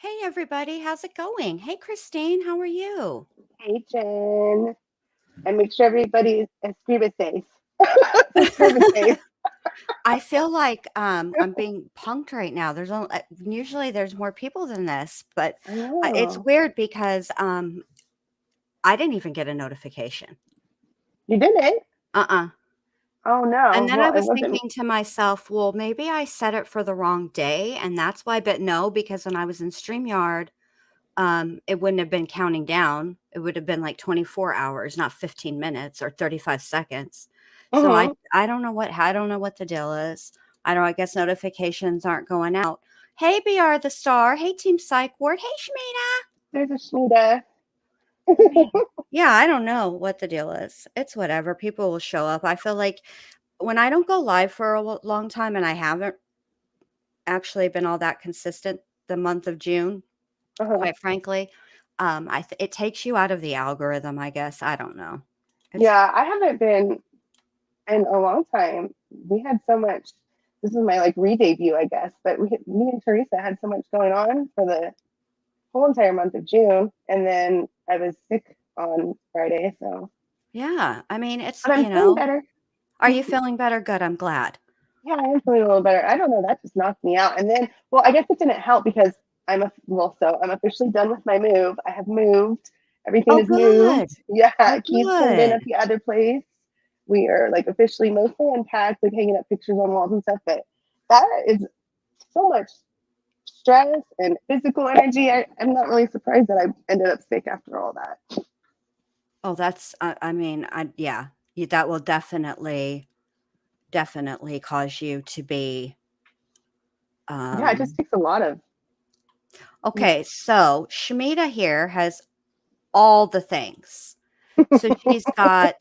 Hey everybody, how's it going? Hey Christine, how are you? Hey, Jen. And make sure everybody escribe safe. Escribe safe. I feel like I'm being punked right now. There's only, usually there's more people than this, but it's Oh, weird because I didn't even get a notification. you didn't? Uh-uh. Oh, And no. then I Well, it was wasn't. thinking to myself, well, maybe I set it for the wrong day, and that's why. But no, because when I was in StreamYard, it wouldn't have been counting down. It would have been like 24 hours, not 15 minutes or 35 seconds. So Hmm. I don't know what the deal is. I guess notifications aren't going out. Hey BR the star. Hey Team Psych Ward. Hey Shmina. There's a Shnita. I mean, yeah, I don't know what the deal is. It's whatever. People will show up. I feel like when I don't go live for a long time and I haven't actually been all that consistent the month of June, Uh-huh. quite frankly, it takes you out of the algorithm, I guess. I don't know. It's Yeah, I haven't been in a long time. We had so much. This is my like re-debut, I guess. But me and Teresa had so much going on for the whole entire month of June, and then I was sick on Friday. So, yeah. I mean, it's, but I'm feeling better. are you feeling better? Good. I'm glad. Yeah, I am feeling a little better. I don't know. That just knocked me out. And then, well, I guess it didn't help because so I'm officially done with my move. I have moved. Everything Oh, is moved. good. Oh, Yeah, keys turned in at good. the other place. We are like officially mostly unpacked, like hanging up pictures on walls and stuff. But that is so much stress and physical energy. I'm not really surprised that I ended up sick after all that. Oh, I mean, yeah, that will definitely cause you to be, Yeah, it just um, takes a lot of. okay. So Shmita here has all the things. So she's got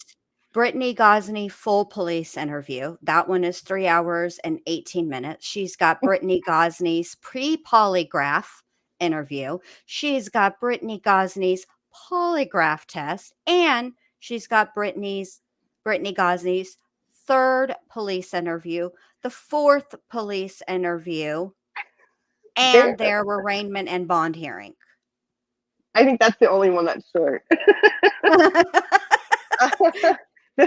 Brittany Gosney full police interview. That one is 3 hours and 18 minutes. She's got Brittany Gosney's pre-polygraph interview. She's got Brittany Gosney's polygraph test, and she's got Brittany Gosney's third police interview, the fourth police interview, There, and their arraignment and bond hearing. I think that's the only one that's short.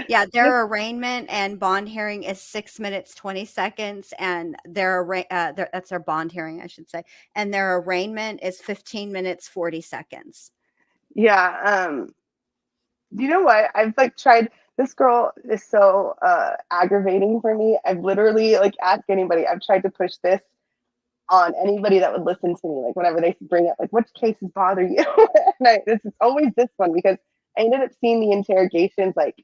Yeah, This, their arraignment and bond hearing is 6 minutes, 20 seconds, and that's their bond hearing, I should say, and their arraignment is 15 minutes, 40 seconds. yeah. You know what? I've like tried. This girl is so aggravating for me. I've literally like asked anybody. I've tried to push this on anybody that would listen to me. Like whenever they bring up like which cases bother you, and this is always this one because I ended up seeing the interrogations like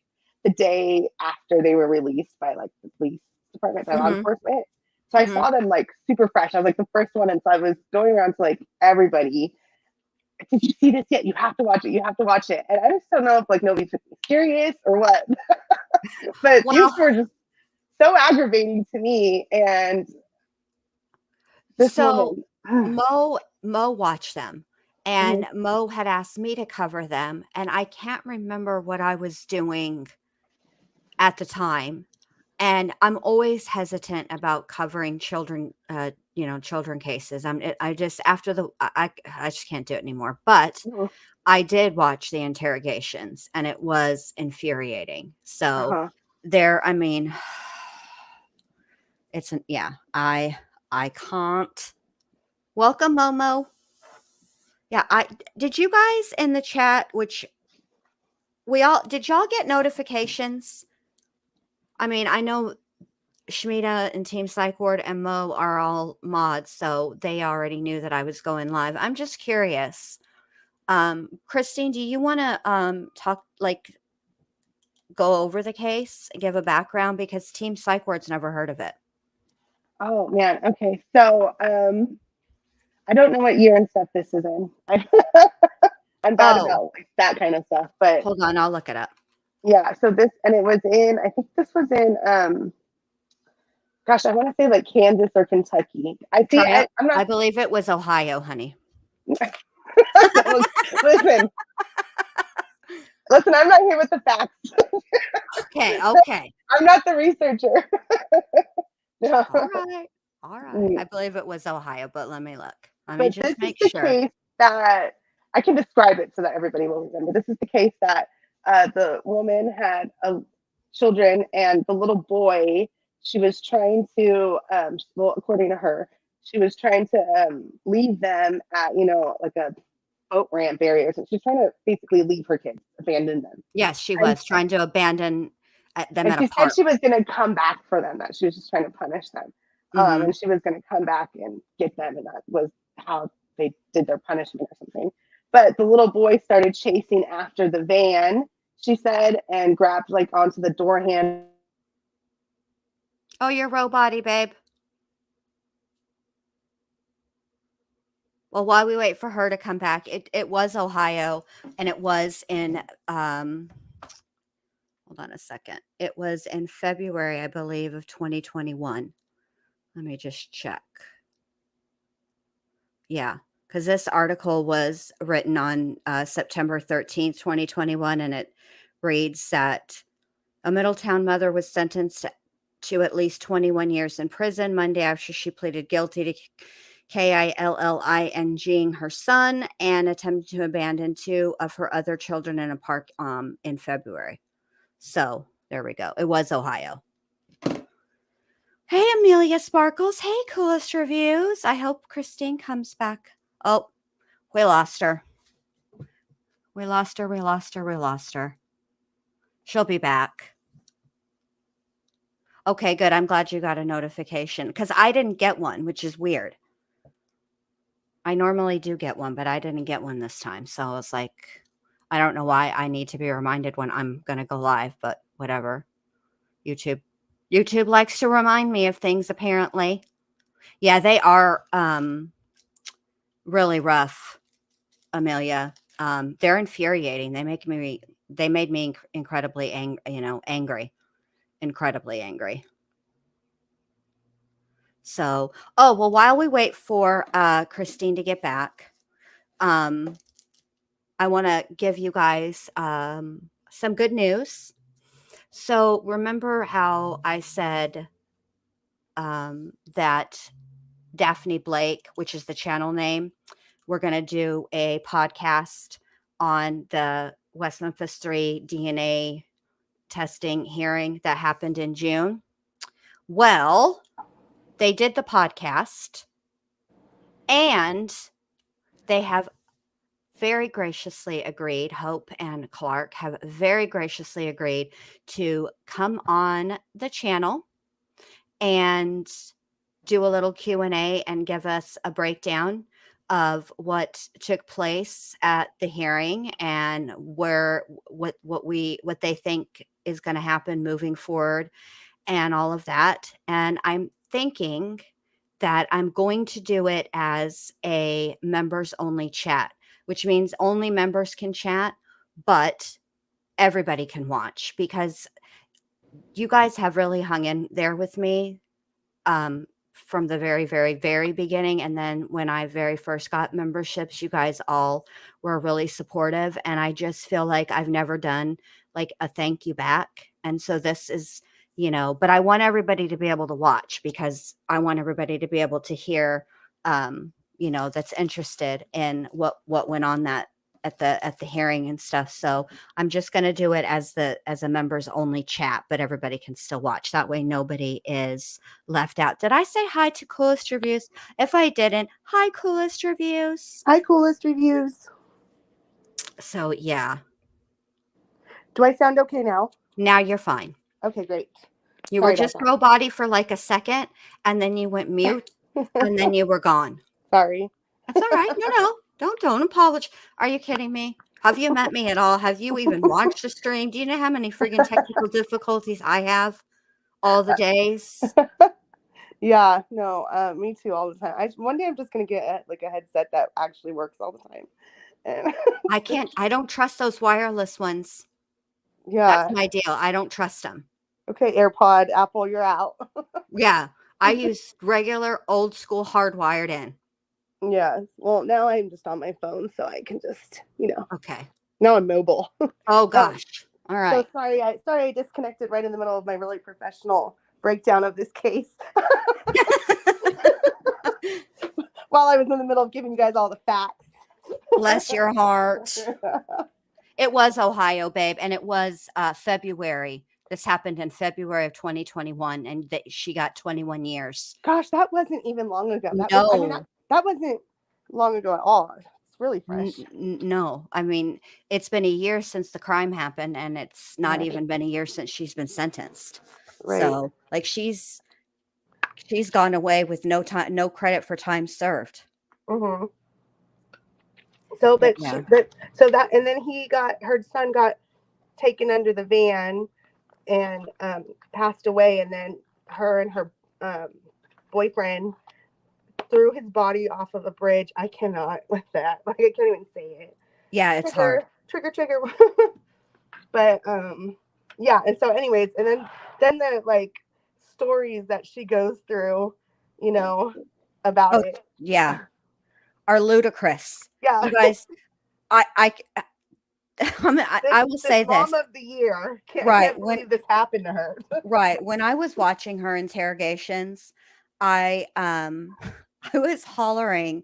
the day after they were released by like the police department by law Mhm, enforcement. So I mhm. saw them like super fresh. I was like the first one, and so I was going around to like everybody, did you see this yet? You have to watch it. You have to watch it. And I just don't know if like nobody took me serious or what. But these Well, were just so aggravating to me. And this so woman, Mo watched them, mhm. and Mo had asked me to cover them, and I can't remember what I was doing at the time. And I'm always hesitant about covering children cases. I just after the I just can't do it anymore. But Mhm. I did watch the interrogations, and it was infuriating. So Uh-huh. I mean, yeah, I can't. Welcome, Momo. Yeah, I did you guys in the chat, which did y'all get notifications? I mean, I know Shmita and Team Psych Ward and Mo are all mods, so they already knew that I was going live. I'm just curious. Christine, do you want to talk, like, go over the case and give a background, because Team Psych Ward's never heard of it? Oh man. Okay. So I don't know what year and stuff this is in. I'm bad Oh, about like, that kind of stuff. But hold on, I'll look it up. yeah, so this and it was in I think this was in gosh, I want to say like Kansas or Kentucky. I see Try it. I'm not I believe it was Ohio, honey. listen, listen, I'm not here with the facts. Okay, okay. I'm not the researcher. No. All right. All right. Mm, I believe it was Ohio, but let me look. Let me But just this is make the sure. case that I can describe it so that everybody will remember. This is the case that the woman had children, and the little boy, she was trying to, well, according to her, she was trying to leave them at, like a boat ramp area. So she's trying to basically leave her kids, abandon them. Yes, she And, was trying to abandon them and at a she said park. she was going to come back for them, that she was just trying to punish them. Hmm. And she was going to come back and get them. And that was how they did their punishment or something. But the little boy started chasing after the van, she said, and grabbed like onto the door handle. Oh, you're robot-y, babe. Well, while we wait for her to come back, it was Ohio, and it was in hold on a second. It was in February, I believe, of 2021. Let me just check. Yeah, because this article was written on September 13th, 2021, and it reads that a Middletown mother was sentenced to at least 21 years in prison Monday after she pleaded guilty to killing her son and attempted to abandon two of her other children in a park in February. So there we go. It was Ohio. Hey, Amelia Sparkles. Hey, Coolest Reviews. I hope Christine comes back. Oh, we lost her. We lost her. We lost her. We lost her. She'll be back. Okay, good. I'm glad you got a notification because I didn't get one, which is weird. I normally do get one, but I didn't get one this time. So I was like, I don't know why I need to be reminded when I'm going to go live, but whatever. YouTube likes to remind me of things apparently. Yeah, they are really rough, Amelia. They're infuriating. They made me incredibly angry, incredibly angry. So, oh, well, while we wait for Christine to get back, I want to give you guys some good news. So, remember how I said that Daphne Blake, which is the channel name, we're going to do a podcast on the West Memphis 3 DNA testing hearing that happened in June. Well, they did the podcast and they have very graciously agreed, Hope and Clark have very graciously agreed to come on the channel and do a little Q&A and give us a breakdown of what took place at the hearing and what they think is going to happen moving forward and all of that. And I'm thinking that I'm going to do it as a members only chat, which means only members can chat, but everybody can watch because you guys have really hung in there with me from the very, very, very beginning. And then when I very first got memberships, you guys all were really supportive. And I just feel like I've never done like a thank you back. And so this is, but I want everybody to be able to watch because I want everybody to be able to hear, that's interested in what went on that at the hearing and stuff. So I'm just going to do it as a members only chat, but everybody can still watch. That way nobody is left out. Did I say hi to Coolest Reviews? If I didn't, hi Coolest Reviews. Hi, Coolest Reviews. So yeah. Do I sound okay now? Now you're fine. Okay, great. You were just robot-y for like a second, and then you went mute, and then you were gone. Sorry. That's all right. No. Don't apologize. Are you kidding me? Have you met me at all? Have you even watched the stream? Do you know how many friggin' technical difficulties I have all the days? Yeah, no, me too, all the time. One day I'm just gonna get a headset that actually works all the time. And I don't trust those wireless ones. yeah. That's my deal. I don't trust them. Okay, AirPod, Apple, you're out. Yeah. I use regular old school hardwired in. Yeah. Well, now I'm just on my phone, so I can just, Okay. now I'm mobile. Oh gosh. All right. So sorry I disconnected right in the middle of my really professional breakdown of this case. while I was in the middle of giving you guys all the facts. Bless your heart. It was Ohio, babe, and it was February. This happened in February of 2021, and she got 21 years. Gosh, that wasn't even long ago. That was, I mean, No, that wasn't long ago at all. It's really fresh. no. I mean, it's been a year since the crime happened, and it's not Right. even been a year since she's been sentenced. Right. So, like, she's gone away with no time, no credit for time served. Mm-hmm. So, But but yeah, and then her son got taken under the van and passed away, and then her and her um, boyfriend threw his body off of a bridge. I cannot with that. Like, I can't even say it. yeah, it's hard. Trigger. But yeah, and so anyways, and then the like stories that she goes through, you know, about Oh, it. yeah, are ludicrous. Yeah. You guys, I I will This say this. mom of the year. I Right. can't believe this happened to her. When I was watching her interrogations, I I was hollering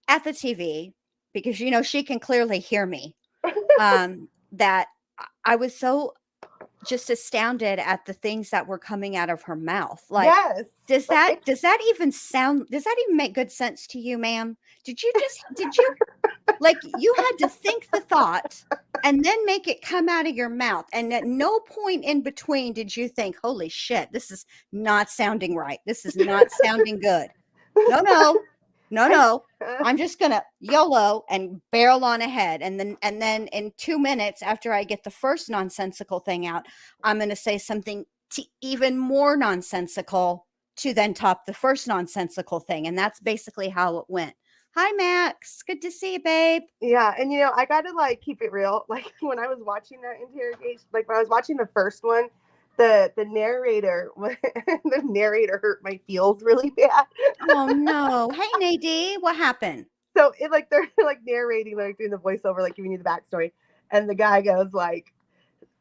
at the TV because she can clearly hear me. That I was so just astounded at the things that were coming out of her mouth. Like, Yes. does Like that it's does that even sound does that even make good sense to you, ma'am? Did you like, you had to think the thought and then make it come out of your mouth, and at no point in between did you think, "Holy shit, this is not sounding right. This is not sounding good. No, no. No, I no. I'm just gonna YOLO and barrel on ahead, and then in 2 minutes after I get the first nonsensical thing out, I'm gonna say something even more nonsensical to then top the first nonsensical thing, and that's basically how it went. Hi, Max. Good to see you, babe. Yeah, and I gotta like keep it real. Like when I was watching that interrogation, like when I was watching the first one, the narrator the narrator hurt my feels really bad. Oh, no. Hey, Nadine. What happened? So it like they're like narrating, like doing the voiceover, like giving you the backstory, and the guy goes like,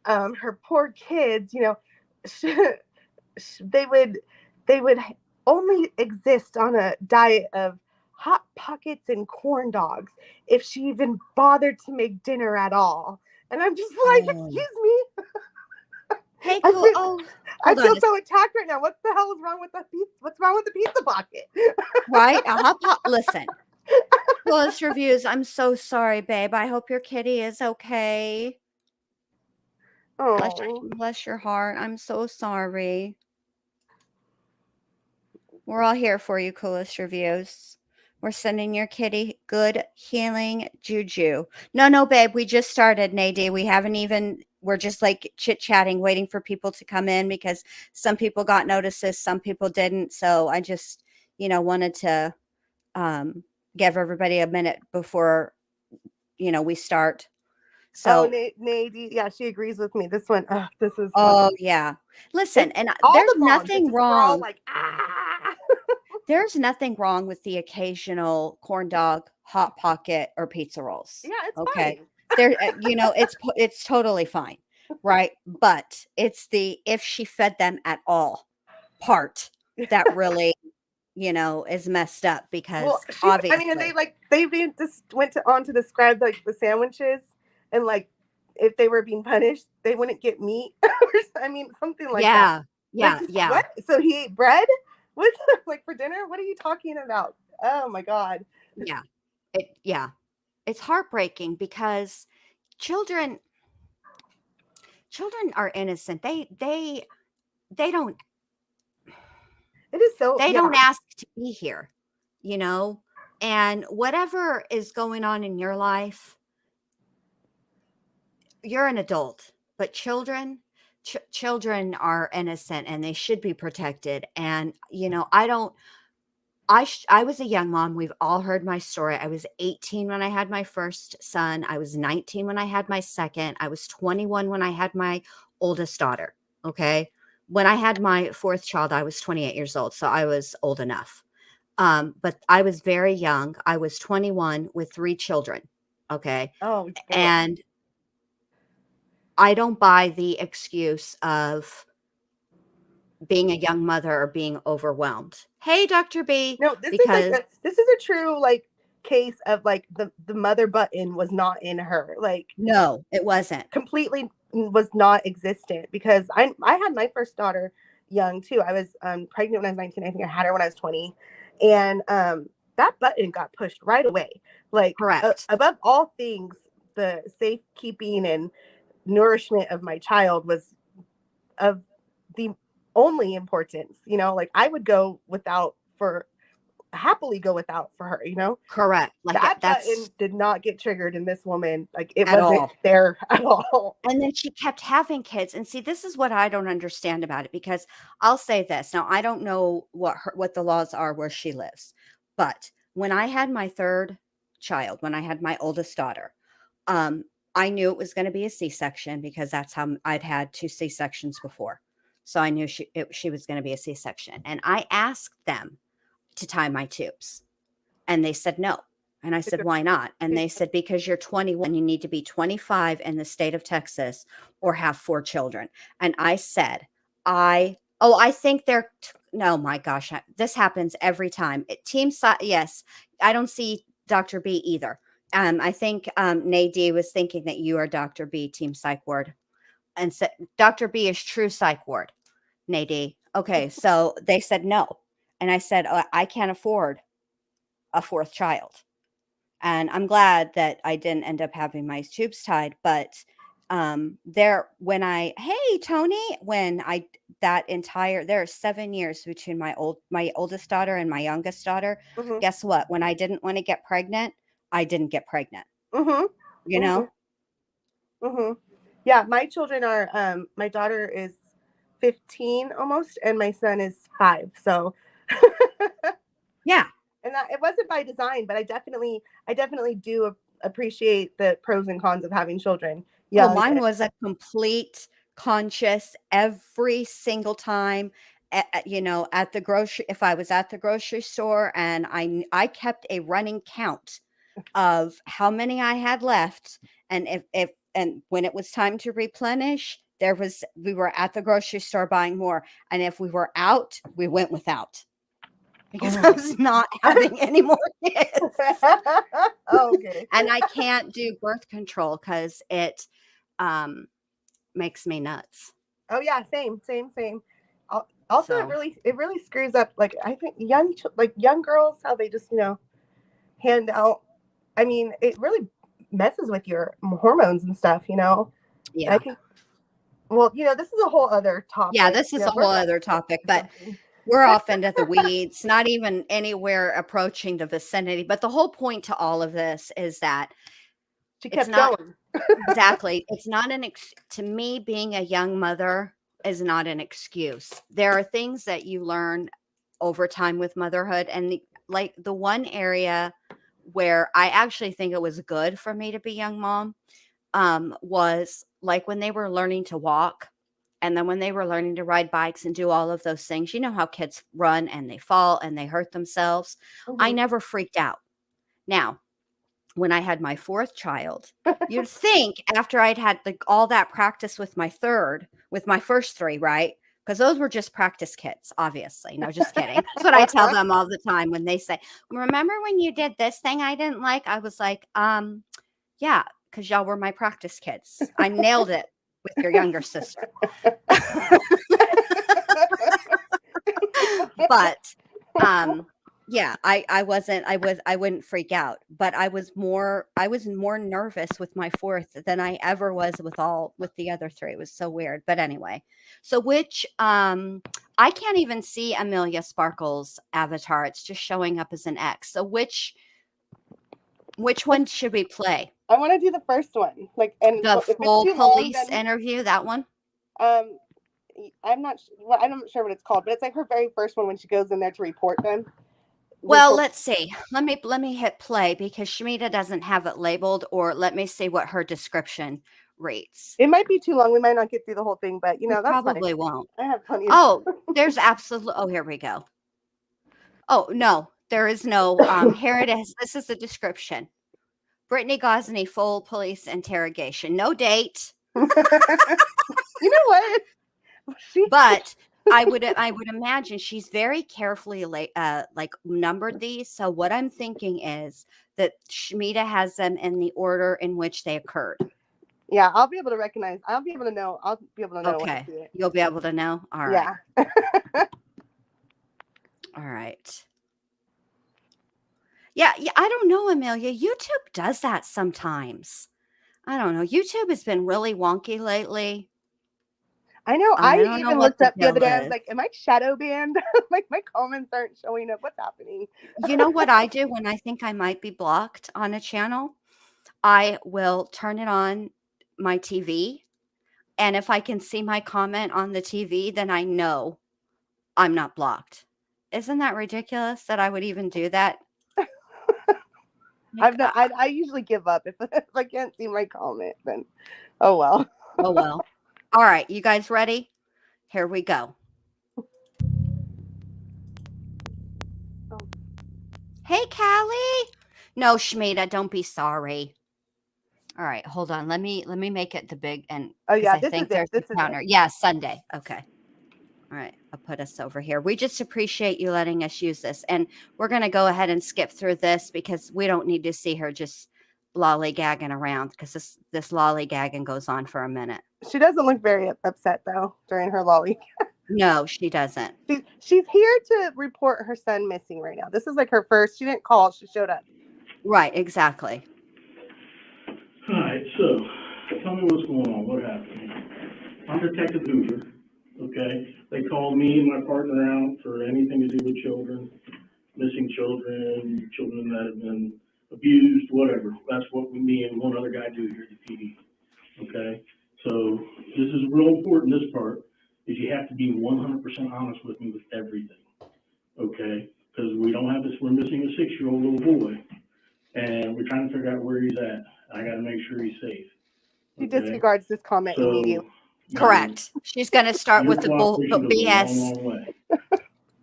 her poor kids, sh- they would only exist on a diet of hot pockets and corn dogs if she even bothered to make dinner at all. And I'm just like, Oh. excuse me, Hey, I cool. feel, Oh, I hold on. feel so attacked right now. What the hell is wrong with the pizza? What's wrong with the pizza pocket? Right? A hot pot. Listen. Closed reviews. I'm so sorry, babe. I hope your kitty is okay. Oh, Bless your heart. I'm so sorry. We're all here for you, coolest reviews. We're sending your kitty good healing juju. No, no, babe. We just started, Nadine. We're just like chit chatting, waiting for people to come in because some people got notices, some people didn't. So I just, wanted to um, give everybody a minute before, we start. oh, So, Nadie, yeah, she agrees with me. This one, this is one. oh, yeah. Listen, It's and all there's the moms. nothing We're all wrong. like, ah. There's nothing wrong with the occasional corn dog, hot pocket, or pizza rolls. Yeah, it's Okay. fine. It's totally fine. Right. But it's the if she fed them at all part that really, is messed up Well, because I mean, and obviously. they even just went on to describe like the sandwiches and like if they were being punished, they wouldn't get meat. I mean, something like that. Yeah. Like, Yeah. Yeah. what? So he ate bread? What? Like for dinner? What are you talking about? Oh my god. Yeah. Yeah. It's heartbreaking because children children are innocent. They don't It is so they don't yeah. ask to be here, you know? And whatever is going on in your life, you're an adult, but children are innocent and they should be protected. And I don't I was a young mom. We've all heard my story. I was 18 when I had my first son. I was 19 when I had my second. I was 21 when I had my oldest daughter. Okay. When I had my fourth child, I was 28 years old. So I was old enough. But I was very young. I was 21 with 3 children. Okay. Oh boy. And I don't buy the excuse of being a young mother or being overwhelmed. Hey, Dr. B, No, because this is a true like case of like the mother button was not in her. Like no, it wasn't. completely was not existent because I had my first daughter young too. I was pregnant when I was 19. I think I had her when I was 20, and that button got pushed right away. Like Correct. above all things, the safekeeping and nourishment of my child was of the only importance. You know, like I would go without for happily go without for her. You know, Correct. Like that that's button did not get triggered in this woman. Like it at wasn't all. there at all. And then she kept having kids. And see, this is what I don't understand about it because I'll say this. Now, I don't know what the laws are where she lives. But when I had my third child, when I had my oldest daughter, um, I knew it was going to be a C-section because that's how I'd had 2 C-sections before. So I knew she was going to be a C-section. And I asked them to tie my tubes. And they said no. And I said, why not? And they said, because you're 21, you need to be 25 in the state of Texas or have 4 children. And I said, I think no, my gosh, this happens every time. Yes, I don't see Dr. B either. I think Nadie was thinking that you are Dr. B, team psych ward. And said, Dr. B is true psych ward, Nadie. Okay, so they said no. And I said, I can't afford a 4th child. And I'm glad that I didn't end up having my tubes tied, but hey Tony, there are 7 years between my oldest daughter and my youngest daughter. Mm-hmm. Guess what? When I didn't want to get pregnant, I didn't get pregnant. Mm-hmm. You Mm-hmm. know? Mm-hmm. Yeah, my children are my daughter is 15 almost and my son is 5. So Yeah. and it wasn't by design, but I definitely do appreciate the pros and cons of having children Oh, young. mine was a complete conscious every single time at the grocery if I was at the grocery store and I kept a running count of how many I had left and if and when it was time to replenish, we were at the grocery store buying more and if we were out, we went without because I was not having any more kids. Oh, okay. And I can't do birth control cuz it um makes me nuts. Oh yeah, same. Also, So, it really screws up. Like I think young girls, how they just hand out. I mean, it really messes with your hormones and stuff. You know, and I yeah. can. Well, this is a whole other Yeah, topic. this is a We're whole other topic, but something. we're off into the weeds, not even anywhere approaching the vicinity. But the whole point to all of this is that She it's kept not going. exactly, it's not to me, being a young mother is not an excuse. There are things that you learn over time with motherhood. And like the one area where I actually think it was good for me to be young mom was like when they were learning to walk and then when they were learning to ride bikes and do all of those things. You know how kids run and they fall and they hurt themselves. I Mm-hmm. never freaked out. Now, when I had my 4th child, you'd think after I'd had like all that practice with with my first 3, right? Because those were just practice kids, obviously. No, just kidding. That's what I tell them all the time when they say, remember when you did this thing I didn't like? I was like, yeah, because y'all were my practice kids. I nailed it with your younger sister. But yeah, I wouldn't freak out, but I was more nervous with my 4th than I ever was with the other 3. It was so weird. But anyway, so I can't even see Amelia Sparkle's avatar. It's just showing up as an X. So which one should we play? I want to do the first one. Like, and The if it's full too long, police then interview, that one? um, I'm not sure what it's called, but it's like her very first one when she goes in there to report them. Well, let's see. Let me hit play because Shamita doesn't have it labeled, or let me see what her description reads. It might be too long. We might not get through the whole thing, but We that's fine. probably won't. I have plenty of. Oh, there's absolute. Oh, here we go. Oh no, there is no. Here it is. This is the description. Brittany Gosney, full police interrogation. No date, You know what? She but I would imagine she's very carefully like numbered these. So what I'm thinking is that Shmita has them in the order in which they occurred. Yeah, I'll be able to recognize. I'll be able to know. I'll be able to know when I Okay. see it. You'll be able to know? All right. Yeah. All right. Yeah, I don't know, Amelia. YouTube does that sometimes. I don't know. YouTube has been really wonky lately. I know. I I don't know even what looked the up the other deal day. I was is. like, "Am I shadow banned? Like my comments aren't showing up. What's happening?" You know what I do when I think I might be blocked on a channel? I will turn it on my TV, and if I can see my comment on the TV, then I know I'm not blocked. Isn't that ridiculous that I would even do that? Like, I've not. I usually give up if I can't see my comment. Then, oh well. oh well. All right, you guys ready? Here we go. Oh. Hey, Callie. No, Shmita, don't be sorry. All right, hold on. Let me make it the big and Oh because yeah, I this is think it. there's a This is it. counter. Yeah, Sunday. Okay. All right, I'll put us over here. We just appreciate you letting us use this. And we're going to go ahead and skip through this because we don't need to see her just lollygagging around because this lollygagging goes on for a minute. She doesn't look very upset though during her lolly. No, she doesn't. She's here to report her son missing right now. This is like her first. She didn't call. She showed up. Right, exactly. All right, so tell me what's going on. What happened? I'm Detective Hoover. Okay, they called me and my partner out for anything to do with children, missing children, children that have been abused, whatever. That's what me and one other guy do here at the PD. Okay, so this is real important. This part is you have to be 100% honest with me with everything. Okay, because we don't have this. We're missing a 6-year-old little boy, and we're trying to figure out where he's at. I got to make sure he's safe. She Okay, disregards this comment immediately. so Correct. She's going to start your with the cooperation goes a long, BS. long way. Okay,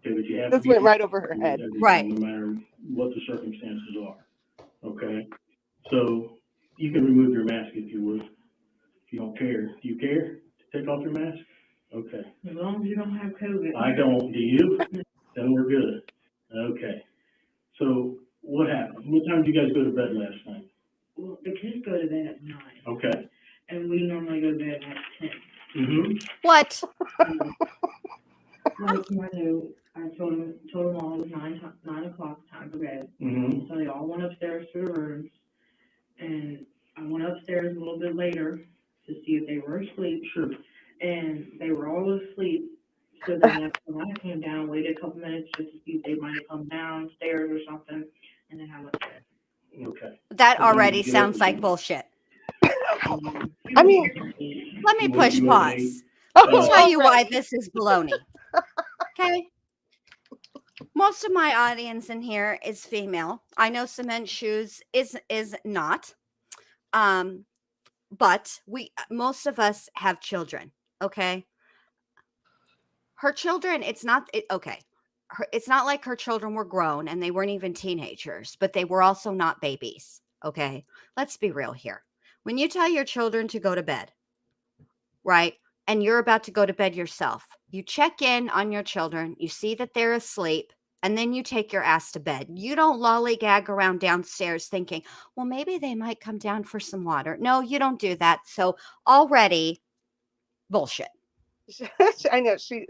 but you have to This be went right over her with head. everything, Right. no matter what the circumstances are. Okay, so you can remove your mask if you would, if you don't care. Do you care to take off your mask? Okay. As long as you don't have COVID. I don't. Do you? Then we're good. Okay. So what happened? What time did you guys go to bed last night? Well, the kids go to bed at 9, Okay. and we normally go to bed at 10. Mm-hmm. What? Like, I told them all it was 9 o'clock, time for bed. Mm-hmm. So they all went upstairs to their rooms, and I went upstairs a little bit later to see if they were asleep, Sure. and they were all asleep. So then when I came down, waited a couple minutes just to see if they might have come downstairs or something, and then I went to bed. Okay. That So then already you get up sounds like bullshit. I mean, Let me You push woke up at 8. pause. Let me tell you why already. this is baloney. Okay. Most of my audience in here is female. I know cement shoes is not. But most of us have children. Okay. Her children, okay. It's not like her children were grown and they weren't even teenagers, but they were also not babies. Okay. Let's be real here. When you tell your children to go to bed, right? And you're about to go to bed yourself. You check in on your children, you see that they're asleep, and then you take your ass to bed. You don't lollygag around downstairs thinking, well, maybe they might come down for some water. No, you don't do that. So already bullshit. I know she.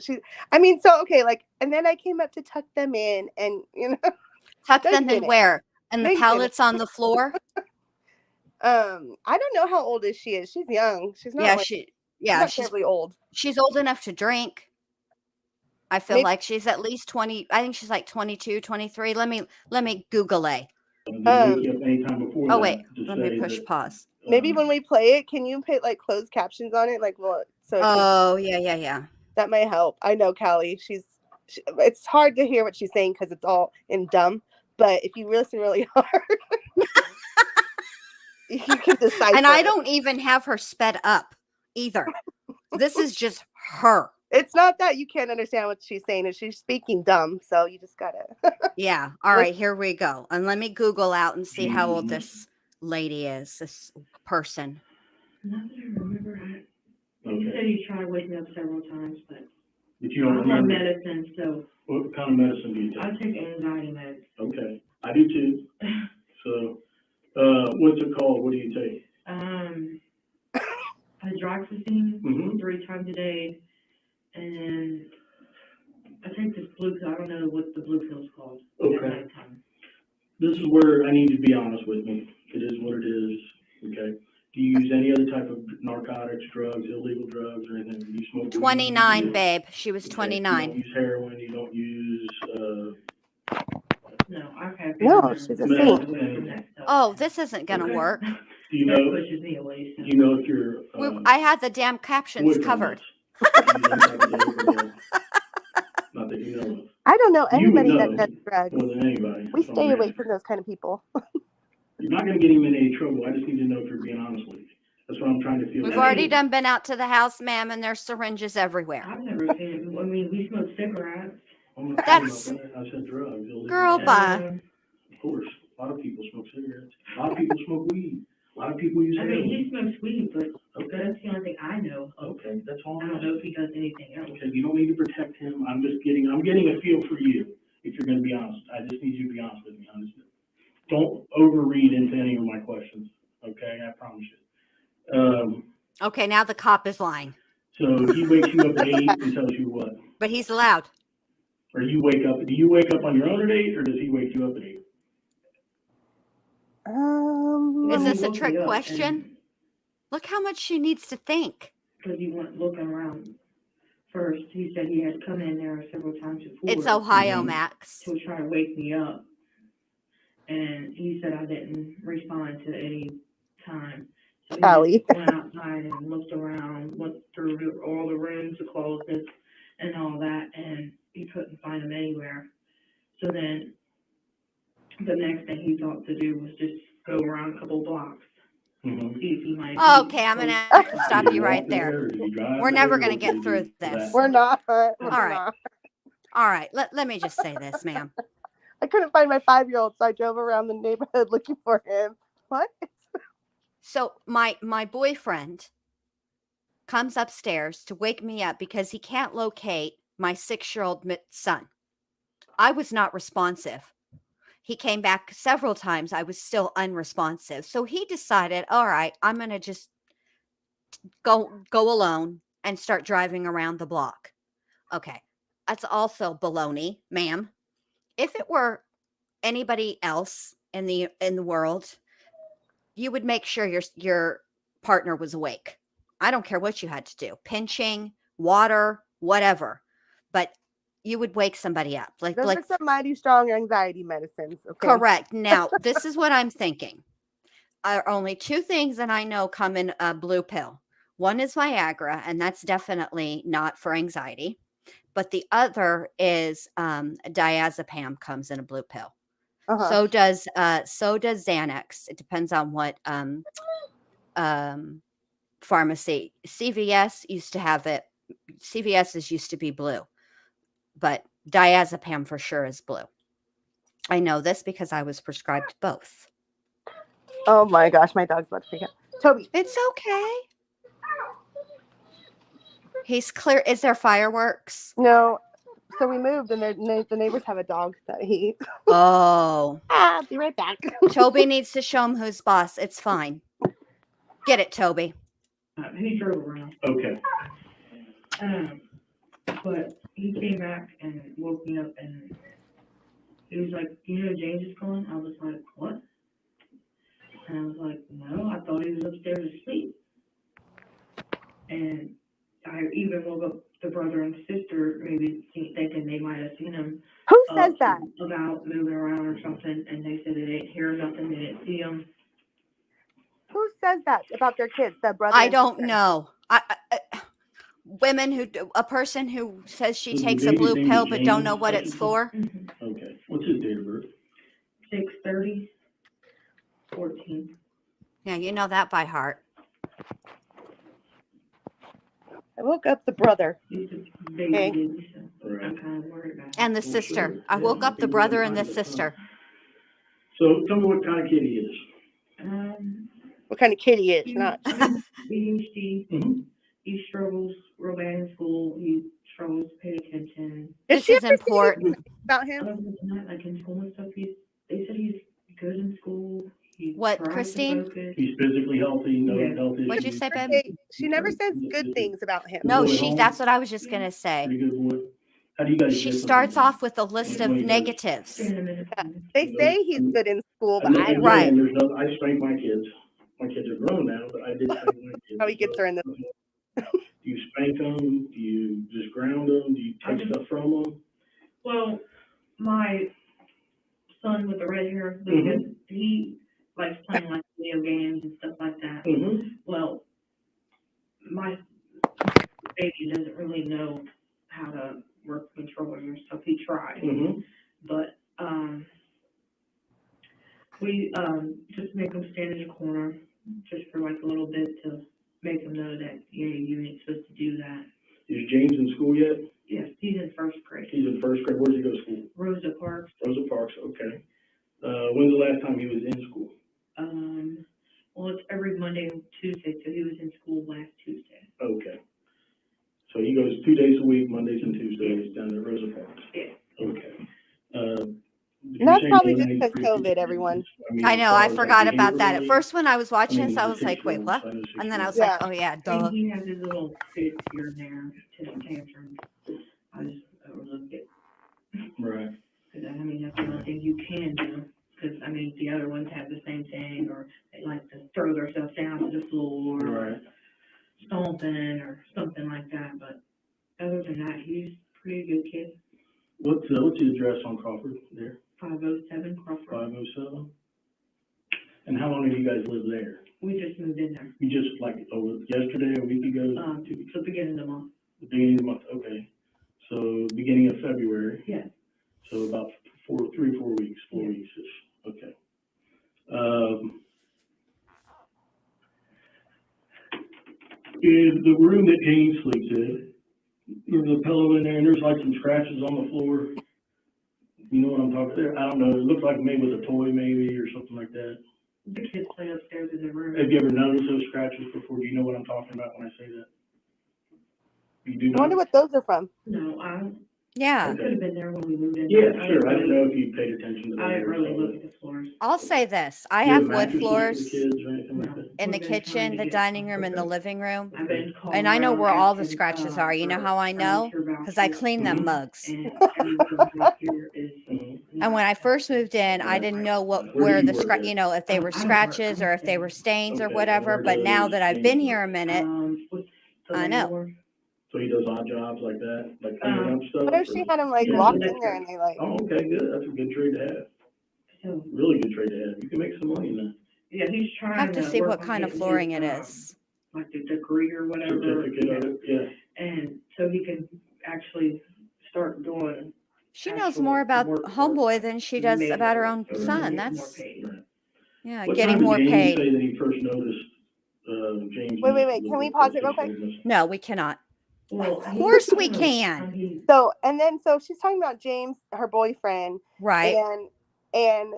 I mean, so okay, like, and then I came up to tuck them in, and Tuck they them in didn't. where? And the They didn't. pallets on the floor? I don't know how old she is. She's young. She's not she's not terribly old. She's old enough to drink. I feel like she's at least 20. I think she's like 22, 23. Let me Google it. Wake you up anytime before Oh that wait, to let me say push that, pause. Maybe when we play it, can you put like closed captions on it? Like what? So Oh yeah. that might help. I know Callie. It's hard to hear what she's saying because it's all in dumb. But if you listen really hard, you can decipher. And I don't even have her sped up either. This is just her. It's not that you can't understand what she's saying, and she's speaking dumb. So you just gotta. Yeah. All right, here we go. And let me Google out and see how old this lady is, this person. Not that I remember. You said you tried waking up several times, but But you don't I'm on remember, medicine, so what kind of medicine do you I take? take anxiety meds. Okay, I do too. So, what's it called? What do you take? Hydroxyzine Mm-hmm. 3 times a day, and then I take this blue pill. I don't know what the blue pill is called. At Okay. nighttime. This is where I need you to be honest with me. It is what it is, okay? Do you use any other type of narcotics, drugs, illegal drugs, or anything? Do you smoke weed? 29, babe. She was Okay, 29. You don't use heroin, you don't use, No, I've had No, she's a meth, saint. from that stuff. Oh, this isn't going to Okay. work. do you That know, pushes me away. So. do you know if your, I had the damn captions boyfriend covered. does? Do you use any type of dope or no? Not that you know of. I don't know You would anybody that know does drugs. more than anybody. We so stay I'm away asking. from those kind of people. You're not gonna get him in any trouble. I just need to know if you're being honest with me. That's what I'm trying to feel. We've out. already been out to the house, ma'am, and there's syringes everywhere. I've never seen it. I mean, we smoke cigarettes. I'm not That's- talking about that. I said drugs. Illegal Girl, drugs. bye. Of course, a lot of people smoke cigarettes. A lot of people smoke weed. A lot of people use I mean, heroin. he smokes weed, but Okay, that's the only thing I know of. okay, that's all I I'm don't know asking. if he does anything else. Okay, you don't need to protect him. I'm getting a feel for you, if you're gonna be honest. I just need you to be honest with me. Don't overread into any of my questions, okay? I promise you. Okay, now the cop is lying, So he wakes you up at 8 and tells you what? but he's allowed. Or do you wake up on your own at 8, or does he wake you up at 8? Is He this a woke trick me up question? Look how much she needs to think. Because he went looking around first. He said he had come in there several times before. It's Ohio, Mhm. Max. To try to wake me up. And he said I didn't respond to any time. So he Allie. just went outside and looked around, looked through all the rooms, the closets, and all that, and he couldn't find him anywhere. So then the next thing he thought to do was just go around a couple blocks, Mhm. see if he might. Okay, I'm going to have to stop Did he you right walk there. or did he drive We're never there, gonna or get did he through do this. that? We're not. All right. All right, let me just say this, ma'am. I couldn't find my 5-year-old, so I drove around the neighborhood looking for him. What? So my boyfriend comes upstairs to wake me up because he can't locate my 6-year-old son. I was not responsive. He came back several times. I was still unresponsive. So he decided, all right, I'm going to just go alone and start driving around the block. Okay. That's also baloney, ma'am. If it were anybody else in the world, you would make sure your partner was awake. I don't care what you had to do. Pinching, water, whatever. But you would wake somebody up. Those are some mighty strong anxiety medicines. Okay. Correct. Now, this is what I'm thinking. Only 2 things that I know come in a blue pill. One is Viagra, and that's definitely not for anxiety. But the other is diazepam comes in a blue pill. Uh-huh. So does Xanax. It depends on what pharmacy. CVS used to have it. CVS's used to be blue, but diazepam for sure is blue. I know this because I was prescribed both. Oh my gosh, my dog's about to freak out. Toby. It's okay. He's clear. Is there fireworks? No. So we moved, and the neighbors have a dog that he. Oh. I'll be right back. Toby needs to show him who's boss. It's fine. Get it, Toby. He drove around. Okay. But he came back and woke me up, and he was like, you know James is calling? I was like, what? And I was like, no, I thought he was upstairs asleep. And I even woke up the brother and sister, maybe thinking they might have seen him. Who says that? About moving around or something, and they said they didn't hear nothing, they didn't see him. Who says that about their kids? The brother. I don't know. Women a person who says she So the takes a baby's blue name pill is but don't James? know what it's for. Okay. What's his date of birth? 6/30/14. Yeah, you know that by heart. I woke up the brother. He's a baby, so Right. I'm kind of worried about him. And the Well, sister. sure. I Yeah, woke up the people brother really and the find it sister. So tell me what kind of kid he is. What kind of kid he is? He's Not. ADHD. Mm-hmm. he struggles real bad in school. He struggles to pay attention. Did This she is ever say important. anything about him? Other than that, like in school and stuff, they said he's good in school. He What, tries Christine? to focus. He's physically healthy, no Yeah. health issues. What'd you say, babe? She never says good things about him. No, Boy home. that's what I was just gonna say. Pretty good boy. How do you guys She differ starts from him? off with a list of When he does- negatives. Stand a minute. Yeah. They say he's good in school, but I don't Right. And there's no, I spank my kids. My kids are grown now, but I did spank my kids. know how he gets her in the. Do you spank them? Do you just ground them? Do you take stuff from them? Well, my son with the red hair, Mhm. he likes playing like video games and stuff like that. Mm-hmm. Well, my baby doesn't really know how to work the controller and stuff. He tried, Mm-hmm. but we just make him stand in a corner just for like a little bit to make him know that you ain't supposed to do that. Is James in school yet? Yes, he's in first grade. He's in first grade. Where does he go to school? Rosa Parks. Rosa Parks, okay. When's the last time he was in school? Well, it's every Monday and Tuesday, so he was in school last Tuesday. Okay. So he goes 2 days a week, Mondays and Tuesdays, down at Rosa Parks. Yeah. Okay. And that's probably just because COVID, everyone. I know, I forgot about that. At first, when I was watching this, I was like, wait, what? And then I was like, oh yeah, duh. He has his little fits here and there, just tantrums. I just overlooked it. Right. Because, I mean, that's the only thing you can do. Because, I mean, the other ones have the same thing, or they like to throw themselves down to the floor, Right. stomping, or something like that. But other than that, he's a pretty good kid. What's the address on Crawford there? 507 Crawford. 507. And how long have you guys lived there? We just moved in there. You just like yesterday, a week ago? 2 weeks. The beginning of the month. The beginning of the month, okay. So beginning of February. Yeah. So about 4 weeks, 4 weeks-ish. Okay. In the room that James sleeps in, there's a pillow in there, and there's like some scratches on the floor. You know what I'm talking about? I don't know. It looks like maybe with a toy, maybe, or something like that. The kids play upstairs in the room. Have you ever noticed those scratches before? Do you know what I'm talking about when I say that? You do I not? wonder what those are from. No, I Yeah. could have been there when we moved in. Yeah, sure. I didn't know if you paid attention to that. I didn't really look at the floors. I'll say this. I Do you have mattresses wood for floors the kids or anything like that? in the We've been trying kitchen, to the get dining some. room, and the living room. I've been calling And I know around where all the asking, scratches are. You know for how I know? furniture Because I vouchers, clean them Mhm. mugs. and everyone out here is And when I first moved in, I didn't know where the if they were scratches or if they were stains or Okay, whatever. But now that I've been here a minute, I know. So he does odd jobs like that, like cleaning up stuff? What if she had him like Yeah, locked but in there and they like? Oh, okay, good. That's a good trade to have. So, Really good trade to have. You can make some money then. yeah, he's trying I have to see work what on kind of getting flooring his, it is. like the degree or whatever. Certificate of it, yeah. And so he can actually start doing. She knows actual more about work homeboy than she does maybe about her own Right. son. get more That's, paid. Right. yeah, What getting time more did James paid. say that he first noticed, James? Wait. Can we pause it real quick? No, we cannot. Well, Of course we can. So she's talking about James, her boyfriend, Right. and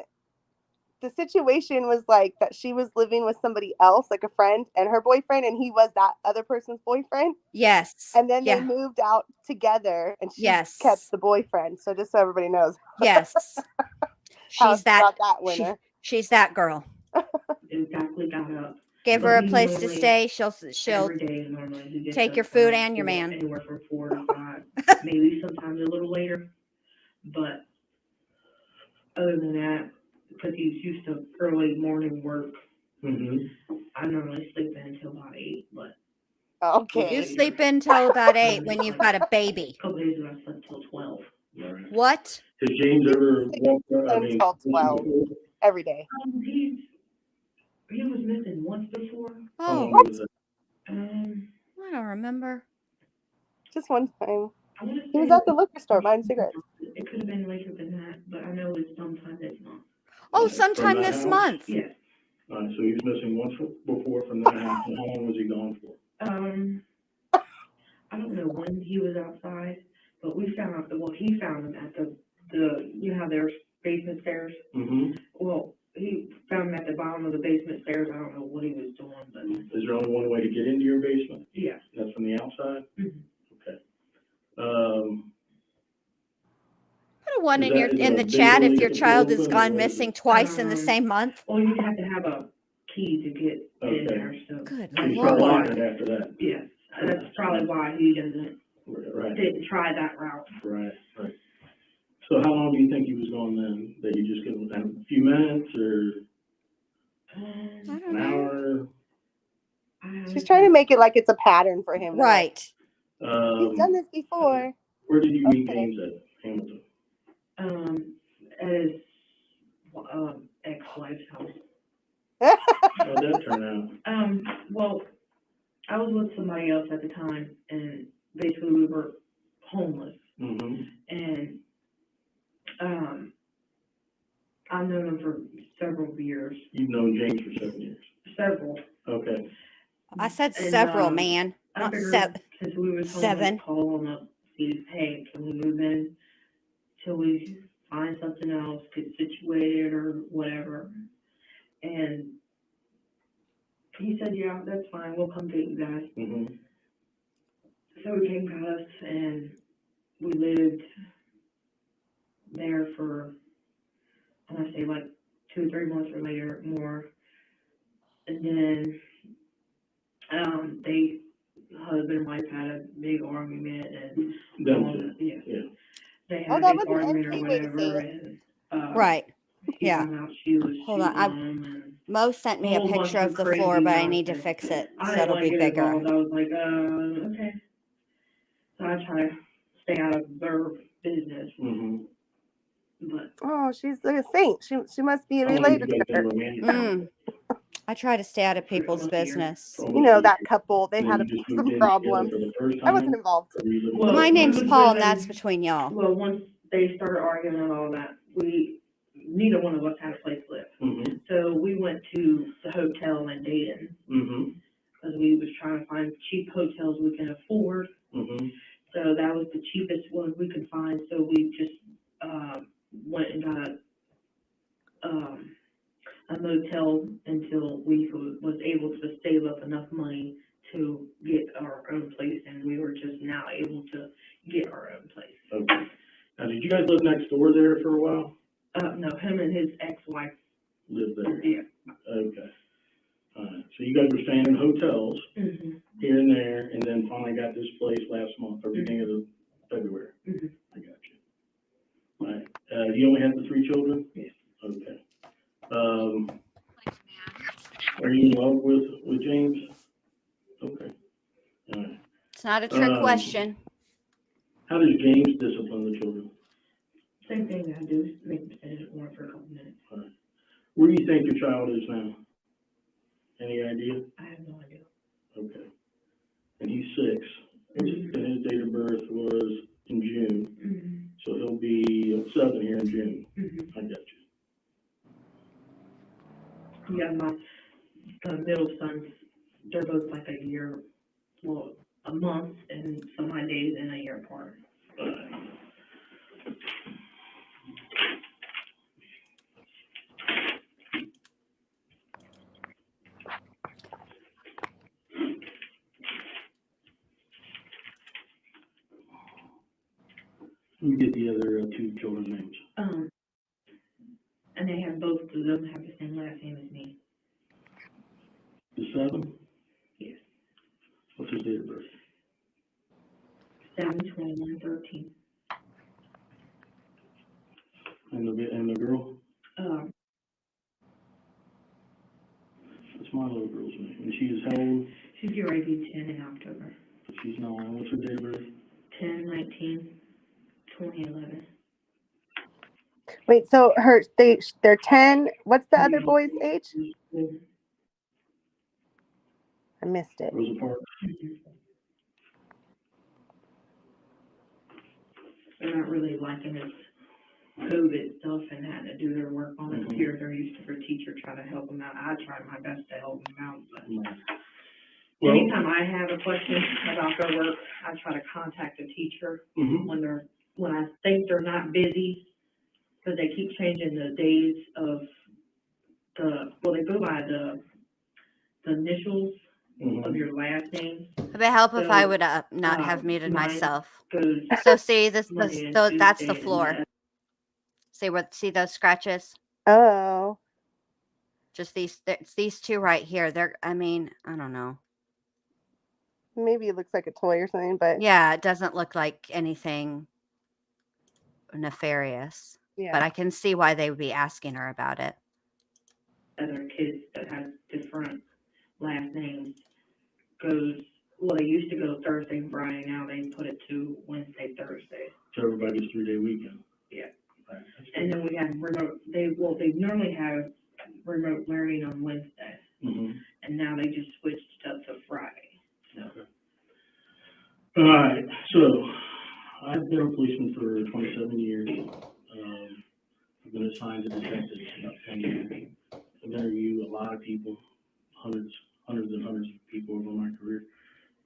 the situation was like that she was living with somebody else, like a friend and her boyfriend, and he was that other person's boyfriend. Yes. And then they Yeah. moved out together, and she Yes. kept the boyfriend. So just so everybody knows, Yes. how She's she that. got that winner. She's that girl. Exactly got up. Give But her a he place to normally- stay. She'll Every day normally he gets take up your food around and your 4, man. Anywhere from 4 to 5, maybe sometimes a little later. But other than that, because he's used to early morning work, Mm-hmm. I normally sleep in until about 8. But Okay. you sleep until about 8 when you've got a baby. a couple days ago I slept till 12. Right. What? Has James ever walked out? I mean, Until 12 every day. He was missing once before. how long Oh, was it? I don't remember. Just one time. I want to He was say at the liquor store buying cigarettes. it could have been later than that, but I know it's sometime this month. Oh, Okay, sometime from that this house? month. Yes. All right, so he was missing once before from that house, and how long was he gone for? I don't know when he was outside, but we found out he found him at the you know how there's basement stairs? Mm-hmm. Well, he found him at the bottom of the basement stairs. I don't know what he was doing, but Is there only one way to get into your basement? yeah. That's from put one Is in that- is it in a the big chat if building your you can child has open, or gone what is missing it? twice in the same month. Well, you have to have a key to get in Okay. there, so. Good So you start Lord. locking it after that. Yes, that's probably why he Right, didn't try that route. right. So how long do you think he was gone then? That you just give him a few minutes or I Um, don't an know. hour? She's trying to make it like it's a pattern for him. Right. He's done this before. Where did you meet Okay. James at Hamilton? At his, ex-wife's house. How'd that turn out? Well, I was with somebody else at the time, and basically we were homeless, Mm-hmm. and, I've known him for several years, You've known James for 7 years. several. Okay. I said And, several, man, I not figured seven. since we was seven. homeless, call him up, see, hey, can we move in till we find something else, get situated or whatever? And he said, yeah, that's fine, we'll come get you guys. Mm-hmm. So he came to us, and we lived there for, I want to say like 2 or 3 months or later, more. And then, husband and wife had a big argument, and Yeah. they Oh, had that a was big an argument or NP way to say whatever, it. and, Right. he Yeah. found out she was Hold on, cheating on him, and Mo sent me a whole bunch picture of the crazy floor, but I need to nonsense. fix it I so didn't it'll want to be get bigger. involved. I was like, okay. So I try to stay out of their business, Mm-hmm. but Oh, she's a saint. She must be How long have related you to guys her. been romantic? I try to stay out of people's almost a year. business. You know, that couple, they And had then you just moved some in together problems. for the first I wasn't time? involved. Or you lived Well, My together? name's we was Paul, with and that's them- between y'all. Well, once they started arguing and all that, neither one of us had a place to live. Mm-hmm. So we went to the hotel in Dayton, Mm-hmm. because we was trying to find cheap hotels we can afford. Mm-hmm. So that was the cheapest one we could find, so we just, went and got a motel until we was able to save up enough money to get our own place, and we were just now able to get our own place. Okay. Now, did you guys live next door there for a while? No, him and his ex-wife, Lived there? yeah. Okay. All right. So you guys were staying in hotels Mm-hmm. here and there, and then finally got this place last month, or beginning of February? Mm-hmm. I got you. All right. You only have the 3 children? Yes. Okay. Are you in love with James? Okay. All right. It's not a trick Um, question. How does James discipline the children? Same thing that I do, is make them stand at one for a couple minutes. All right. Where do you think your child is now? Any idea? I have no idea. Okay. And he's 6, and his date of birth was in June, Mm-hmm. so he'll be 7 here in June. Mm-hmm. I got you. Yeah, my middle sons, they're both like a year, well, a month, and some of my days in a year apart. Let me get the other 2 children's names. And they have both of them have the same last name as me. The 7? Yes. What's his date of birth? 7/21/13. And the girl? Um, That's my little girl's name. And she is how old? she's getting ready to be 10 in October. She's 9. What's her date of birth? 10/19/2011. Wait, so they're 10. What's the other boy's age? I missed it. Rosa Parks. They're not really liking this COVID stuff and having to do their work on the computer. They're used to their teacher trying to help them out. I try my best to help them out, but Well, anytime I have a question about their work, I try to contact the teacher when I think they're not busy, because they keep changing the days of they go by the initials of your last name. It would help if I would not have muted myself. So see, that's the floor. See those scratches? Oh, Just it's these two right here. I don't know. maybe it looks like a toy or something, but Yeah, it doesn't look like anything nefarious. yeah. But I can see why they would be asking her about it. Other kids that have different last names they used to go Thursday, Friday, now they put it to Wednesday, Thursday. So everybody gets 3-day weekend. Yeah. Right. And then we have they normally have remote learning on Wednesday, and now they just switched it up to Friday. So. Okay. All right, so I've been a policeman for 27 years. I've been assigned to detectives about 10 years. I've interviewed a lot of people, hundreds and hundreds of people over my career.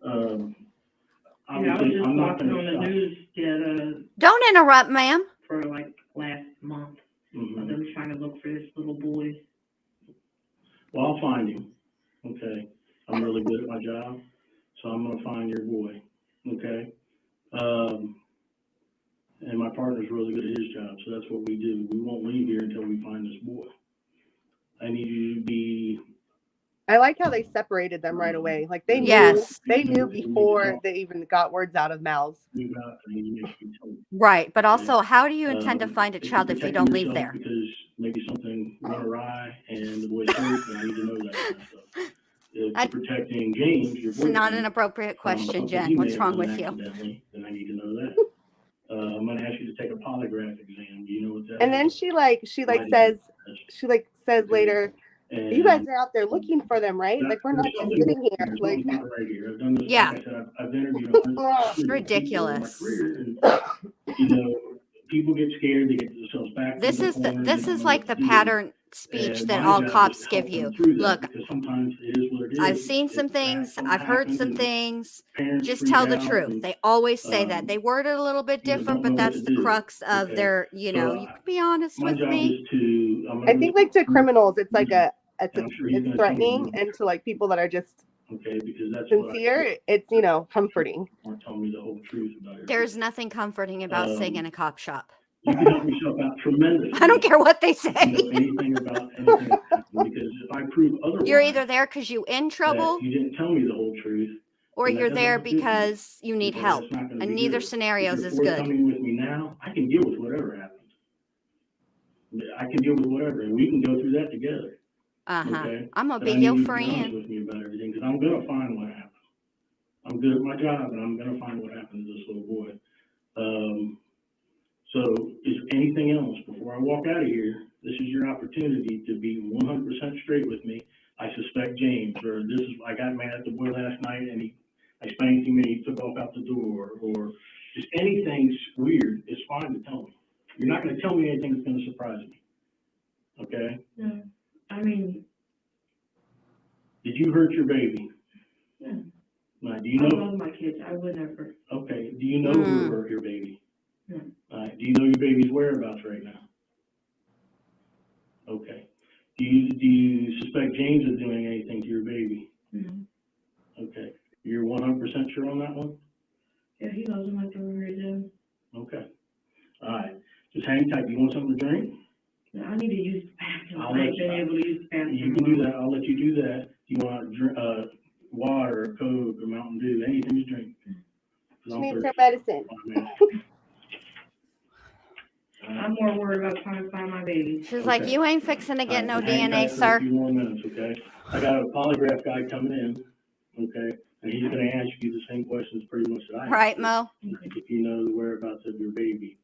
I was just I'm not watching gonna on the stop. news Don't interrupt, ma'am. for like last month of them trying to look for this little boy. Well, I'll find him, okay? I'm really good at my job, so I'm gonna find your boy, okay? And my partner's really good at his job, so that's what we do. We won't leave here until we find this boy. I need you to be. I like how they separated them right away. Like they Yes. knew before they even got words out of mouths. Right, but also, how do you intend to find a child if you don't leave there? Because maybe something went awry and the boy's hurt, and I need to know that kind of stuff. If protecting James, your It's not boyfriend, an appropriate question, something Jen. he may What's have wrong done with you? accidentally, then I need to know that. I'm going to ask you to take a polygraph exam. Do you know what that is? And then she says later, and you guys are out there looking for them, right? Like we're not just sitting here. Like not right here. I've done this. Yeah. Like I said, I've interviewed It's ridiculous. You know, people get scared. They get themselves back. This is like the pattern speech that all cops give you. Look, sometimes it is what it is. I've seen some things. I've heard some things. Just tell the truth. They always say that. They word it a little bit different, but that's the crux of their, you can be honest with me. I think like to criminals, it's like it's threatening, and to like people that are just because that's sincere, it's comforting. Tell me the whole truth about it. There's nothing comforting about staying in a cop shop. You can help yourself out tremendously. I don't care what they say. Anything about anything that happened, because if I prove otherwise, You're either there because you in trouble, you didn't tell me the whole truth, or you're there because you need help, and neither scenarios is good. Coming with me now, I can deal with whatever happens. I can deal with whatever, and we can go through that together. Okay? I'm gonna be your friend. With me about everything, because I'm gonna find what happened. I'm good at my job, and I'm gonna find what happened to this little boy. So, is there anything else before I walk out of here? This is your opportunity to be 100% straight with me. I suspect James, or I got mad at the boy last night, and I spanked him, and he took off out the door, or just anything weird. It's fine to tell me. You're not going to tell me anything that's going to surprise me. Okay? Yeah. I mean, did you hurt your baby? Yeah. Now, do you know? I love my kids. I would never. Okay. Do you know who hurt your baby? No. Do you know your baby's whereabouts right now? Okay. Do you suspect James is doing anything to your baby? No. Okay. You're 100% sure on that one? Yeah, he loves him like the river do. Okay. All right. Just hang tight. Do you want something to drink? No, I need to use the bathroom. I ain't been able to use the bathroom. You can do that. I'll let you do that. Do you want water, or Coke, or Mountain Dew, anything to drink? She needs her medicine. I'm more worried about trying to find my baby. She's like, you ain't fixing to get no hang DNA, tight for sir. a few more minutes, okay? I got a polygraph guy coming in, okay? And he's going to ask you the same questions pretty much that I asked. Right, Mo? If you know the whereabouts of your baby,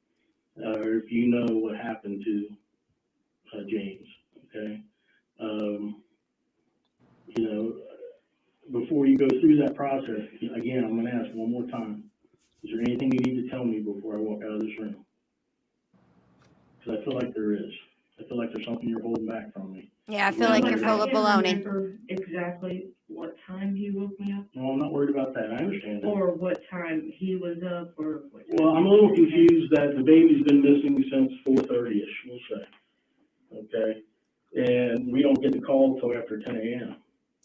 or if you know what happened to James, okay? Before you go through that process, again, I'm going to ask one more time. Is there anything you need to tell me before I walk out of this room? Because I feel like there is. I feel like there's something you're holding back from me. Yeah, I feel like you're full of baloney. I can't remember exactly what time he woke me up. No, I'm not worried about that. I understand that. Or what time he was up, or what time. Well, I'm a little confused that the baby's been missing since 4:30ish, we'll say. Okay? And we don't get the call until after 10 a.m.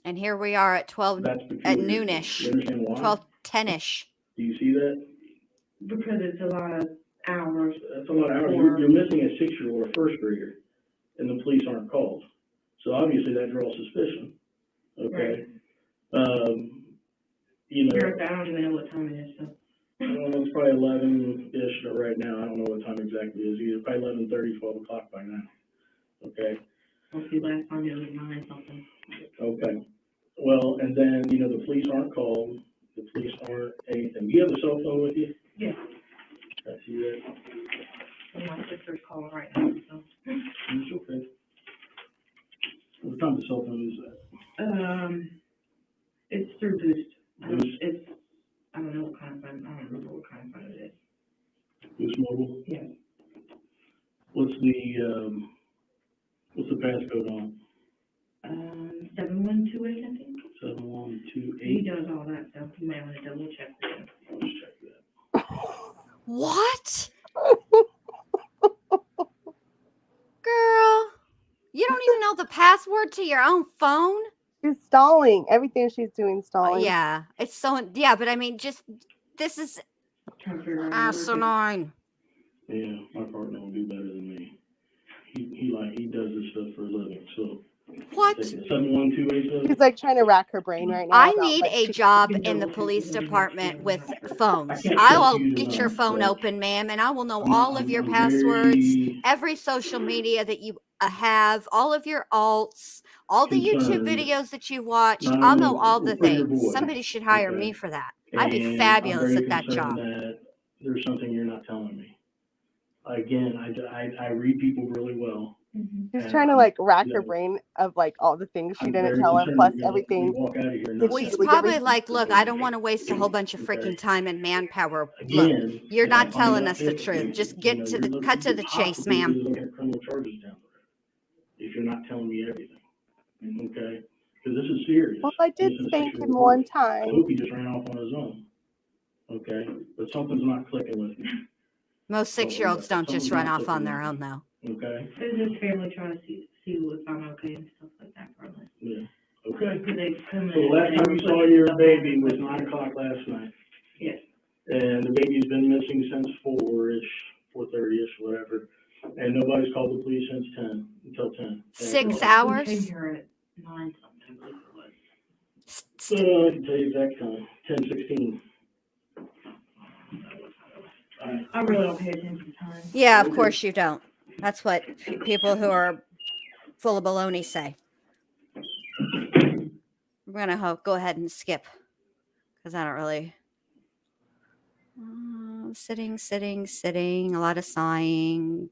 And here we are at 12, at noonish. You understand why? 12:10ish. Do you see that? Because it's a lot of hours. That's a lot of hours. You're missing a 6-year-old or first grader, and the police aren't called. So obviously that draws suspicion. Okay. You know. I don't even know what time it is, so. It's probably 11-ish right now. I don't know what time exactly it is either. Probably 11:30, 12 o'clock by now. Okay. Let's see, last time it was 9 something. Okay. Well, and then, you know, the police aren't called. The police aren't anything. Do you have a cell phone with you? Yeah. I see that. And my sister's calling right now, so. It's okay. What kind of cell phone is that? It's through Boost. Boost? I don't know what kind of phone, I don't remember what kind of phone it is. Boost Mobile? Yeah. What's the passcode on? 7128, I think. 7128. He does all that stuff. You may want to double check that. I'll just check that. What? Girl, you don't even know the password to your own phone? She's stalling. Everything she's doing stalling. Yeah, it's so, yeah, but I mean, this is Trying to figure out. asinine. Yeah, my partner will do better than me. He does this stuff for a living, so. What? 7128. She's like trying to rack her brain right now. I about, need like, a job in the police department with phones. I will get your phone open, ma'am, and I will know all of your passwords, every social media that you have, all of your alts, all the YouTube videos that you watched. I'll know all the things. Somebody should hire me for that. I'd be fabulous at that job. That there's something you're not telling me. Again, I read people really well. She's trying to like rack her brain of like all the things she didn't tell him, plus everything. Well, he's probably like, look, I don't want to waste a whole bunch of freaking time and manpower. Look, you're not telling us the truth. Just cut to the chase, ma'am. Criminal charges down there if you're not telling me everything. Okay? Because this is serious. Well, I did spank him one I time. hope he just ran off on his own. Okay? But something's not clicking with me. Most 6-year-olds don't just run off on their own, though. Okay? There's his family trying to see if I'm okay and stuff like that, probably. Yeah. Okay. Because they come So in. last time you saw your baby was 9 o'clock last night. Yes. And the baby's been missing since 4-ish, 4:30-ish, whatever. And nobody's called the police since 10, until 10. 6 We hours? came here at 9 something, I believe it was. So I can tell you exact time, 10:16. I really don't pay attention to time. Yeah, of course you don't. That's what people who are full of baloney say. We're going to go ahead and skip because I don't really. Sitting, a lot of sighing.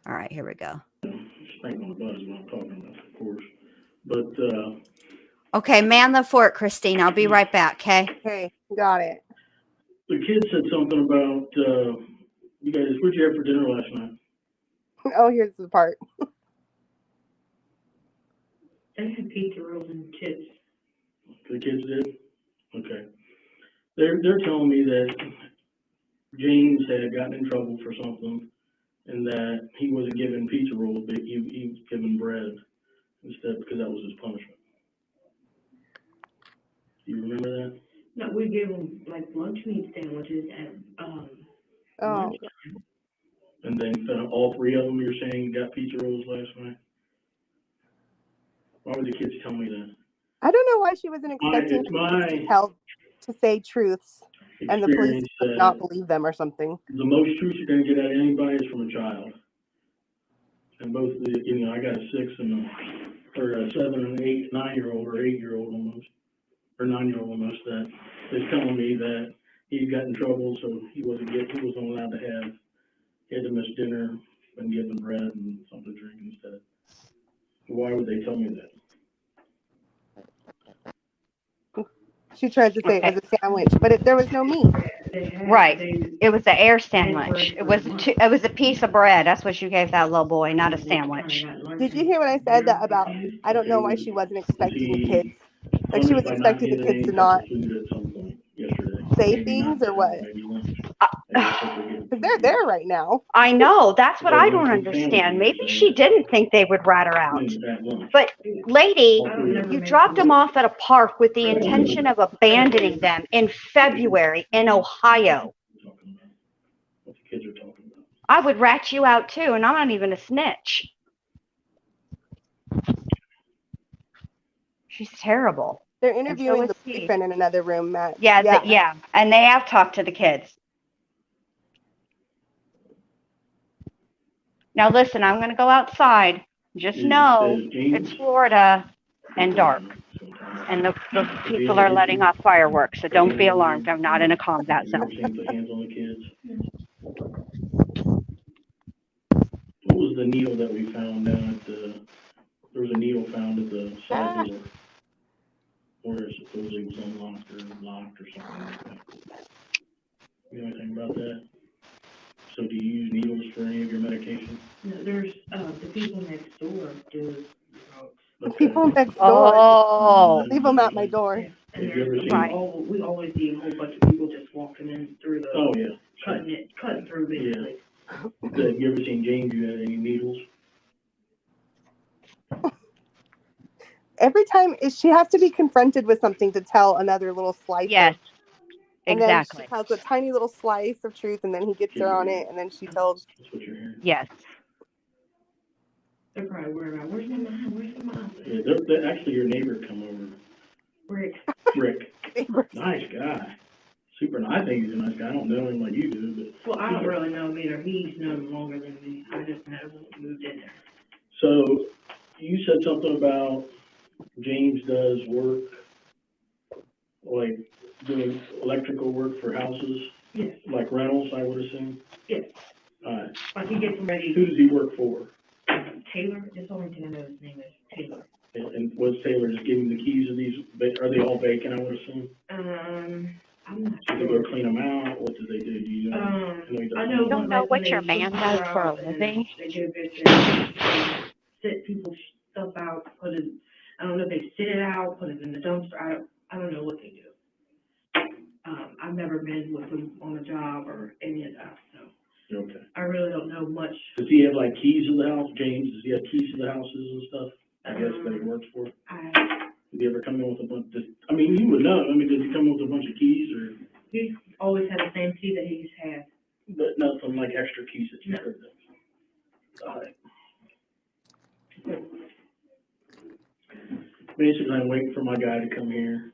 All right, here we go. Spank on the butt is what I'm talking about, of course. But okay, man the fort, Christine. I'll be right back, okay? Okay, got it. the kid said something about, you guys, what'd you have for dinner last night? Oh, here's the part. They had pizza rolls and chips. The kids did? Okay. They're telling me that James had gotten in trouble for something and that he wasn't given pizza rolls, but he was given bread instead because that was his punishment. Do you remember that? No, we gave them like lunch meat sandwiches at Oh, lunch. And then all 3 of them, you're saying, got pizza rolls last night? Why would the kids tell me that? I don't know why she wasn't expecting to say truths, and the police would not believe them or something. The most truth you're going to get out of anybody is from a child. And both I got a 6 and a 7 and 8, 9-year-old or 8-year-old almost, or 9-year-old almost, that is telling me that he got in trouble, so he wasn't allowed to have. He had to miss dinner and given bread and something to drink instead. Why would they tell me that? She tried to say it was a sandwich, but there was no meat. Right. It was an air sandwich. It was a piece of bread. That's what you gave that little boy, not a sandwich. Did you hear what I said about, I don't know why she wasn't expecting the kids. Like she was expecting the kids to not say things or what? Because they're there right now. I know. That's what They I went don't to family understand. Maybe games, she didn't think they would rat her out. and at lunch. But, lady, I don't never you make dropped them food. off at a park with the intention of abandoning them in February in Ohio. Talking about what the kids are talking about. I would rat you out too, and I'm not even a snitch. She's terrible. They're so interviewing is the he. boyfriend in another room, Matt. Yeah, and they have talked to the kids. Now listen, I'm going to go outside. Just know it's Florida and dark, and the people are letting off fireworks, so don't be alarmed. I'm not in a combat Have you ever zone. seen put hands on the kids? What was the needle that we found down at the, there was a needle found at the side door where it supposedly was unlocked or locked or something like that. You know anything about that? So do you use needles for any of your medication? No, there's, the people next door do. The people next door. Oh, Leave them at my door. Yeah, and Have you ever there's, seen- we always see a whole bunch of people just walking in through the, Oh, yeah. cutting through basically. Have you ever seen James, you had any needles? Every time she has to be confronted with something to tell another little slice. yes, And exactly. then she tells a tiny little slice of truth, and then he gets her on it, and then she tells. That's what you're hearing. Yes. They're probably worried about, where's my mom, where's my mom? Yeah, actually, your neighbor come over, Rick. Rick. Nice guy. Super nice. I think he's a nice guy. I don't know him like you do, but. Well, I don't really know him either. He's known longer than me. I just never moved in there. So, you said something about James does work, like doing electrical work for houses, Yes, like rentals, I would assume? yes. Alright. Like he gets them ready. Who does he work for? Taylor, that's the only thing I know his name is Taylor. And was Taylor just giving the keys of these, are they all vacant, I would assume? I'm not Do they sure. go clean them out? What do they do? Do you know? I know. You don't know like, what when your they man put does stuff for a out and living? They do bitches, sit people's stuff out, put it, I don't know if they sit it out, put it in the dumpster, I don't know what they do. I've never been with them on a job or any of that, so Okay. I really don't know much. Does he have like keys to the house, James? Does he have keys to the houses and stuff? I guess that he works for? Did he ever come in with a bunch, I mean, you would know, I mean, did he come in with a bunch of keys or? He's always had the same key that he's had. But nothing like extra keys that you heard of? Alright. Basically, I'm waiting for my guy to come here.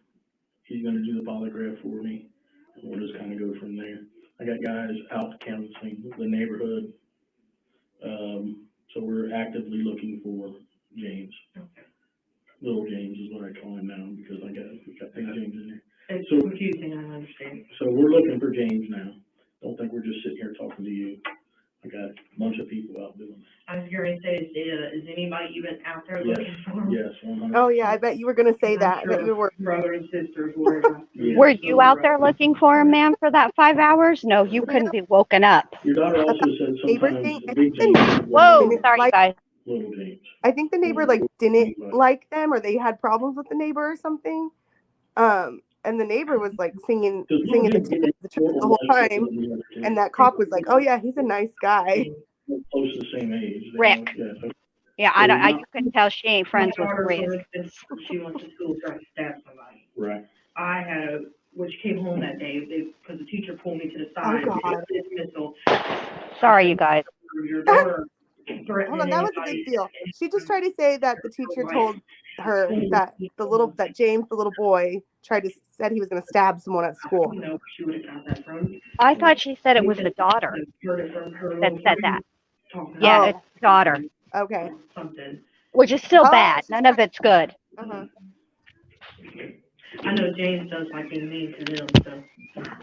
He's gonna do the polygraph for me, and we'll just kinda go from there. I got guys out canvassing the neighborhood. So we're actively looking for James. Okay. Little James is what I call him now, because we got Big James in there. It's So- confusing, I understand. So we're looking for James now. Don't think we're just sitting here talking to you. I got a bunch of people out doing I was going to say, is anybody even out there Yes. looking for him? it. Yes, 100%. Oh yeah, I bet you were gonna say I'm that. I bet sure you were. brother and sisters were. Yeah. Were you out there looking for him, ma'am, for that 5 hours? No, you couldn't be woken up. Your daughter also said Neighbor sometimes thing? the Big James is Whoa, Didn't sorry, you like- guys. Little James. I think the neighbor didn't like them, or they had problems with the neighbor or something. And the neighbor was like singing the truth the whole time, and that cop was like, "Oh yeah, he's a nice guy." Close to the same age. They Rick. know, yeah. Yeah, you can tell she ain't friends My with daughter, Rick. for instance, she went to school trying to stab somebody. Right. I had which came home that day, because the teacher pulled me to the side. Oh, God. Dismissal. Sorry, you guys. Your daughter threatening Hold on, that was a anybody. big deal. She just tried to say that the teacher told her that that James, the little boy, said he was gonna stab someone at I school. don't know where she would have got that from. I thought she said it was the daughter Heard it from her that little said friend that. talking Yeah, about it's daughter, Okay. something. which is still Oh, bad. she's None of it's good. Uh-huh. I know James does like being mean to them, so.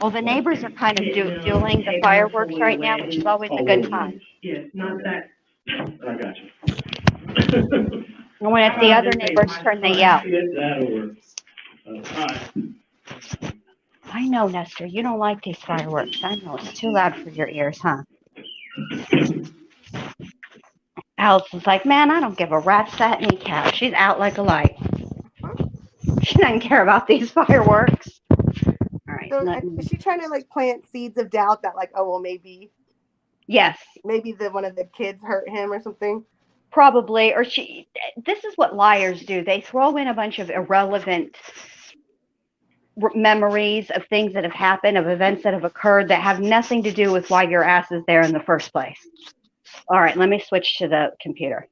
Well, the neighbors are kind of fueling the fireworks right now, which is always a good time. Yeah, not that. I got you. And when it's the other neighbors' turn, they yell. Get that over. Alright. I know, Nestor, you don't like these fireworks. I know, it's too loud for your ears, huh? Allison's like, man, I don't give a rat's fat kneecap. She's out like a light. She doesn't care about these fireworks. All right. So is she trying to like plant seeds of doubt that like, oh well, maybe Yes, Maybe one of the kids hurt him or something. probably. Or this is what liars do. They throw in a bunch of irrelevant memories of things that have happened, of events that have occurred that have nothing to do with why your ass is there in the first place. All right, let me switch to the computer.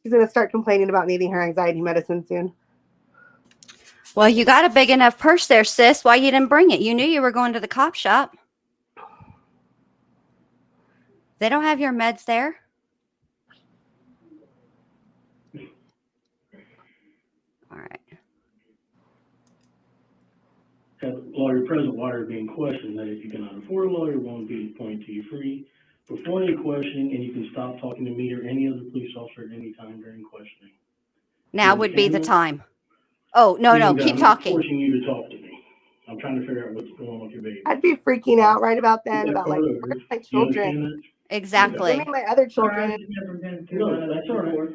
She's going to start complaining about needing her anxiety medicine soon. Well, you got a big enough purse there, sis. Why you didn't bring it? You knew you were going to the cop shop. They don't have your meds there. All right. Have a lawyer present while you're being questioned, that if you cannot afford a lawyer, won't be appointed to you free before any questioning, and you can stop talking to me or any other police officer at any time during questioning. Now would be the time. Oh, no, Meaning that keep I'm not talking. forcing you to talk to me. I'm trying to figure out what's going on with your baby. I'd be freaking out right about then, Get that about like, part over. where's my You understand children? that? Exactly. Give me my other children. I've never been through No, that that's all right. before.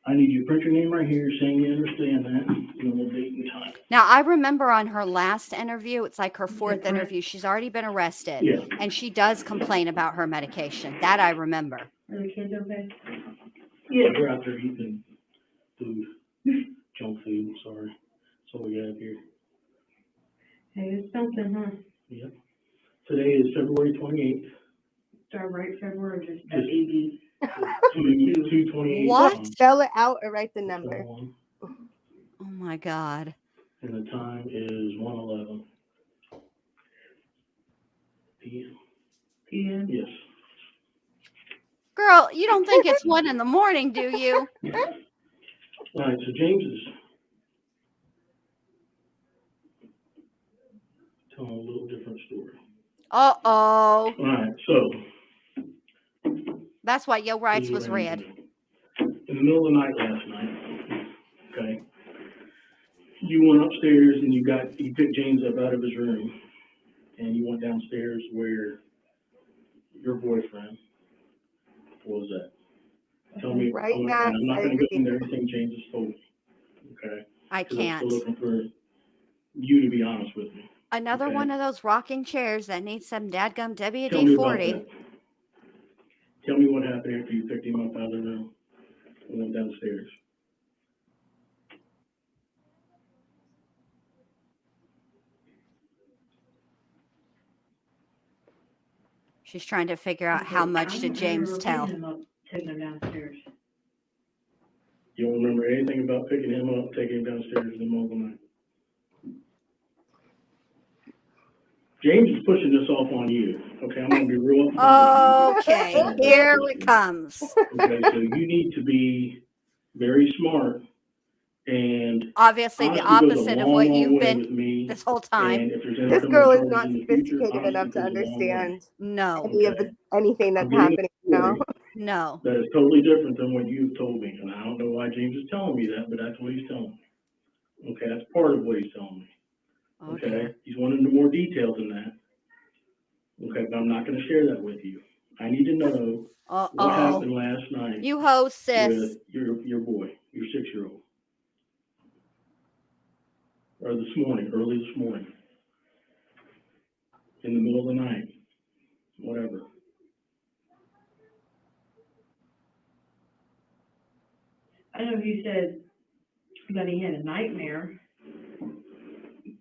I need you to print your name right here, saying you understand that, and we'll date and time. Now, I remember on her last interview, it's like her fourth correct. interview, she's already been arrested. Yeah. And she does complain about her medication. That I remember. Are the kids okay? Yeah, we're out there eating food, junk food, sorry. That's all we got here. Hey, it's something, huh? Yep. Today is February 28th. Start right February or just Just- AB? 2/28. What? Spell it out or write the number. Oh my God. And the time is 1:11 p.m. PM? Yes. Girl, you don't think it's 1 a.m, do you? All right, so James is telling a little different story. Uh-oh. All right, so. That's why Yo Rights this is was what I need red. to know. In the middle of the night last night, okay, you went upstairs and you picked James up out of his room, and you went downstairs where your boyfriend was at. Tell me, Right, I'm Max, not I gonna go agree. into everything James has told me, okay? I 'Cause I'm can't. still looking for you to be honest with me. Another Okay. one of those rocking chairs that needs some dadgum Tell me about WD-40. that. Tell me what happened after you picked him up out of the room and went downstairs. She's trying to figure out how much did James tell. Taking him downstairs. You don't remember anything about picking him up, taking him downstairs in the middle of the night? James is pushing this off on you, okay? I'm gonna be real upfront with you. Okay, here it comes. Okay, so you need to be very smart, and Obviously, the honesty goes a opposite of long, what long you've way been with me. this whole time. And if there's any This criminal girl is charges not in the future, sophisticated enough honesty to goes a long way. understand No, any of anything that's I'm getting happening a now. story no. that is totally different than what you've told me, and I don't know why James is telling me that, but that's what he's telling me. Okay, that's part of what he's telling me. Oh, Okay, dear. he's wanting into more detail than that. Okay, but I'm not gonna share that with you. I need to know what Uh-oh. happened last night You ho, sis. with your boy, your 6-year-old. Or this morning, early this morning. In the middle of the night, whatever. I know you said that he had a nightmare.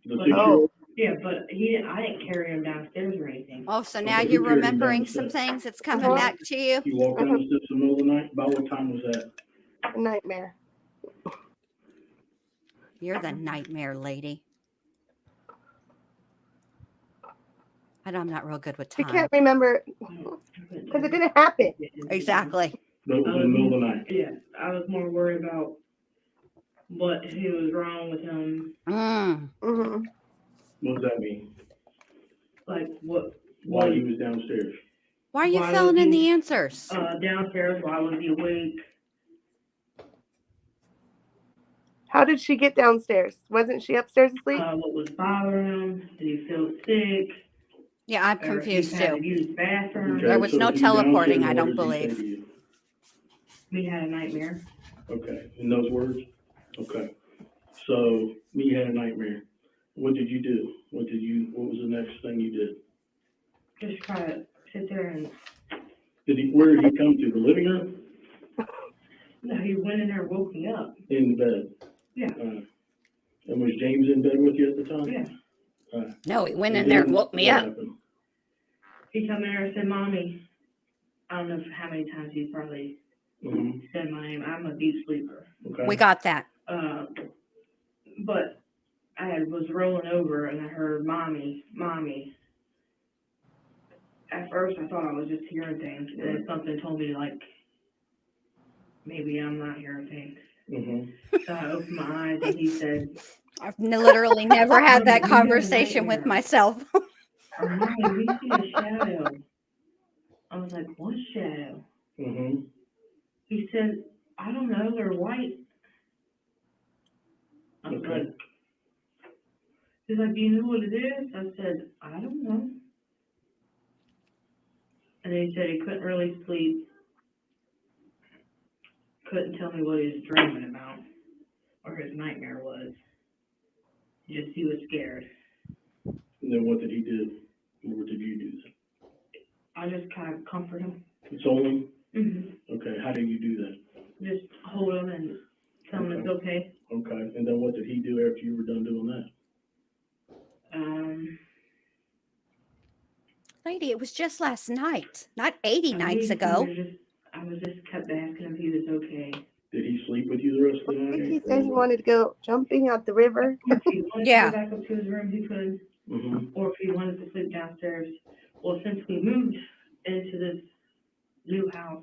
The 6-year-old, Yeah, but I didn't carry him downstairs or anything. Oh, so now Okay, you're who carried him remembering down the some steps? things. It's coming Uh-huh. back to you. you walked down the steps in the middle of the night? About what time was that? A nightmare. You're the nightmare lady. I'm not real good with She time. can't remember because it didn't happen. Exactly. That was in the middle of the night. Yeah, I was more worried about what was wrong with him, Mm. Hmm. What does that mean? like what. Why he was downstairs? Why are you Why filling was in he- the answers? Downstairs, why was he awake? How did she get downstairs? Wasn't she upstairs asleep? What was bothering him? Did he feel sick? Yeah, I'm Or confused he had to too. use the bathroom? Okay, There was so no if he was teleporting, downstairs, I don't what did he say believe. to you? We had a nightmare. Okay, in those words? Okay. So me had a nightmare. What did you do? What was the next thing you did? Just try to sit there and, Where did he come to? The living room? no, he went in there and woke me up. In bed? Yeah. And was James in bed with you at the time? Yeah. No, he went And in there and then woke me what up. happened? He come in there and said, Mommy, I don't know how many times he's probably Mm-hmm. said my name. I'm a deep sleeper. Okay. We got that. But I was rolling over and I heard, Mommy, Mommy. At first I thought I was just hearing things, and then something told me, like, maybe I'm not hearing things. Mm-hmm. So I opened my eyes and he said, I've literally never had that Mommy, we had a conversation with nightmare. myself. Or, Mommy, we see a shadow. I was like, what shadow? Mm-hmm. He said, I don't know, they're white. I was Okay. like, he's like, do you know what it is? I said, I don't know. And then he said he couldn't really sleep, couldn't tell me what he was dreaming about, or his nightmare was. Just he was scared. And then what did he do? What did you do? I just kind of comfort him. Console him? Mm-hmm. Okay. How do you do that? Just hold him and tell him it's okay. Okay. And then what did he do after you were done doing that? Lady, it was just last night, not 80 nights ago. I was just kept asking him if he was okay. Did he sleep with you the rest of the I think night? he said he wanted to go jumping out the river. If he wanted to Yeah. go back up to his room, he could. Mm-hmm. Or if he wanted to sleep downstairs. Well, since we moved into this new house,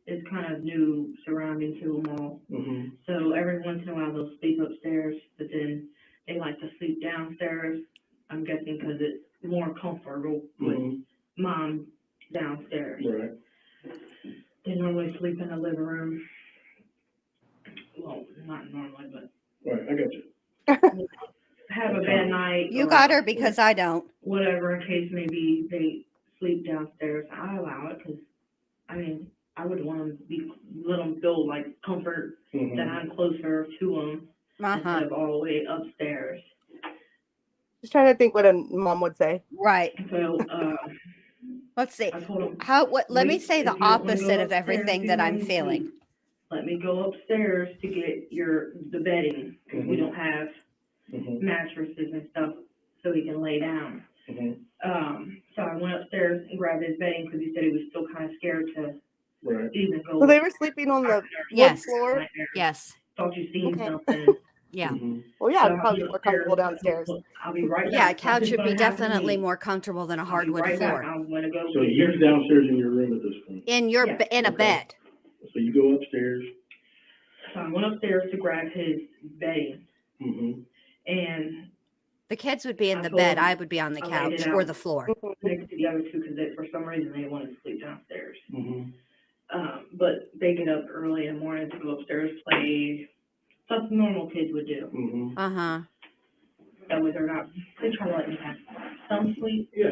it's kind of new surrounding to them all. Mm-hmm. So every once in a while they'll sleep upstairs, but then they like to sleep downstairs. I'm guessing because it's more comfortable with Mm-hmm. Mom downstairs. Right. They normally sleep in the living room. Well, not normally, but Right. I got you. have a bad night. You or got her because I don't. whatever, in case maybe they sleep downstairs. I allow it because, I mean, I would want them to let them feel like comfort Mm-hmm. that I'm closer to them instead of all the way upstairs. Just trying to think what a mom would say. Right. So, Let's see. I told him, Let me wait, say the if you don't wanna go opposite of upstairs, everything you that want I'm me to feeling. sleep. Let me go upstairs to get the bedding, because we Mhm. don't have Mm-hmm. mattresses and stuff so he can lay down. Mm-hmm. So I went upstairs and grabbed his bedding because he said he was still kind of scared to Right. even go. So they were sleeping on the wood Yes. floor? Yes. Thought you seen Okay. something. Yeah. Mm-hmm. Well, yeah, So it'd probably be more comfortable downstairs. I'll be right back. Yeah, a couch Nothing's would be gonna happen to definitely me. more comfortable than a I'll be hardwood right floor. back. I'm gonna go. So you're downstairs in your room at this point. In your Yeah. in a Okay. bed. So you go upstairs. So I went upstairs to grab his bedding, Mm-hmm. and The kids would be in I the told bed. them I would be on the I laid it couch or out. the floor. next to the other two because for some reason they wanted to sleep downstairs. Mm-hmm. But they get up early in the morning to go upstairs, play, stuff normal kids would do. Mm-hmm. Uh-huh. That way they try to let me have some sleep. Yeah.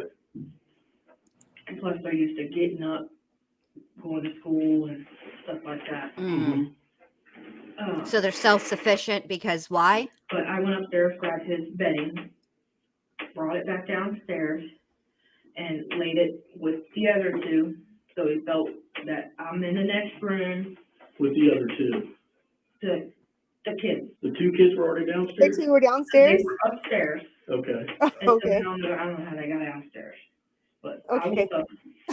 And plus they're used to getting up, going to school and stuff like that. Mm-hmm. So they're self-sufficient because why? But I went upstairs, grabbed his bedding, brought it back downstairs, and laid it with the other two. So he felt that I'm in the next room. With the other two. The kids. The two kids were already The downstairs? two were downstairs? They were upstairs. Okay. And Okay. I don't know how they got downstairs. But I Okay. woke up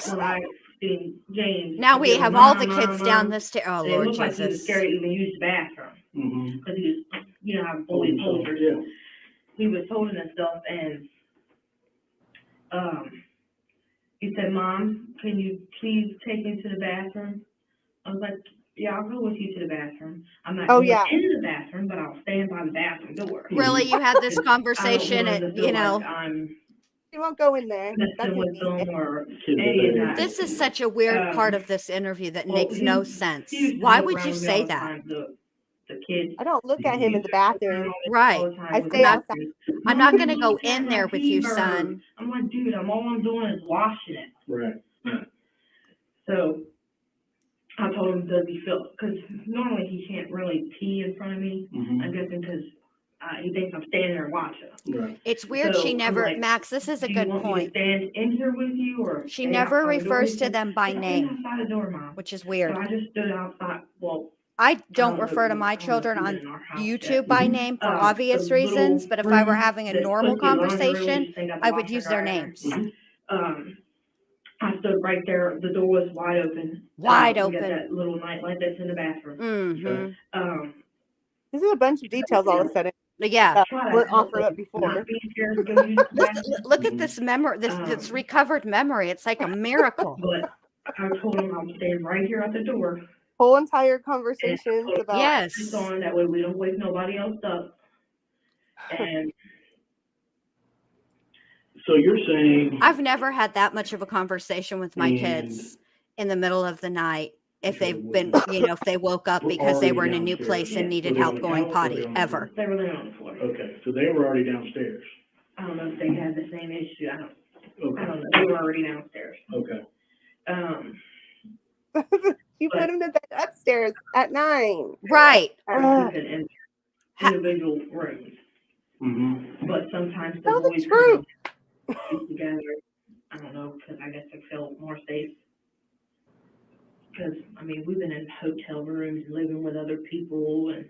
when I seen James. Now we give have him, all the "Mom, kids Mom, down Mom." the stairs. Oh, And it Lord looked like he was Jesus. scared to even use the bathroom. Mm-hmm. Because he was, you know, how bully soldiers. Yeah. He was holding himself and, he said, "Mom, can you please take me to the bathroom?" I was like, "Yeah, I'll go with you to the bathroom. I'm not going in the bathroom, but I'll stand by the bathroom door." Really, you had this I don't conversation want him at, to feel you like I'm You won't go in there. That's messing with indecent. them or Kids any of are that. this is such a weird part of this interview that Well, makes no sense. Why would you say that? The kids. I don't look at him in the bathroom. Right. I stay outside. I'm not going to go in there with you, son. I'm like, dude, all I'm doing is washing it. Right. So I told him, does he feel, because normally he can't really pee in front of me. Mm-hmm. I'm guessing because He thinks I'm standing there watching. Right. It's weird. So, She I'm never, like, Max, this is a do you good want me to point. stand in here with you or She stand never outside the door? refers He to said, them by "Stand name, outside the door, Mom." which is So weird. I just stood outside. Well, I I don't don't refer to know. my I don't know if children you've on been in our house YouTube yet. by name for The obvious reasons, little but if I were room having a that normal puts your laundry room, conversation, just think of the I would washer use their dryer. names. I stood right there. The door was wide open. Wide We got open. that little nightlight that's in the bathroom. Mm-hmm. This is a bunch of details all of a sudden Yeah. that Try to weren't help offered us up before. not be scared to go use the Look, bathroom. look at this memory, this recovered memory. It's like a miracle. But I told him I'll stand right here at the door. Whole entire conversations And about Yes. it's on, that way we don't wake nobody else up. And So you're saying, I've never had that much of a conversation with my And- kids in the middle of the night if Okay, they've been, if they woke up We're because they already were in a new downstairs. place and Yeah. needed Were they on help the going couch or potty, were they on the ever. they were laying on the floor. okay, so they were already downstairs. I don't know if they had the same issue. I don't Okay, know. They were already downstairs. okay. you But- put them to bed upstairs at 9. Right. Sleeping in individual rooms. Mm-hmm. But sometimes the Tell the boys truth. kind of sleep together. I don't know, because I guess they feel more safe. Because, I mean, we've been in hotel rooms, living with other people, and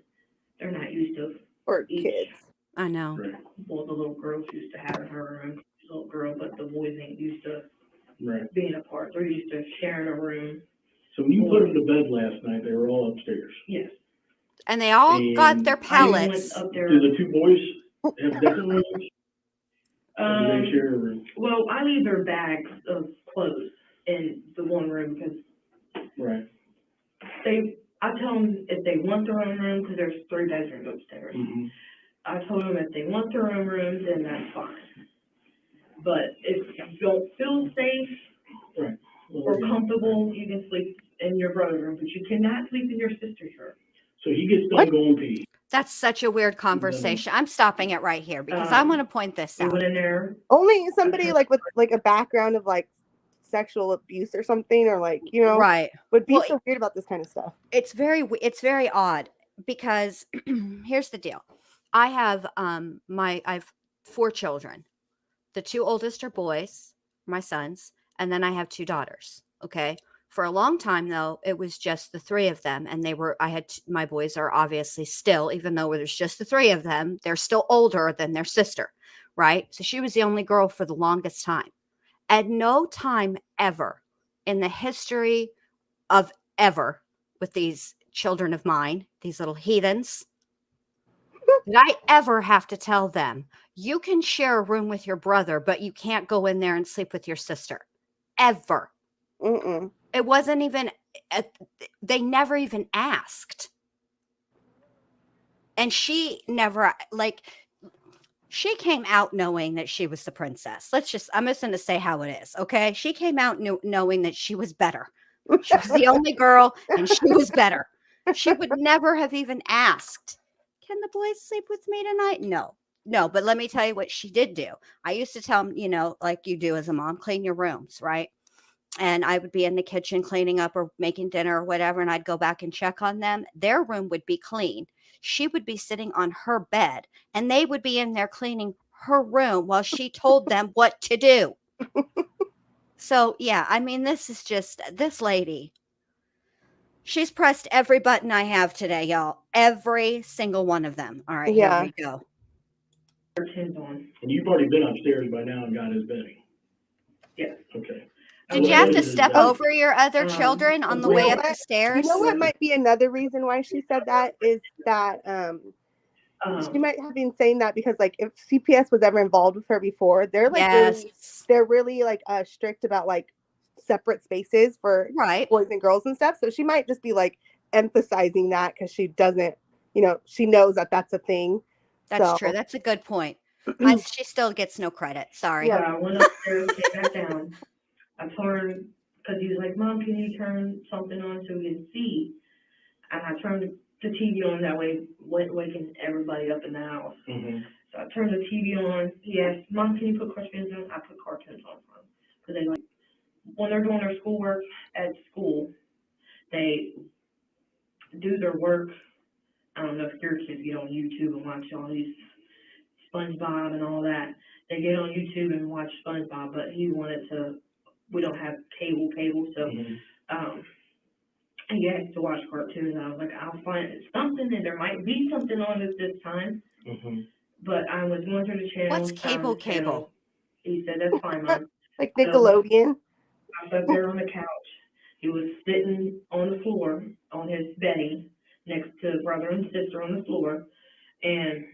they're not used to Or each. kids. I know. Right, Well, the little girl's used to having her room, little girl, but the boys ain't used to right. being apart. They're used to sharing a room. So when you put them to bed last night, they were all upstairs. Yes. And they all got And their I even went pallets. up there. Do the two boys have different rooms? Or do they Um, share a room? well, I leave their bags of clothes in the one room because Right. I tell them if they want their own room, because there's 3 bedrooms upstairs. Mm-hmm. I told them if they want their own room, then that's fine. But if you don't feel safe Right. Well, or yeah. comfortable, you can sleep in your brother's room, but you cannot sleep in your sister's room. So he gets done What? going pee. That's such a weird conversation. I'm stopping it right here because I want to point this We out. went in there. Only somebody like with like a background of like sexual abuse or something, or like, Right. would be Well, so weird about this kind of stuff. It's very odd because here's the deal. I have I have 4 children. The 2 oldest are boys, my sons, and then I have 2 daughters. Okay. For a long time though, it was just the 3 of them, and my boys are obviously still, even though there's just the 3 of them, they're still older than their sister, right? So she was the only girl for the longest time. At no time ever in the history of ever with these children of mine, these little heathens, did I ever have to tell them, you can share a room with your brother, but you can't go in there and sleep with your sister. Ever. Mm-mm. It wasn't even, they never even asked. And she never, she came out knowing that she was the princess. I'm just going to say how it is, okay? She came out knowing that she was better. She was the only girl, and she was better. She would never have even asked, can the boys sleep with me tonight? No, but let me tell you what she did do. I used to tell them, like you do as a mom, clean your rooms, right? And I would be in the kitchen cleaning up or making dinner or whatever, and I'd go back and check on them. Their room would be clean. She would be sitting on her bed, and they would be in there cleaning her room while she told them what to do. So, yeah, I mean, this lady, she's pressed every button I have today, y'all. Every single one of them. All right, Yeah. here we go. Tins on. And you've already been upstairs by now and got his bedding. Yes. Okay. Did you have to step over your other children on the way up the stairs? You know what might be another reason why she said that is that she might have been saying that because like if CPS was ever involved with her before, they're like really like strict about like separate spaces for boys and girls and stuff. So she might just be like emphasizing that because she doesn't, she knows that that's a thing. That's true. That's a good point. She still gets no credit. Sorry. Yeah, I went upstairs, came back down. I told her, because he was like, Mom, can you turn something on so we can see? And I turned the TV on, that way, waking everybody up in the house. Mm-hmm. So I turned the TV on. He asked, Mom, can you put cartoons on? I put cartoons on for him. Because they when they're doing their schoolwork at school, they do their work I don't know if your kids get on YouTube and watch all these SpongeBob and all that. They get on YouTube and watch SpongeBob, but he wanted to, we don't have cable, so, he has to watch cartoons. I was like, I'll find something, and there might be something on it this time. But I was going through the channels. What's found the cable? channel. He said, that's fine, Mom. Like Nickelodeon. I sat there on the couch. He was sitting on the floor on his bedding next to brother and sister on the floor, and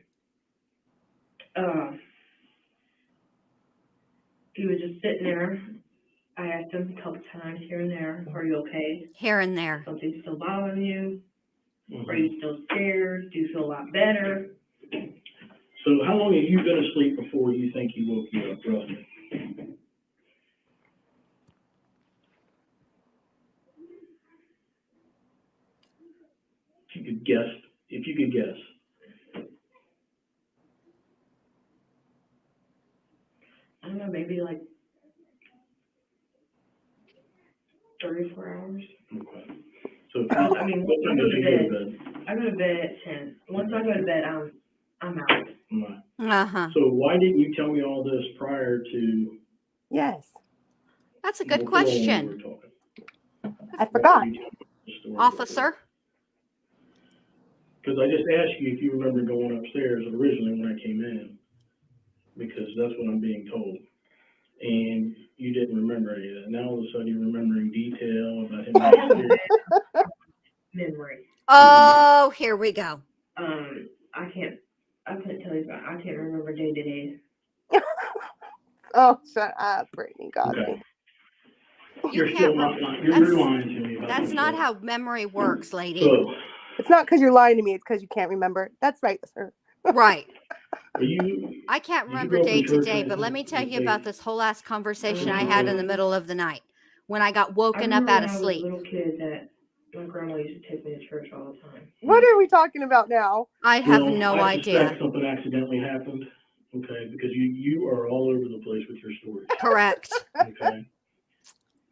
he was just sitting there. I asked him a couple times here and there, are you okay? Here and there. Something still bothering you? Are you still scared? Do you feel a lot better? So how long have you been asleep before you think he woke you up, roughly? If you could guess. I don't know, maybe like 34 hours. Okay. So I mean, what time did you go to bed? I go to bed at 10. Once I go to bed, I'm out. Right. So why didn't you tell me all this prior to? Yes. That's a good question. I forgot. Officer? Because I just asked you if you remember going upstairs originally when I came in, because that's what I'm being told. And you didn't remember any of that. Now all of a sudden you're remembering detail about him upstairs. Memory. Oh, here we go. I couldn't tell you about, I can't remember day to day. Oh, shut up, Brittany Gosney. Okay. You're still not lying. You're lying to me about That's that not stuff. how memory works, lady. So, It's not because you're lying to me. It's because you can't remember. That's right, sir. Right. Did I can't you remember go day from to church day, on but let me tell Sunday? you about this whole last conversation I I had in the remember- middle of the night when I got woken I up out of remember when I was sleep. a little kid that my grandma used to take me to church all the time. What are we talking about now? I have Well, no I idea. suspect something accidentally happened, okay, because you are all over the place with your story, Correct. okay?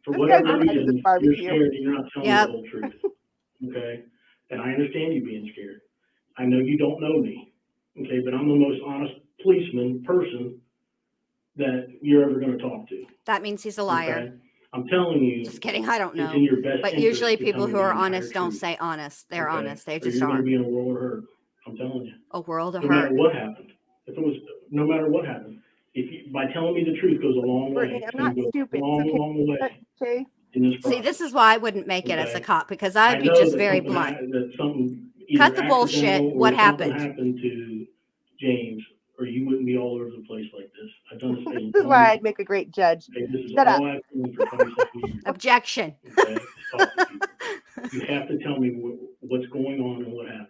For This whatever guy's reason, you're barbecue. scared and you're not telling Yep. the whole truth, okay? And I understand you being scared. I know you don't know me, okay, but I'm the most honest person that you're ever gonna talk to. That means he's a liar. Okay? I'm telling you, Just kidding. I don't it's in know. your best But interest usually to people tell me who the are entire honest don't truth, say honest. They're okay? honest. They Or just you're gonna aren't. be in a world of hurt. I'm telling you. A world of No matter hurt. what happened. No matter what happened. If you, by telling me the truth goes a long way. Brittany, I'm It's not gonna go stupid. a long, It's okay. long way Chase. in this See, process. this is why I wouldn't make it as a Okay? cop, because I I'd be know just that very something blunt. that something either Cut the bullshit. accidental or What something happened? happened to James, or you wouldn't be all over the place like this. I've done this for a This is long why time. I'd make a great judge. Okay, this is Shut all up. I've done for 27 years. Objection. Okay, to talk to people. You have to tell me what's going on and what happened.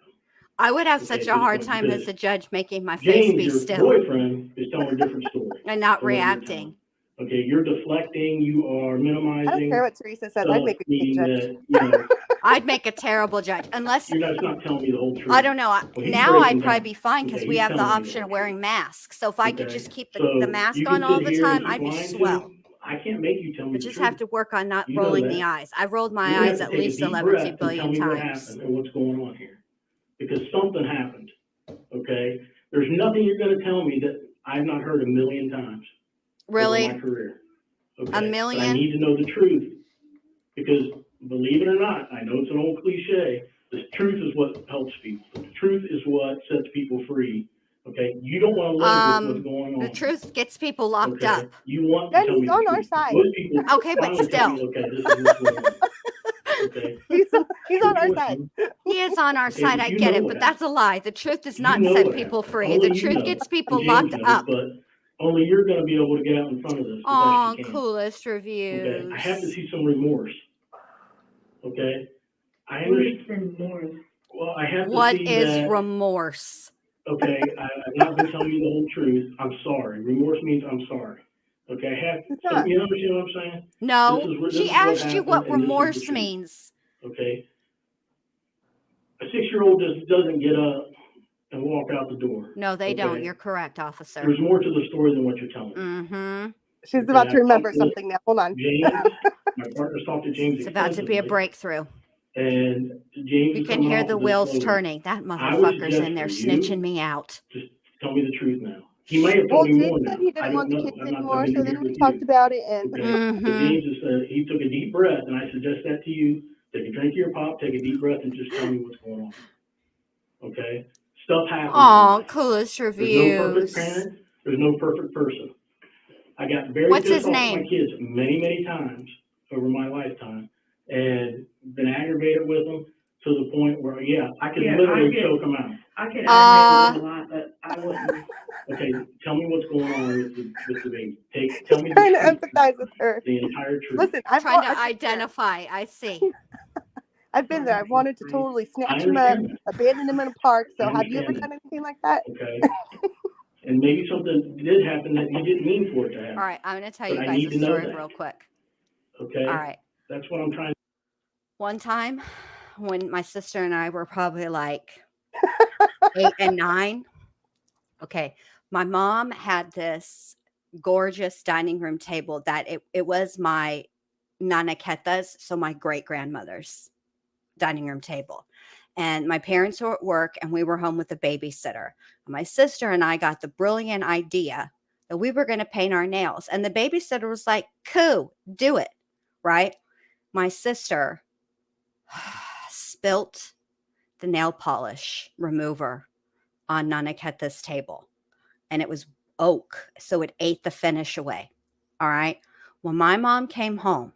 I would have Okay, such at a this hard point, time as because a judge making my face James, be your still boyfriend, is telling a different story. and not than what you're reacting. telling. Okay, you're deflecting, you are I don't minimizing. care what Teresa says. I'd make a great meaning judge. that, you know, I'd make a terrible judge unless you're just not telling me the whole truth. I don't know. Well, he's Now I'd breaking probably down. be fine because Okay, we he's have the telling me option whole of wearing truth. masks. So if I could Okay, just keep so the mask you on can all sit the here and time, keep I'd be lying to swell. me. I can't make you tell me I the just truth. have to work on not You know rolling that. the eyes. I've rolled You're my gonna eyes have at to take a least deep 11 breath and tell billion me what times. happened and what's going on here. Because something happened, okay? There's nothing you're gonna tell me that I've not heard a million times over my Really? career. Okay? A But I million? need to know the truth, because believe it or not, I know it's an old cliche, the truth is what helps people. The truth is what sets people free, okay? You don't wanna live with what's going on. The truth gets people locked Okay? up. You want to Then tell he's me the on our truth. side. Most people Okay, but finally tell me, still. okay, this is what's going on. Okay? He's on our Your side. boyfriend, He is on our Okay, side. but I you get know it, what but that's a lie. The truth does you not know set what people happened. free. Only The you truth know, gets and people James locked knows, up. but only you're gonna be able to get out in front of this the Oh, best you can. coolest Okay? reviews. I have to see some remorse. Okay? I What understand. is remorse? Well, I have to What see is that, remorse? okay, I've not been telling you the whole truth. I'm sorry. Remorse means I'm sorry. Okay, I have, It's so not. you understand what I'm saying? No, This she is what asked you happened, what and this is the remorse truth. means. Okay? A 6-year-old doesn't get up and walk out the door. No, they don't. Okay? You're correct, officer. There's more to the story than what you're telling me. Mm-hmm. She's I about to remember talked to something now. Hold on. James, my partner's talked to James It's about to be a extensively, breakthrough. And James You is can coming hear off the with this wheels slogan. turning. That I would motherfucker's in suggest there for you, snitching me out. just tell me the truth now. He may have Well, told me James more said now. he I didn't don't want the know. kids I've anymore, been so in then here we with talked you. about it, and Okay. But Mm-hmm. James just said he took a deep breath, and I suggest that to you. Take a drink of your pop, take a deep breath, and just tell me what's going on. Okay? Stuff happens in Oh, life. coolest There's no perfect reviews. parent. There's no perfect person. I got very What's pissed his off at my name? kids many times over my lifetime, and been aggravated with them to the point where, I could literally choke them out. I could aggravate you a lot, but I wouldn't. Okay, tell me what's going on with the baby. Tell me the trying to truth, empathize with her. the entire truth. Listen, Trying to I've been there. identify. I see. I've been there. I've wanted to totally I snatch him up, understand that. abandon him in a park. I So, have you ever understand done anything like that? Okay, and maybe something did happen that you didn't mean for it to happen. All right, I'm going to tell But you I guys need a to know story that. real quick. Okay. All right. That's what I'm trying. One time when my sister and I were probably like 8 and 9. Okay. My mom had this gorgeous dining room table that it was my Nana Keta's, so my great grandmother's dining room table. And my parents were at work and we were home with a babysitter. My sister and I got the brilliant idea that we were going to paint our nails. And the babysitter was like, cool, do it. Right. My sister spilt the nail polish remover on Nana Keta's table. And it was oak, so it ate the finish away. All right. When my mom came home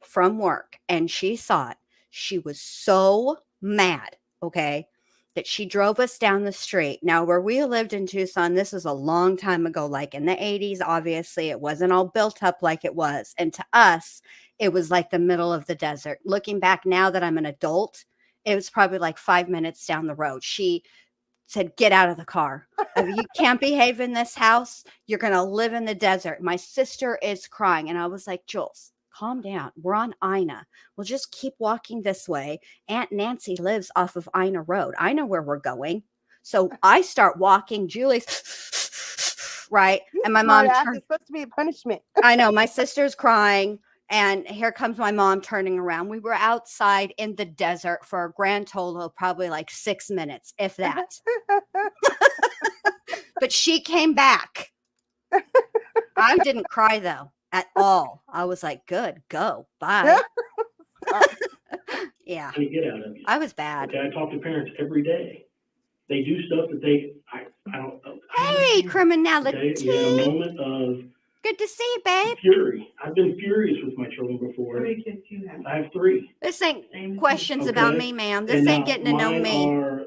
from work and she saw it, she was so mad, okay, that she drove us down the street. Now, where we lived in Tucson, this was a long time ago, like in the 80s, obviously. It wasn't all built up like it was. And to us, it was like the middle of the desert. Looking back now that I'm an adult, it was probably like 5 minutes down the road. She said, get out of the car. You can't behave in this house. You're going to live in the desert. My sister is crying. And I was like, Jules, calm down. We're on Ina. We'll just keep walking this way. Aunt Nancy lives off of Ina Road. I know where we're going. So I start walking. Julie's right. And my mom Smart ass, it's supposed to be a punishment. I know, my sister's crying. And here comes my mom turning around. We were outside in the desert for a grand total of probably like 6 minutes, if that. But she came back. I didn't cry though at all. I was like, good, go, bye. Yeah, to get out of you. I was bad. Okay, I talk to parents every day. They do stuff that I don't. Hey, criminality. Okay, you had a moment of Good to see you, babe. fury. I've been furious with my children before. How many kids do you have? I have 3. This ain't Same. questions Okay. about me, ma'am. This And ain't now getting to know mine me. are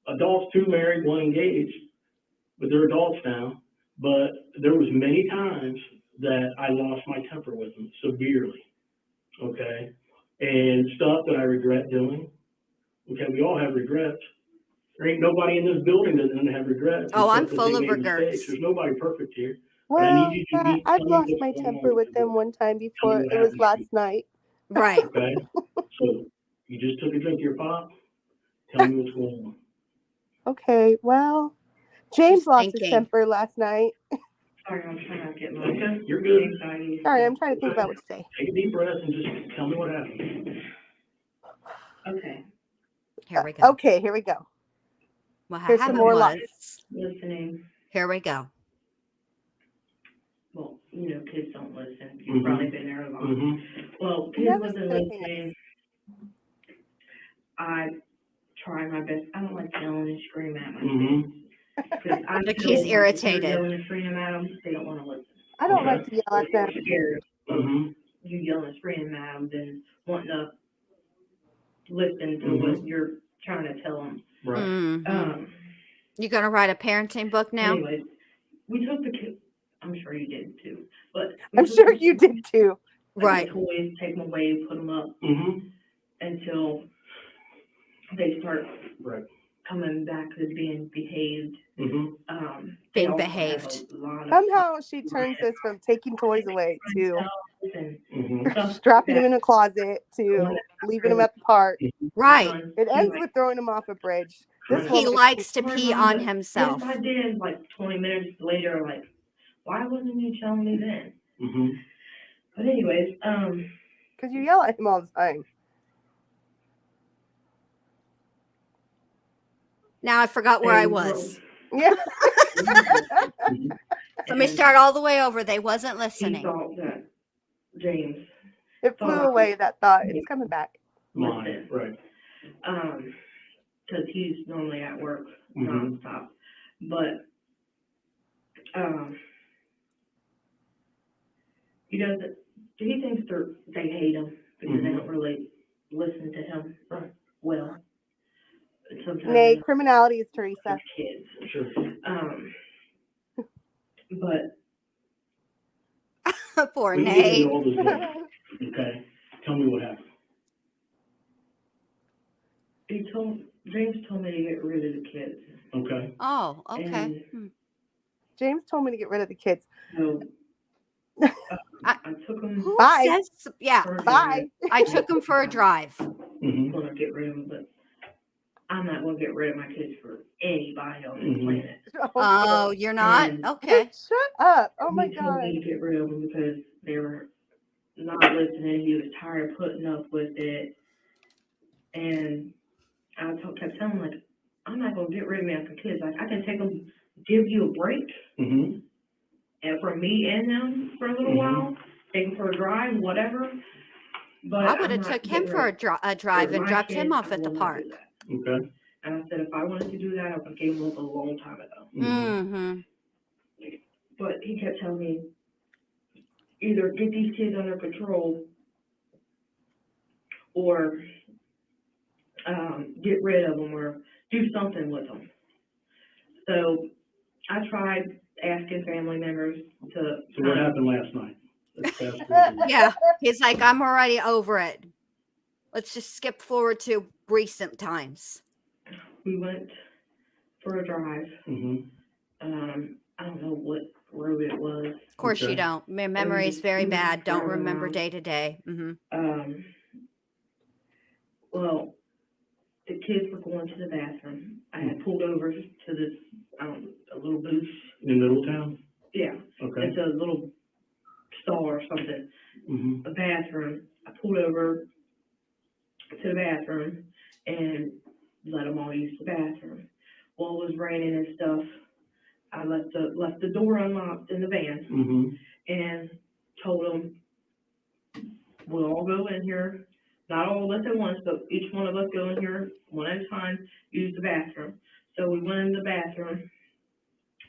adults, 2 married, 1 engaged, but they're adults now. But there was many times that I lost my temper with them severely. Okay, and stuff that I regret doing. Okay, we all have regrets. There ain't nobody in this building that doesn't have regrets. Oh, I'm except that full they of made regrets. mistakes. There's nobody perfect here. But I Well, need you to be. I've tell me lost what's my going temper on with your them boy. one time Tell me before. what It was happened last to you. night. Right. Okay, so you just took a drink of your pop. Tell me what's going on. Okay, well, James She's lost his thinking. temper last night. Sorry, I'm trying not to get my Okay, you're good. anxiety. Sorry, I'm trying to think about what to say. Take a deep breath and just tell me what happened. Okay, Here we go. Okay, here we go. What Here's some happened more was, lies. listening. here we go. Well, kids don't listen. Mhm. You've probably been there a lot. Mm-hmm. Well, kids Never wasn't said anything listening. I try my best. I don't like yelling and screaming at my Mm-hmm. kids. Because I Look, feel he's like if you're irritated. yelling and screaming at them, they don't want to listen. I don't Okay. like to yell at them. They're scared of Mm-hmm. you yelling and screaming at them than wanting to listen to Mhm. what you're trying to tell them. Right. Mhm. You gonna write a parenting book now? Anyways, we took the kids. I'm sure you did too. But I'm sure you did too. Right. The toys, take them away, put them up Mm-hmm. until they start Right. coming back to being behaved. Mm-hmm. They Being also have behaved. a lot of Somehow she turns this from taking toys away to and Mm-hmm. stuff strapping that them in a closet to leaving them at the park. Right. done. It ends with throwing them off a bridge. This Right. He woman, likes to Or pee not, on but himself. Yes, I did. Like 20 minutes later, like, why wasn't you telling me then? Mm-hmm. But anyways, because you yell at him all the time. Now I forgot where I And was. Yeah. Mhm. Let me and start all the way over. They wasn't he listening. thought that James It flew thought away, that thought. It's coming back. Mine, listened. right. Because he's normally at work Mhm. nonstop. But he doesn't. He thinks they hate him because they don't really listen to him Right. well. Sometimes Nay, it's criminality is Teresa. kids. Sure. But Poor We can get into Nate. all this later, okay? Tell me what happened. James told me to get rid of the kids. Okay. Oh, okay. And James told me to get rid of the kids. so I- I took him Who Bye. says? Yeah, for a Bye. drive. I took him for a drive. Mhm. Going to get rid of them, but I'm not going to get rid of my kids for anybody on this Mhm. planet. Oh, you're not? And Okay. Shut up. Oh my He told God. me to get rid of them because they were not listening. He was tired of putting up with it. And I kept telling him, like, I'm not going to get rid of my kids. Like, I can take them, give you a break, Mhm. and for me and them for a little Mhm. while, take them for a drive, whatever. But I would I'm have not took him getting for rid a drive of and my dropped him kids. off I at the will not do park. that. Okay. And I said, if I wanted to do that, I would have gave them up a long time ago. Mhm. Mm-hmm. But he kept telling me, either get these kids under control or get rid of them or do something with them. So I tried asking family members to. So what happened last night? Let's fast forward. Yeah. He's like, I'm already over it. Let's just skip forward to recent times. We went for a drive. Mhm. I don't know what road it was. Of course you Okay. don't. My memory is very We were bad. just Don't driving remember around. day to day. Mm-hmm. Well, the kids were going to the bathroom. I had pulled over to this, a little booth. In Middletown? Yeah, Okay. it's a little stall or something, Mhm. a bathroom. I pulled over to the bathroom and let them all use the bathroom. While it was raining and stuff, I left the door unlocked in the van Mhm. and told them, we'll all go in here, not all of us at once, but each one of us go in here one at a time, use the bathroom. So we went in the bathroom.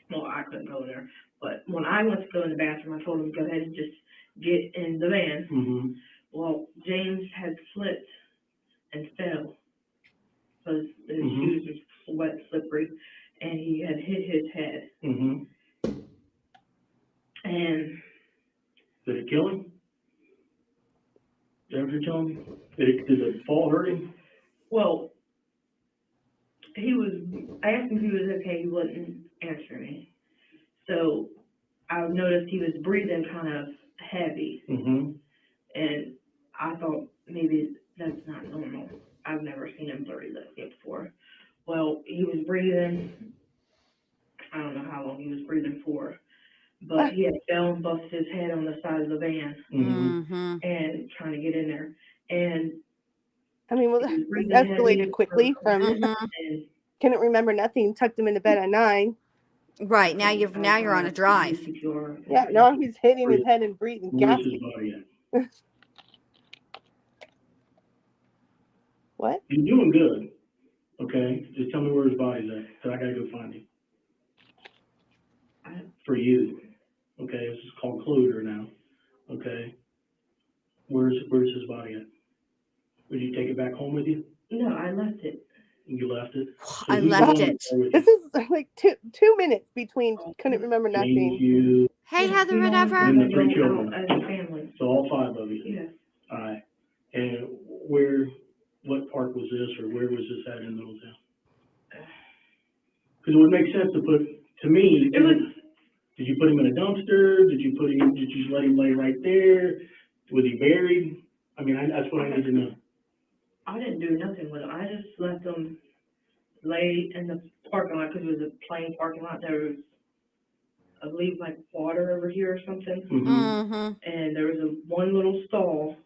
Well, I couldn't go in there, but when I went to go in the bathroom, I told them, go ahead and just get in the van. Mhm. Well, James had slipped and fell because his Mhm. shoes were wet, slippery, and he had hit his head. Mhm. And Did it kill him? Is that what you're telling me? Did the fall hurt him? well, I asked him if he was okay. He wouldn't answer me. So I noticed he was breathing kind of heavy, Mhm. and I thought maybe that's not normal. I've never seen him breathe like that before. Well, he was breathing. I don't know how long he was breathing for, but he had fell and busted his head on the side of the van Mhm. Mm-hmm. and trying to get in there. And I mean, well, he was this breathing escalated heavy quickly from Mm-hmm. and couldn't remember nothing, tucked him into bed at 9. Right. Now you're on a drive. CPR. Yeah, now he's hitting his head and breathing, Where's his gasping. body at? What? He's doing good. Okay. Just tell me where his body's at, because I gotta go find him. For you. Okay. This is called closure now. Okay. Where's his body at? Would you take it back home with you? No, I left it. You left it? I who's left going it. there with This you? is like two minutes between couldn't remember James, nothing. you, Hey, Heather, We always whatever. And the three go children. out as a family. so all 5 of you? Yes. All right. And what park was this, or where was this at in Middletown? Because it would make sense to put, to me, It was, did you put him in a dumpster? Did you just let him lay right there? Was he buried? I mean, that's what I need to know. I didn't do nothing with them. I just let them lay in the parking lot because it was a plain parking lot. There was, I believe, like water over here or something. Mm-hmm. Mm-hmm. And there was one little stall,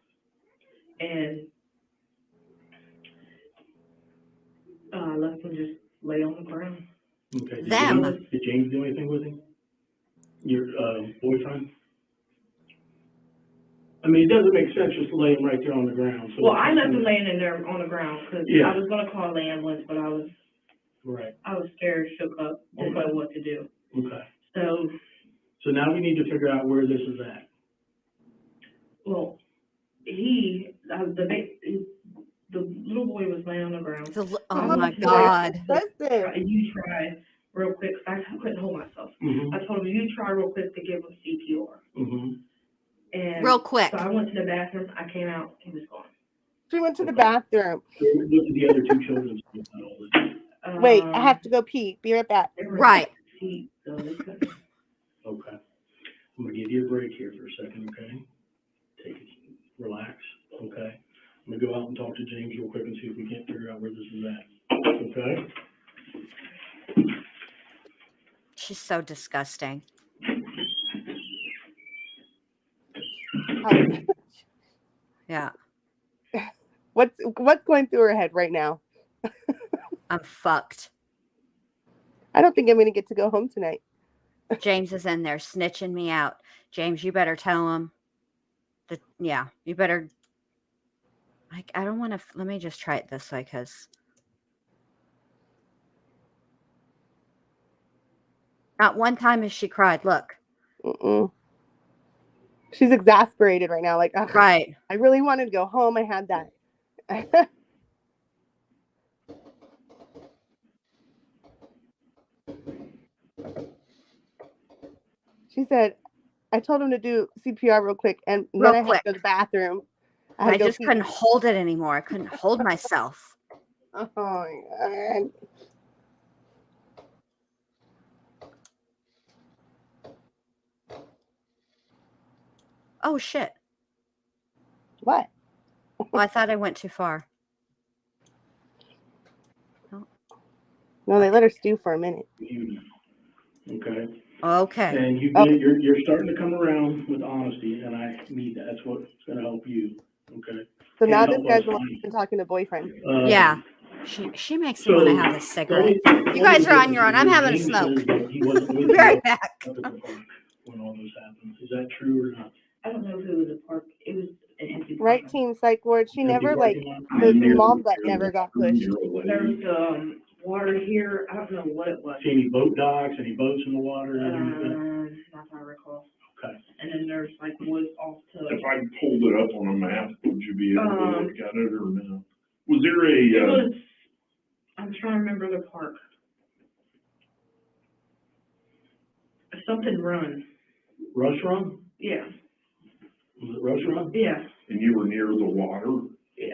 and I left them just lay on the ground. Okay. Them. Did James do anything with him? Your boyfriend? I mean, it doesn't make sense just to lay him right there on the ground. So Well, I left him laying in there on the ground because Yeah. I was gonna call the ambulance, but I was scared, shook up, didn't know what to do. Okay. So now we need to figure out where this is at. well, the little boy was laying on the ground. Oh my God. You try real quick. I couldn't hold myself. Mm-hmm. I told him, you try real quick to give him CPR. Mm-hmm. And Real quick. so I went to the bathroom. I came out. He was gone. She went to the bathroom. What did the other two children say about all this? Wait, I have to go pee. Be right back. Right. So they couldn't. Okay. I'm gonna give you a break here for a second, okay? Take it, relax, okay? I'm gonna go out and talk to James real quick and see if we can't figure out where this is at, okay? She's so disgusting. Yeah. What's going through her head right now? I'm fucked. I don't think I'm gonna get to go home tonight. James is in there snitching me out. James, you better tell him that, yeah, you better. I don't want to, let me just try it this way because. Not one time has she cried. Look. Mm-mm. She's exasperated right now. Like, ugh, Right. I really wanted to go home. I had that. She said, I told him to do CPR real quick, and Real then I had quick. to go to the bathroom. I had I to go just pee. couldn't hold it anymore. I couldn't hold myself. Oh my God. Oh, shit. What? Well, I thought I went too far. No, they let her stew for a minute. Okay? Okay. And you're starting to come around with honesty, and I need that. That's what's gonna help you, okay? So now Help this guy's us the one find- who's been talking to boyfriend. Yeah. She makes me want to have a cigarette. You You guys are on your own. I'm having a smoke. He wasn't with Be you right back. up at the park when all this happened. Is that true or not? I don't know if it was a park. It was an empty park. Right, team psych ward. She Empty never, like, parking lot? the mom butt never got pushed. There's water here. I don't know what it was. See any boat docks, any boats in the water? Anything like that? Not that I recall. Okay. And then there's like woods off to. If I pulled it up on a map, would you be able to look at it or no? Was there It a, was, I'm trying to remember the park. Something Run. Rush Run? Yeah. Was it Rush Run? Yeah. and you were near the water? It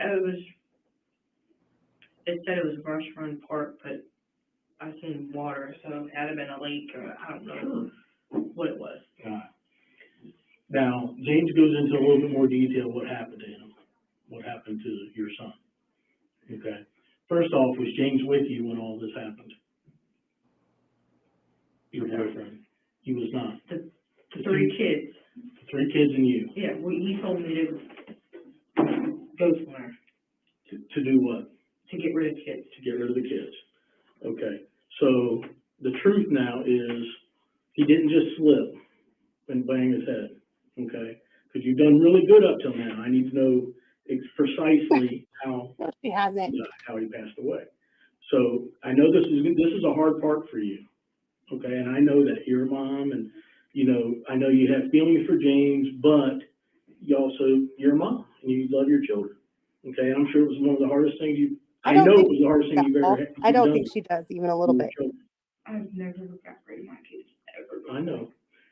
said it was Rush Run Park, but I seen water, so it had been a lake or I don't know what it was. Now, James goes into a little bit more detail what happened to him, what happened to your son. Okay. First off, was James with you when all this happened? Your boyfriend? He was not. The three kids. The 3 kids and you. Yeah, he told me to go somewhere. To do what? To get rid of kids. To get rid of the kids. Okay. So the truth now is he didn't just slip and bang his head. Okay. Because you've done really good up till now. I need to know precisely how No, she hasn't. how he passed away. So I know this is a hard part for you. Okay. And I know that you're a mom, and I know you have feelings for James, but you're a mom and you love your children. Okay. And I'm sure it was one of the hardest things I know it was the hardest thing you've ever had. I don't think she does, even a little bit. I've never separated my kids, ever. I know.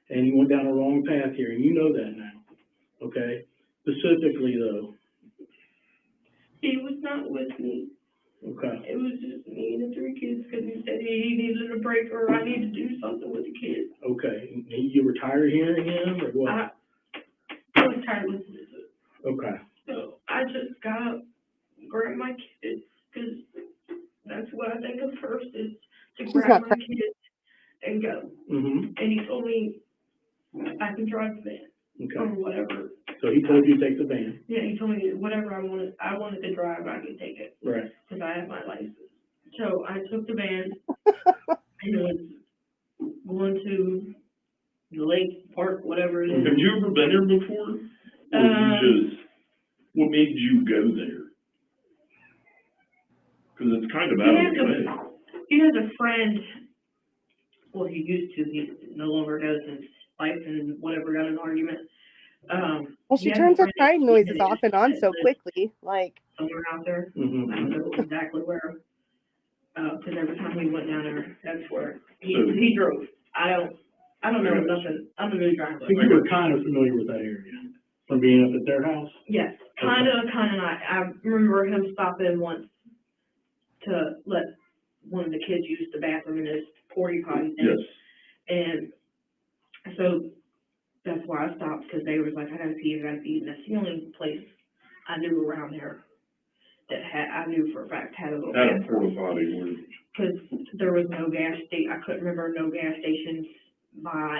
And you went down a wrong path here, and you know that now. Okay? Specifically, though. He was not with me. Okay. It was just me and the 3 kids because he said he needed a break or I need to do something with the kids. Okay. And you were tired of hearing him, or what? I was tired of listening to it. Okay. So I just got up, grabbed my kids, because that's what I think of first is to grab my kids and go. Mm-hmm. And he told me I can drive the van or Okay. whatever. So he told you to take the van. Yeah, he told me whatever I wanted to drive, I can take it Right. because I have my license. So I took the van and was going to the lake, park, whatever it is. Have you ever been here before? Or you just, what made you go there? Cause it's kind of out of the way. He has a friend, well, he used to, he no longer does, his wife and whatever got in an argument. Well, he she has a turns her friend crying that noises lives off and on so lives quickly. Like, somewhere out there. Mhm. I don't know exactly where, because every time we went down there, that's where he drove. I don't know nothing. I'm a new driver. So you were kind of familiar with that area from being up at their house? Yes, kind of not. I remember him stopping once to let one of the kids use the bathroom in his porta potty thing. Yes. And so that's why I stopped, because they was like, I gotta pee. And that's the only place I knew around there that I knew for a fact had a little Had a bathroom. porta potty where, Because there was no gas station, I couldn't remember no gas stations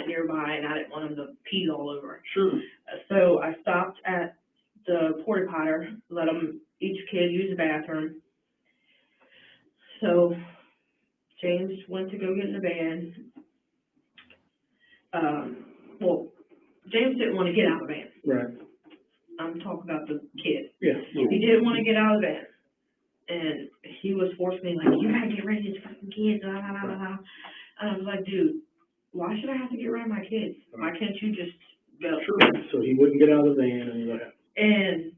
nearby, and I didn't want them to pee all over. sure. So I stopped at the porta potter, let them, each kid use the bathroom. So James went to go get in the van. Well, James didn't want to get out of the van. Right. I'm talking about the kid. Yeah. He didn't want to get out of the van. And he was forcing me, like, you gotta get rid of these fucking kids, blah, blah, blah, blah. And I was like, dude, why should I have to get rid of my kids? Why can't you just go? Sure. So he wouldn't get out of the van and what happened? And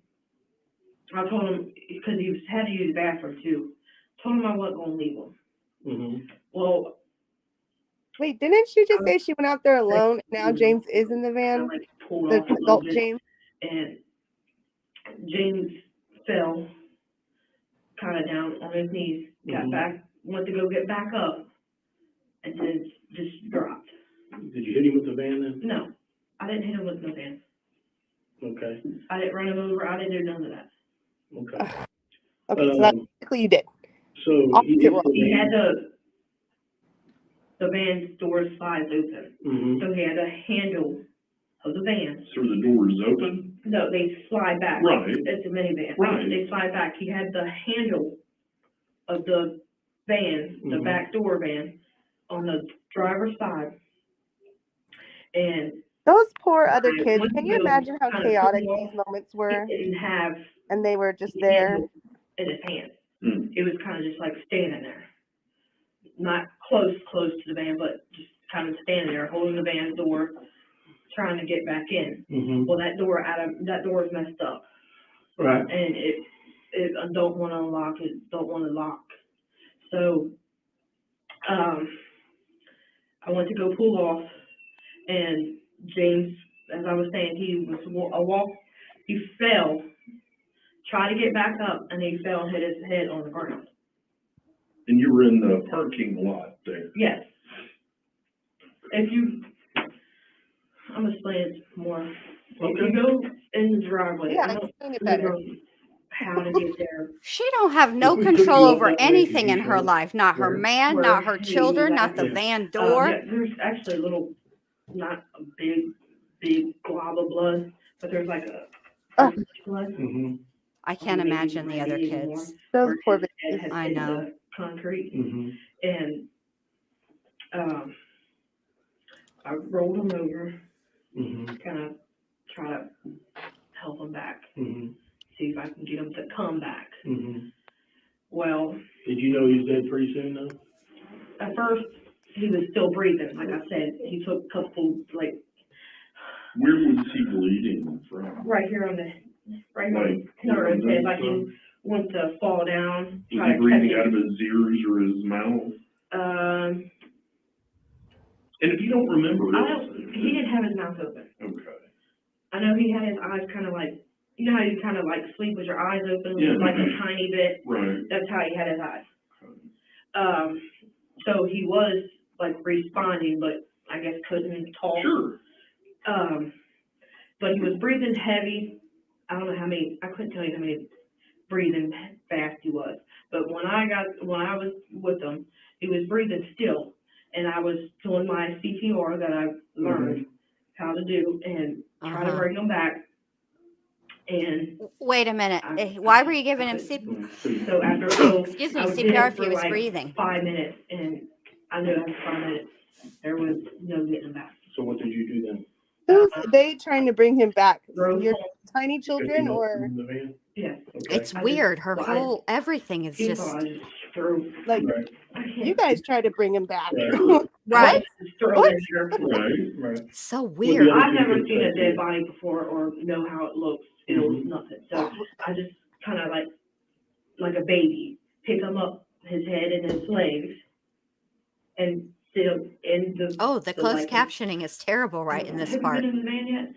I told him, because he had to use the bathroom too, told him I wasn't gonna leave him. Mm-hmm. Well, wait, didn't she just say she went out there alone? Now James is in the I van. like pulled The off a little adult bit, James. and James fell kind of down on his knees, got back, went to go get back up, and then just dropped. Did you hit him with the van then? No, I didn't hit him with no van. Okay. I didn't run him over. I didn't do none of that. Okay. Okay, so that's basically you did. So Opposite role. He had the van door slides open, Mm-hmm. so he had a handle of the van. So the door is open? No, they slide back. Right. It's a minivan. Right. They slide back. He had the handle of the van, the Mhm. back door van, on the driver's side. And Those poor other I kids. went Can to you go imagine how kind of chaotic pull these off. moments were? He didn't have And they were just the there. handle in his hand. Hmm. It was kind of just like standing there. Not close to the van, but just kind of standing there, holding the van door, trying to get back in. Mm-hmm. Well, that door is messed up, Right. and I don't want to unlock it, don't want to lock. So, I went to go pull off, and James, as I was saying, he fell, tried to get back up, and he fell and hit his head on the ground. And you were in the parking lot there? Yes. I'm gonna explain it more. If you go in the driveway, Yeah, I don't explain it better. know how to get there. She don't have no If we took control you up over that way, anything could in you her show us life. Not her where? man, Where not her he children, was not the at. van door. Yeah, there's actually a little, not a big glob of blood, but there's like a blood. Mm-hmm. I can't Maybe imagine the other maybe more, kids. Those where poor his head babies. has I hit know. the concrete. Mm-hmm. And I rolled him over, Mm-hmm. kind of try to help him back, Mm-hmm. see if I can get him to come back. Mm-hmm. Well, Did you know he was dead pretty soon though? at first, he was still breathing, like I said. He took a couple, like, Where was he bleeding from? right here on the, right here on Like, the corner of his head, like was he went to fall down, he try to catch breathing out it. of his ears or his mouth? And if you don't remember He didn't have his mouth open. Okay. I know he had his eyes kind of like, you know how you kind of like sleep with your eyes open, Yeah. like a tiny bit? Right. That's how he had his eyes. So he was like responding, but I guess couldn't talk. Sure. But he was breathing heavy. I don't know how many, I couldn't tell you how many breathing fast he was. But when I was with him, he was breathing still. And I was doing my CPR that I've learned how to do and try to bring him back. And Wait a minute. I- Why I- were you giving I him couldn't. CPR? So after, so Excuse me, I did CPR it if he for was like breathing. 5 minutes, and I knew after 5 minutes, there was no getting back. So what did you do then? Who's they trying to bring him back? Drove Your home. tiny children Fifty or in the van? Yes. Okay. It's I just- weird. Her well, whole everything is He just thought I just threw. like Right, I can't. you guys tried to bring him back? right, right. Just throw What? it in there. right. So Well, the weird. other I've two never kids seen a said dead too. body before or know how it looks, feels, Mhm. nothing. So I just kind of like a baby, pick him up, his head and his legs, and sit him in the. Oh, the closed like, captioning is terrible right in this Have part. you been in the van yet?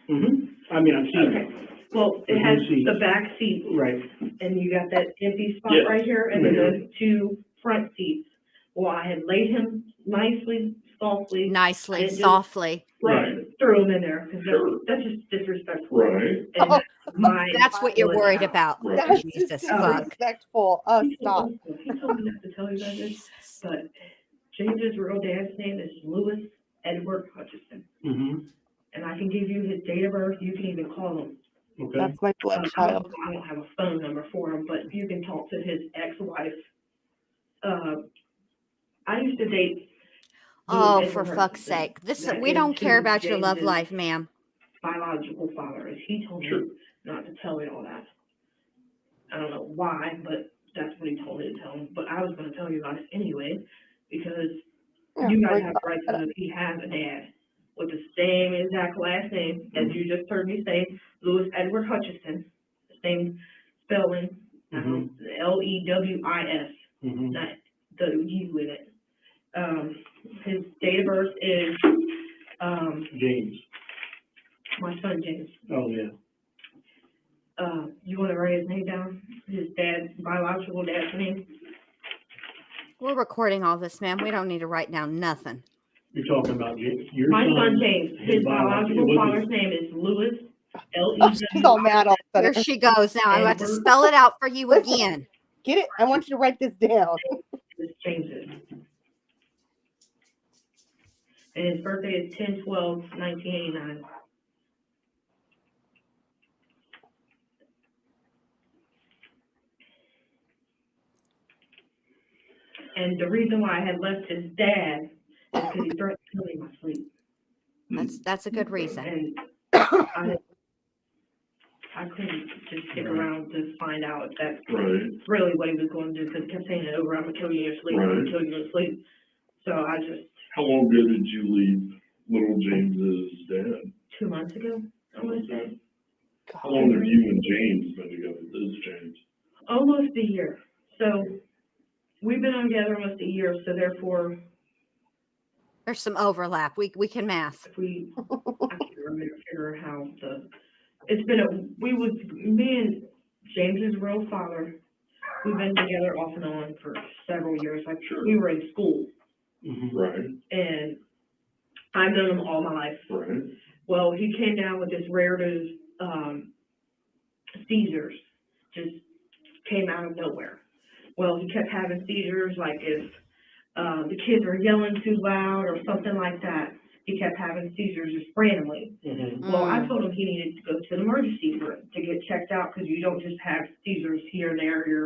I mean, I've seen Okay. it. Well, it There's has no seats. the back seat, Right, and you got that empty spot Yes. right here, and then the two front seats. Well, I had laid him nicely, softly. I Nicely, didn't just softly. Right. threw him in there, because Sure. that's just disrespectful. Right. And Oh. my. That's what you're was worried out. about. Right. That's Jesus just fuck. disrespectful. He Stop. told me not to tell you guys this, but James's real dad's name is Louis Edward Hutchison. And I can give you his date of birth, you can even call him. okay. That's my blood I child. don't have a phone number for him, but you can talk to his ex-wife. I used to date. Oh, Louis for Edward fuck's Hutchison. sake. This That we is don't care who about your love James's life, ma'am. biological father is. He told Sure. me not to tell you all that. I don't know why, but that's what he told me to tell him. But I was going to tell you about it anyway, because you guys have the right to know if he has a dad with the same exact last name as you just heard me say, Louis Edward Hutchison, the same spelling, Lewis, not the U in it. His date of birth is, James. my son James. Oh, yeah. You want to write his name down? His dad's biological dad's name? We're recording all this, ma'am. We don't need to write down nothing. You're talking about your My son. son James. His biological it father's wasn't- name is Louis. Oh, she's all mad all of a Here sudden. she goes now. I'm about to Edward. spell it out for you Listen. again. Get it? I want you to write this down. It's James's. And his birthday is 10/12/1989. And the reason why I had left his dad is because he threatened to kill me in my sleep. That's a good reason. And I couldn't just stick around to find out if that's Right. really what he was going to do, because he kept saying it over, I'm gonna kill you in your sleep, I'm gonna Right. kill you in your sleep. So I just, How long ago did you leave little James's dad? 2 months ago, I wanna say, How long have you and James been together? This James. almost a year. So we've been together almost a year, so therefore, There's some overlap. We can math. if we, I can't remember, figure how it's been me and James's real father, we've been together off and on for several years, like, Sure. we were in school, Right. and I've known him all my life. Right. Well, he came down with this rare seizures, just came out of nowhere. Well, he kept having seizures, like if the kids were yelling too loud or something like that. He kept having seizures just randomly. Well, I told him he needed to go to the emergency to get checked out, because you don't just have seizures here and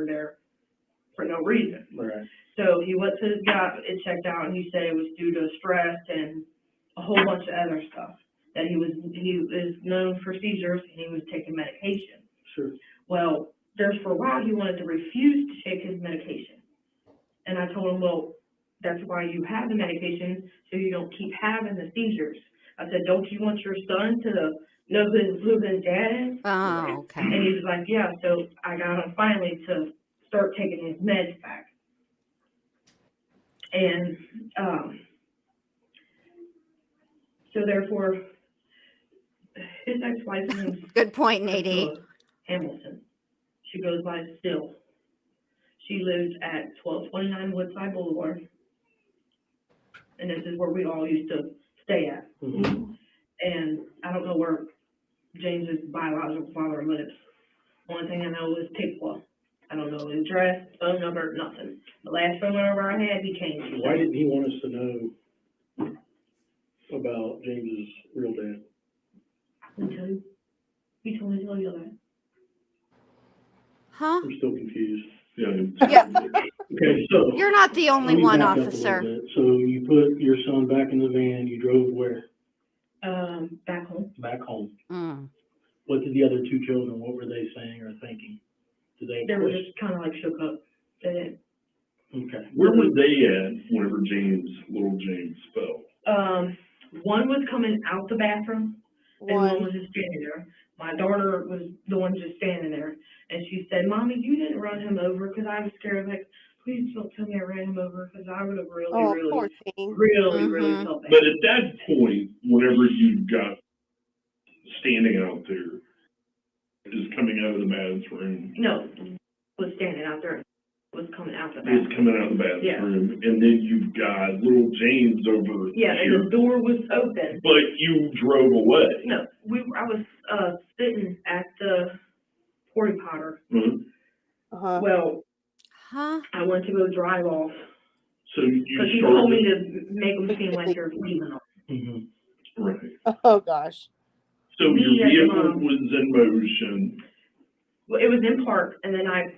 there for no reason. Right. So he went to got it checked out, and he said it was due to stress and a whole bunch of other stuff. That he is known for seizures, and he was taking medication. Sure. Well, for a while he wanted to refuse to take his medication, and I told him, well, that's why you have the medication, so you don't keep having the seizures. I said, don't you want your son to know who his dad is? Oh, okay. And he was like, yeah. So I got him finally to start taking his meds back. And so therefore, his ex-wife's name's Good point, Nadie. Priscilla Hamilton. She goes by Still. She lives at 1229 Woodside Boulevard. And this is where we all used to stay at. And I don't know where James's biological father lives. Only thing I know is Piqua. I don't know his address, phone number, nothing. The last phone number I had, he changed. Why didn't he want us to know about James's real dad? He told me to tell you that. Huh? I'm still confused. Yeah. Okay, so. You're not the only let me one, back up a little officer. bit. So you put your son back in the van, you drove where? Back home. Back home. Mm. What did the other two children, what were they saying or thinking? Did they They were question? just kind of like shook up. They didn't. Okay. Where were they at whenever little James fell? One was coming out the bathroom, and one One. was just standing there. My daughter was the one just standing there, and she said, "Mommy, you didn't run him over," because I was scared. Like, please don't tell me I ran him over, because I would have really, Oh, really, poor thing. really, Mhm. really felt bad. But at that point, whenever you got standing out there, is coming out of the bathroom, No, was standing out there, was coming out the is bathroom. coming out of the bathroom, and then you've got little James over Yeah, and here, the door was open. but you drove away. No, I was sitting at the porta potter. Mhm. Uh-huh. Well, Huh? I went to go drive off So you because he told me started, to make them seem like they're leaving them. Mm-hmm. right, Oh, gosh. so Me your as a vehicle mom. was in motion, Well, it was in park, and then I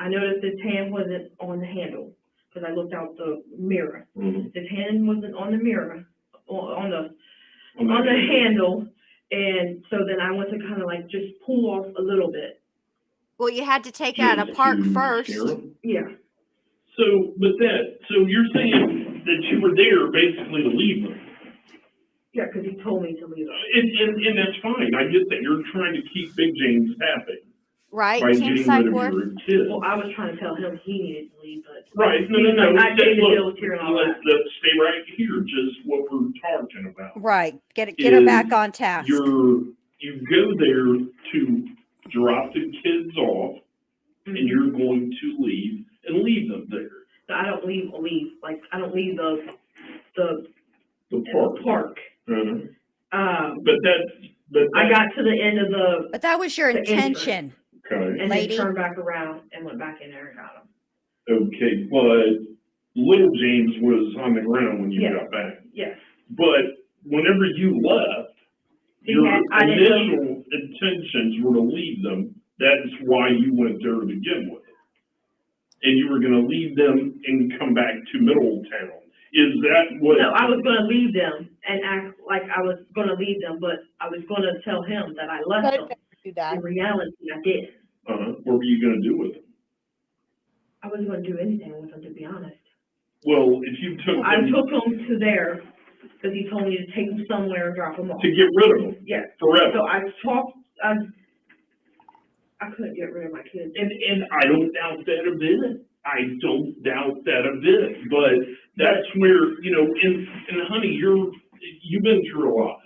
noticed the tan wasn't on the handle because I looked out the mirror. Mhm. The tan wasn't on the mirror, on the handle, and so then I went to kind of like just pull off a little bit. Well, you had to take it out of Just park to first. scare 'em? Yeah. So you're saying that you were there basically to leave them? Yeah, because he told me to leave them. And that's fine, I get that, you're trying to keep Big James happy Right? by Team getting rid psych of work. your kids. Well, I was trying to tell him he needed to leave, but. Right, he was no, like, I paid the look, bills here and all that. let's stay right here, just what we're talking about. Right. Get her Is back on task. You go there to drop the kids off, and Mhm. you're going to leave them there. So I don't leave, like, I don't leave the The park. park. But I got to the end of But that was your the entrance. intention. okay. and Lady. then turned back around and went back in there and got him. Okay, but little James was on the ground when you Yes. got back. Yes. But whenever you left, your I didn't know. initial intentions were to leave them. That's why you went there to begin with. And you were gonna leave them and come back to Middletown. Is that what? No, I was gonna leave them and act like I was gonna leave them, but I was gonna tell him that I left I'd them. never do that. In reality, I didn't. What were you gonna do with them? I wasn't gonna do anything with them, to be honest. Well, if you took I them took them to there because he told me to take them somewhere and drop them off. to get rid of them Yeah. forever. So I couldn't get rid of my kids. And I don't doubt that a bit. I don't doubt that a bit. But that's where, and honey, you've been through a lot.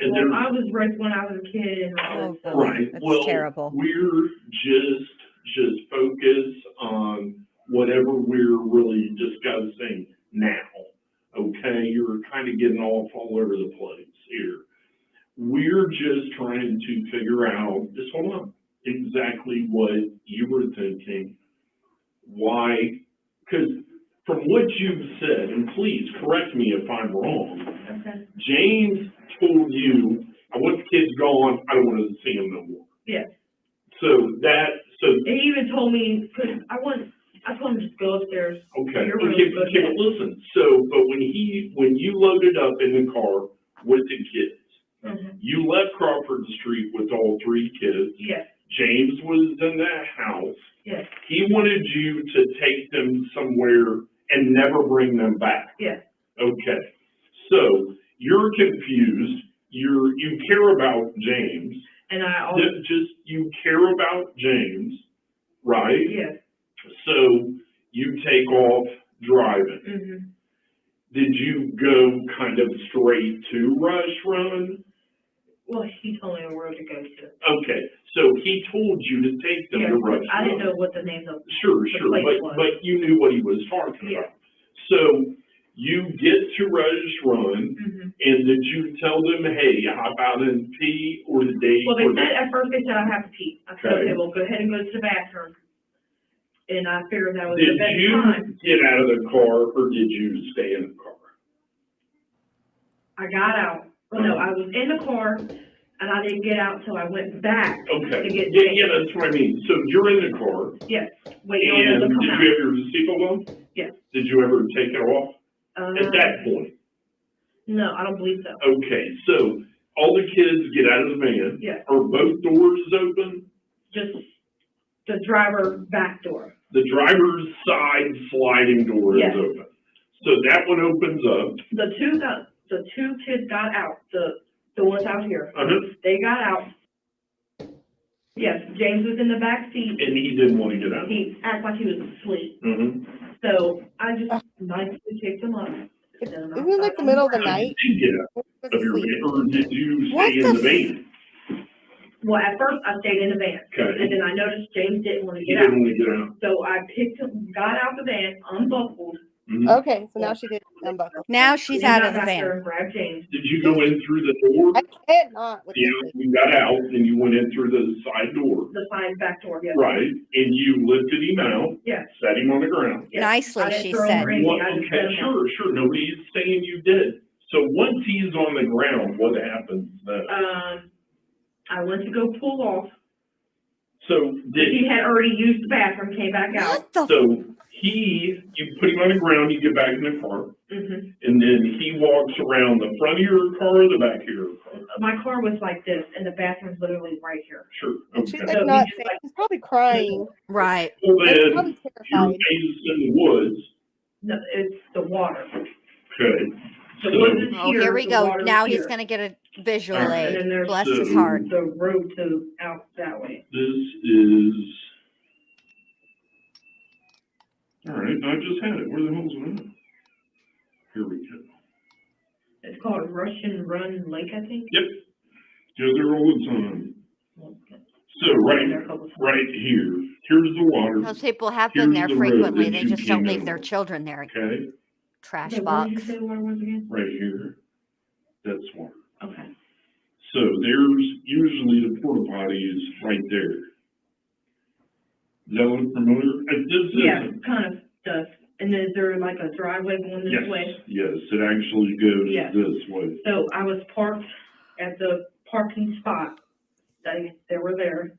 And Well, there's, I was raised when I was a kid and all Oh, this stuff. boy. right, That's well, terrible. we're just focused on whatever we're really discussing now. Okay, you're kind of getting all over the place here. We're just trying to figure out, just hold on, exactly what you were thinking, why, because from what you've said, and please correct me if I'm wrong, Okay. James told you, I want the kids gone, I don't want to see them no more. Yes. So And he even told me, because I told him to just go upstairs. okay, You're okay, really good. but listen, but when you loaded up in the car with the kids, Mm-hmm. you left Crawford Street with all three kids. Yes. James was in that house. Yes. He wanted you to take them somewhere and never bring them back. Yes. Okay. So you're confused. You care about James. And I always. You care about James, right? Yes. So you take off driving. Mm-hmm. Did you go kind of straight to Rush Run? Well, he told me where to go to. Okay, so he told you to take them Yeah, to Rush Run. I didn't know what the names of Sure, the place was. but you knew what he was talking Yeah. about. So you get to Rush Run, Mm-hmm. and did you tell them, hey, hop out and pee, or did they? Well, they said, at first they said I have to pee. I said, Okay. okay, well, go ahead and go to the bathroom. And I figured that was the Did best you time. get out of the car, or did you stay in the car? I got out. Well, no, I was in the car, and I didn't get out till I went back Okay, to get yeah, James. yeah, that's what I mean. So you're in the car, Yes, waiting on and them to did come you out. have your seatbelt on? Yes. Did you ever take it off at that point? No, I don't believe so. Okay, so all the kids get out of the van. Yes. Are both doors open? Just the driver back door. The driver's side sliding door Yes. is open. So that one opens up. The two kids got out, the ones out here. Uh-huh. They got out. Yes, James was in the back seat. And he didn't want to get out. He acted like he was asleep. Mm-hmm. So I just nicely picked him up. Isn't it like the middle of the night? Did you get out of your van, or did you What stay in the van? Well, at first I stayed in the van. Okay. And then I noticed James didn't want to He get out. didn't want to get out. So I picked him, got out the van, unbuckled. Mhm. Okay, so now she did unbuckle. Now she's and out got of the back there van. and grabbed James. Did you go in through the door? I cannot with Yeah, this. you got out and you went in through the side door. The side back door, yes. Right, and you lifted him out, Yes. set him on the ground. Yes. Nicely, I didn't she throw him said. or anything, What, I just set okay, him out. sure, nobody's saying you did. So once he's on the ground, what happens then? I went to go pull off. So did He had already used the bathroom, came back out. What the? so you put him on the ground, you get back in the car, Mm-hmm. and then he walks around the front of your car or the back of your car? My car was like this, and the bathroom's literally right here. Sure, And she's okay. like So not he just, saying, like- she's probably crying. Right. Well She's then, probably your terrified. base is in the woods, No, it's the water. okay? The So- woods is Oh, here we the go. water's Now he's here. going to get a visual All right. And then aid. there's Bless his So- heart. the road to out that way. This is, all right, I just had it. Where the hell's it at? Here we go. It's called Russian Run Lake, I think. Yep. Go there all the time. So right here, here's the water, Those people have been there Here's the road frequently. that They you just don't came leave in their on. children there. okay? Trash Okay, where did you box. say water was again? Right here. That's water. Okay. So there's usually the porta potties right there. Does that look familiar? This Yeah, isn't. kind of does. And is there like a driveway going this Yes, way? yes, it actually goes Yes. this way. So I was parked at the parking spot. They were there.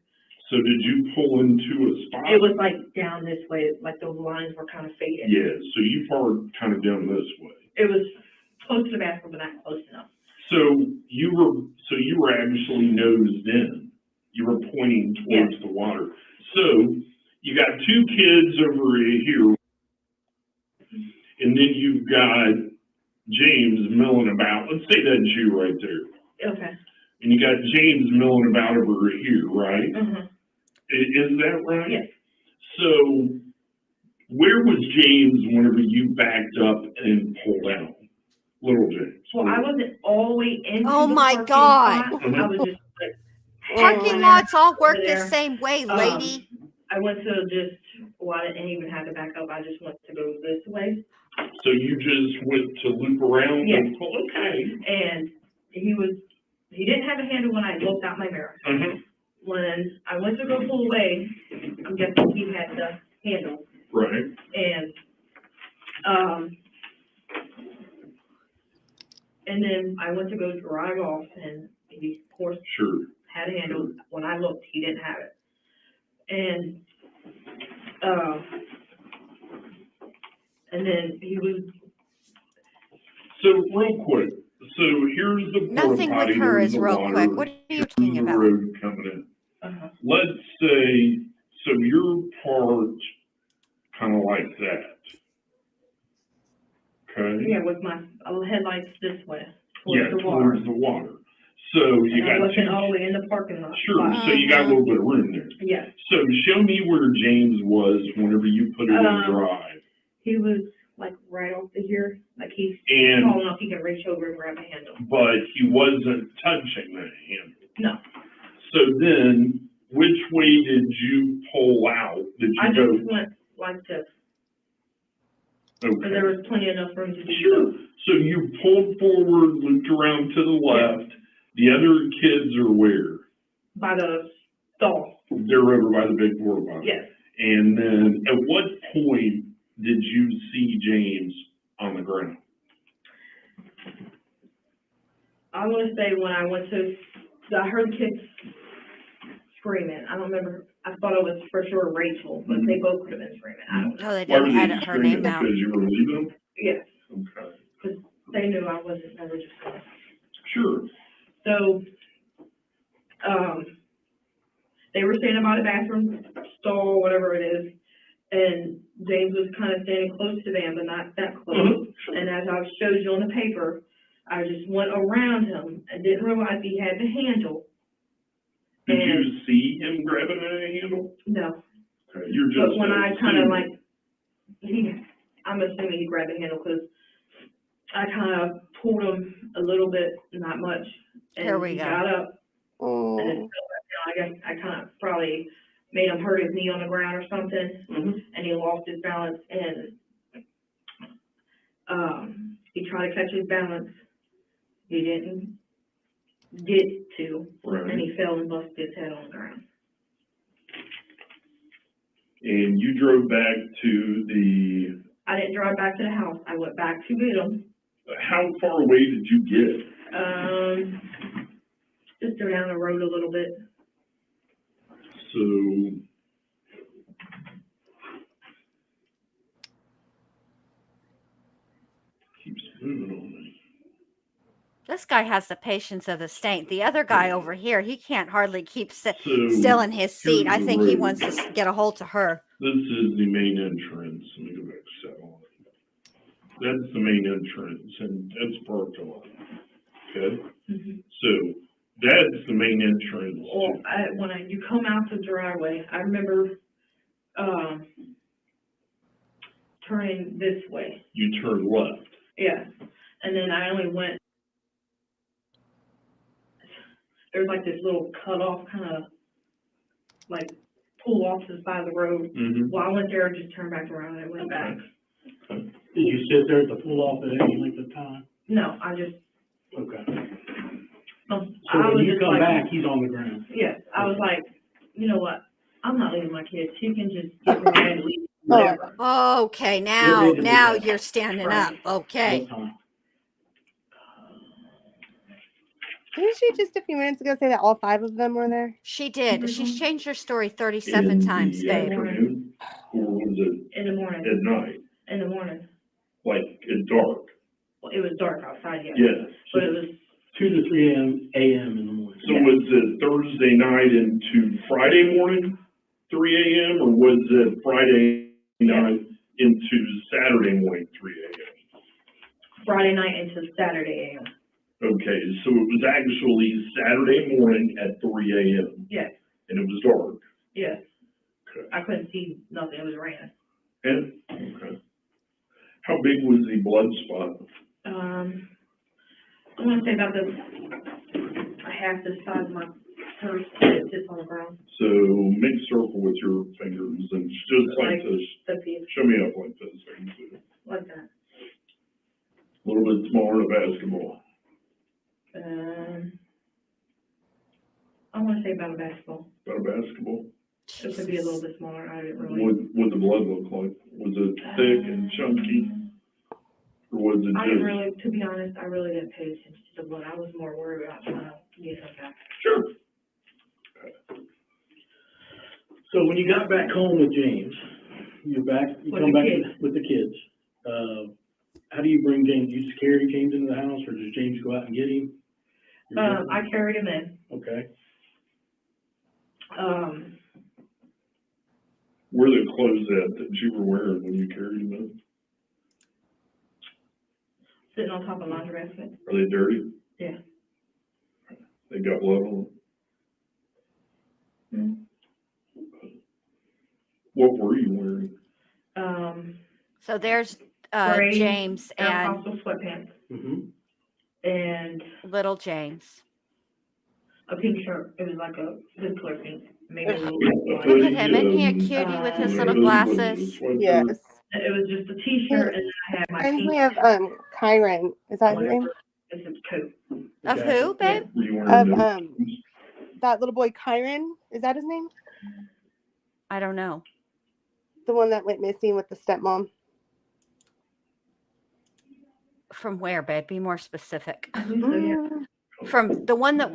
So did you pull into a spot? It was like down this way, like those lines were kind of faded. Yeah, so you parked kind of down this way. It was close to the bathroom, but not close enough. So you were actually nosed in. You were pointing towards the water. So you got two kids over here, and then you've got James milling about. Let's say that's you right there. Okay. And you got James milling about over here, right? Mm-hmm. Is that right? Yes. So where was James whenever you backed up and pulled out? Little James. Well, I wasn't all the way into Oh the my parking God. spot. I was just like, Parking Oh, lots all work over the there. same way, lady. I went to just, well, I didn't even have to back up. I just went to go this way. So you just went to loop around Yes. and pull, okay. And he didn't have a handle when I looked out my mirror. Uh-huh. When I went to go pull away, I'm guessing he had the handle. Right. And then I went to go drive off, and he, of course, Sure. had a handle. When I looked, he didn't have it. And then he was, So real quick, so here's the porta Nothing potty, with her here's is the real water, quick. What are you here's talking the about? road coming in. Let's say, so you're parked kind of like that. Okay? yeah, with my headlights this way, Yeah, towards the water. towards the water. So you And I got wasn't all the two, way in the parking lot. sure, so you got a little bit of room there. Yes, So show me where James was whenever you put it in drive. he was like right over here, like he's And, tall enough he can reach over and grab the handle. but he wasn't touching that handle. No, So then, which way did you pull out? Did I you go? just went like this, and there Okay. was plenty enough room to do Sure. so. So you pulled forward, looped around to the left. The other kids are where? By the stall, They're over by the big porta potty. yes. And then, at what point did you see James on the ground? I want to say when I went to I heard the kids screaming. I don't remember. I thought it was for sure Rachel, but they both could have been screaming. I don't know. Oh, they Why were didn't they edit her screaming? name out. Because you were leaving? Yes, Okay. because they knew I wasn't religious. Sure. So, they were standing by the bathroom stall, whatever it is, and James was kind of standing close to them, but not that close. Sure. And as I showed you on the paper, I just went around him and didn't realize he had the handle. Did you see him grabbing a handle? No, Okay, you're just. but when I kind of assuming. I'm assuming he grabbed the handle because I kind of pulled him a little bit, not much, and Here we he go. got up. And then Oh. I guess I kind of probably made him hurt his knee on the ground or something, and he lost his balance, and he tried to catch his balance. He didn't get to, and Right. he fell and busted his head on the ground. And you drove back to the, I didn't drive back to the house. I went back to get him. how far away did you get? Just down the road a little bit. So, keeps moving on me. This guy has the patience of a saint. The other guy over here, he can't hardly keep So, still in his seat. I here's the think he road. wants to get a hold of her. This is the main entrance. Let me go back to that one. That's the main entrance, and that's parked a lot. Okay? So, that's the main entrance. Well, when you come out the driveway, I remember, turning this way. You turn left. Yeah, and then I only went, there's like this little cutoff kind of, like, pull off to the side of the road. Mm-hmm. Well, I went there and just turned back around and I went back. Did you sit there at the pull off at any length of time? No, I just, Okay. I So when was you just come like, back, he's on the ground. yes, I was like, you know what? I'm not leaving my kids. She can just get me and leave, whatever. Okay, now did that? you're standing Right. up. Okay. What time? Didn't she just a few minutes ago say that all 5 of them were there? She did. Mhm. She's changed her story 37 times, In the babe. afternoon, or was it In the morning, at night? in the morning. Like at dark? Well, it was dark outside, yes. Yes. But it was, 2 to 3 a.m. in the morning. So was it Thursday night into Friday morning, 3 a.m., or was it Friday night into Saturday morning, 3 a.m.? Friday night into Saturday AM. Okay, so it was actually Saturday morning at 3 a.m. Yes, and it was dark. yes. Okay. I couldn't see nothing. It was raining. And, okay. How big was the blood spot? I want to say about half the size of my purse that sits on the ground. So make a circle with your fingers and just like this. The piece, Show me up like this. I can see it. like that. A little bit smaller than a basketball. I want to say about a basketball. About a basketball. It could be a little bit smaller. I didn't really. What the blood look like? Was it thick and chunky? Or was it I didn't just? really, to be honest, I really didn't pay attention to the blood. I was more worried about trying to get him back. Sure. So when you got back home with James, you With come the back kids. with the kids. How do you bring James? You just carry James into the house, or does James go out and get him? I carried him in. Okay. Where the clothes at that you were wearing when you carried them in? Sitting on top of my basket. Are they dirty? Yeah. They got blood on them? What were you wearing? So there's Gray James Air and Apostle sweatpants Mm-hmm. and little James. a pink shirt. It was like a good color pink. Maybe a little bit Look light. at him. Isn't he a cutie with his little glasses? Yes. It was just a t-shirt and then I had my Reminds pink. me of Kyron. Is that his name? It's his coat. Of Okay. who, babe? Were you Of wearing that little boy Kyron. Is that his name? I don't know. The one that went missing with the stepmom. From where, babe? Be more specific. I believe so, yeah. Mm. From the one that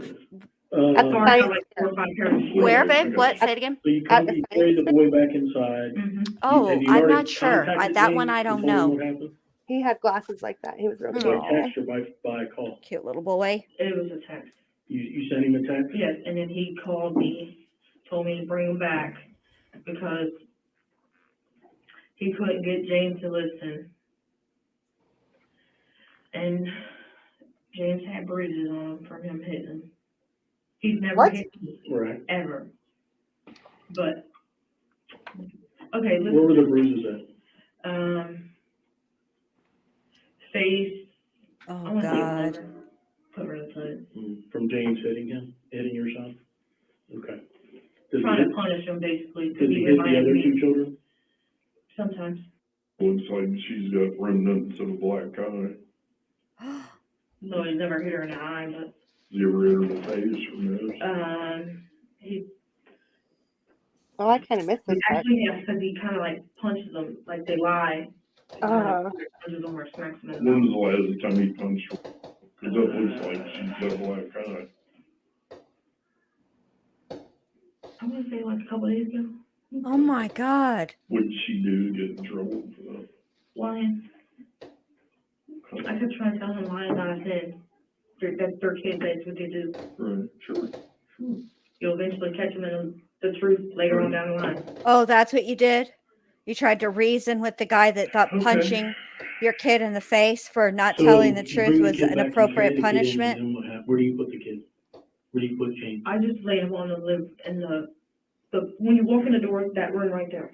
At the So I science have like 4 or 5 pairs of shoes. Where, Right, babe? I What? got Say it again. So you At come, the you science carry the boy back inside. Mm-hmm. Oh, Have you I'm already not sure. contacted That one James I and don't told him know. what happened? he had glasses like that. He was really By Aw. text or by call? Cute little boy. It was a text. You sent him a text? Yes, and then he called me, told me to bring him back because he couldn't get James to listen. And James had bruises on him from him hitting him. He's never What? hit me, Right. ever. But, okay, Where were listen, the bruises at? face, I Oh, want to say God. cover the foot. From James hitting your son? Okay. Does Trying to he, punish him, basically, does because he he hit the reminded other me, two children? sometimes. Looks like she's got remnants of a black eye. No, he never hit her in the eye, but, You ever hit her in the face or nose? he Oh, I kind of missed this part. actually, yeah, because he kind of like punches them, like they lie. He kinda punches them or smacks them in the When mouth. was the last time he punched her? Cause that looks like she's got a black eye. I want to say like a couple days ago. Oh, my God. What did she do to get in trouble for that? Lying. I kept trying to tell him lying about a sin. That's their kids, that's what they do. Right, sure. You'll eventually catch them in the truth later on down the line. Oh, that's what you did? You tried to reason with the guy that thought Okay. punching your kid in the face for not So telling the you truth bring the was kid an back, you appropriate carry the kid in, punishment? and then what happened? Where do you put the kid? Where do you put James? I just laid him on the when you walk in the door, that room right there.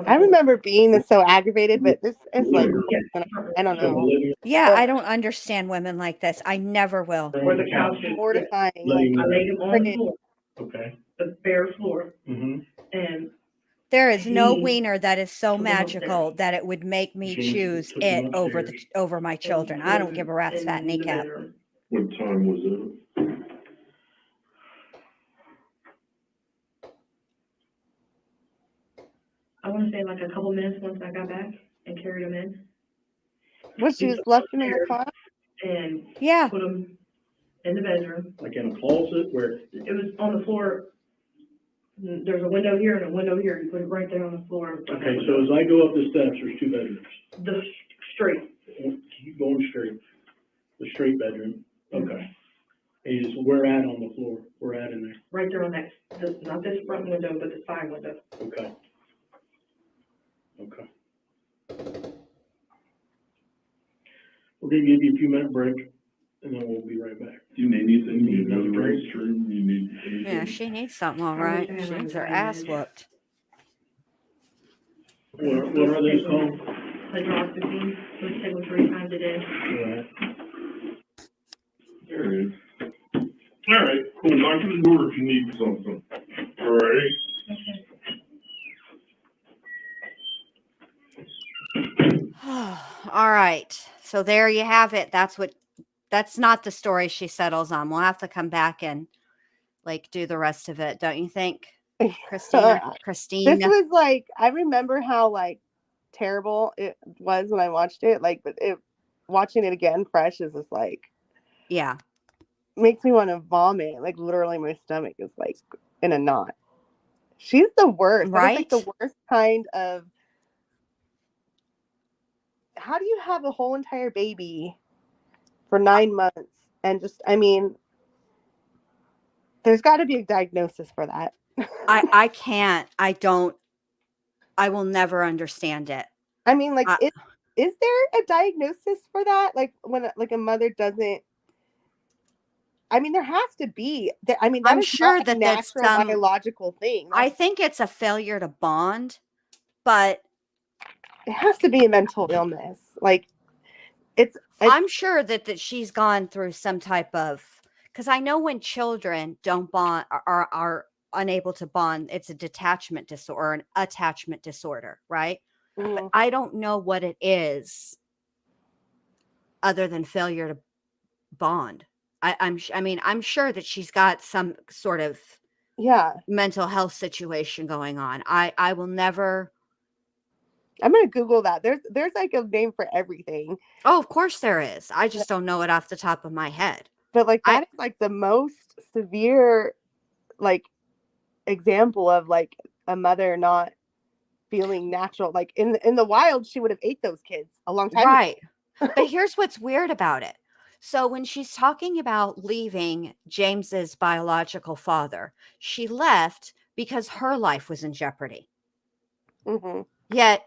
I remember being so aggravated, but this is like, Yeah. I don't So the know, living Yeah, Ugh. I don't understand women like this. I never will. room Where with the couch is. mortifying. Letting Like, I laid him on the Friggin- floor, Okay. the bare floor, Mm-hmm. and There is no He wiener that is so took him magical upstairs. that it would make me James choose took him it over upstairs. over my children. I don't give a rat's fat in the kneecap. bedroom. What time was it? I want to say like a couple minutes once I got back and carried him in what, she just left him in the car? and Yeah. put him in the bedroom. Like in a closet where, It was on the floor. There's a window here and a window here. You put it right there on the floor. okay, so as I go up the steps, there's two bedrooms. The straight. Keep going straight. The straight bedroom. Okay. And you just, where at on the floor? Where at in there? Right there on that, not this front window, but the side window. Okay. Okay. We're gonna give you a few minute break, and then we'll be right back. Do you need anything? You need another restroom? You need anything? Yeah, she needs something, all I right. wish I had She like needs a her 30 ass minute. whooped. What are those called? Hydroxyzine, which take them 3 times a day. Right. There it is. All right, cool. Knock on the door if you need something. All right. All right. So there you have it. That's not the story she settles on. We'll have to come back and like do the rest of it, don't you think? Christina. This was like, I remember how like terrible it was when I watched it. Like, but watching it again fresh is just like, Yeah. makes me want to vomit. Like, literally, my stomach is like in a knot. She's the worst. That is like the worst kind of. How do you have a whole entire baby for 9 months and just? I mean, there's got to be a diagnosis for that. I can't. I don't. I will never understand it. I mean, like, is there a diagnosis for that? Like, when like a mother doesn't. I mean, there has to be. I mean, I'm sure that that's that's natural biological thing. I think it's a failure to bond, but it has to be a mental illness. Like, it's I'm sure that she's gone through some type of, because I know when children don't bond are unable to bond, it's a detachment disorder or an attachment disorder, right? But I don't know what it is other than failure to bond. I'm sure that she's got some sort of mental health situation going on. I will never. I'm gonna Google that. There's like a name for everything. Oh, of course there is. I just don't know it off the top of my head. But like that is like the most severe like example of like a mother not feeling natural. Like in the wild, she would have ate those kids a long time ago. Right. But here's what's weird about it. So when she's talking about leaving James's biological father, she left because her life was in jeopardy. Mm-hmm. Yet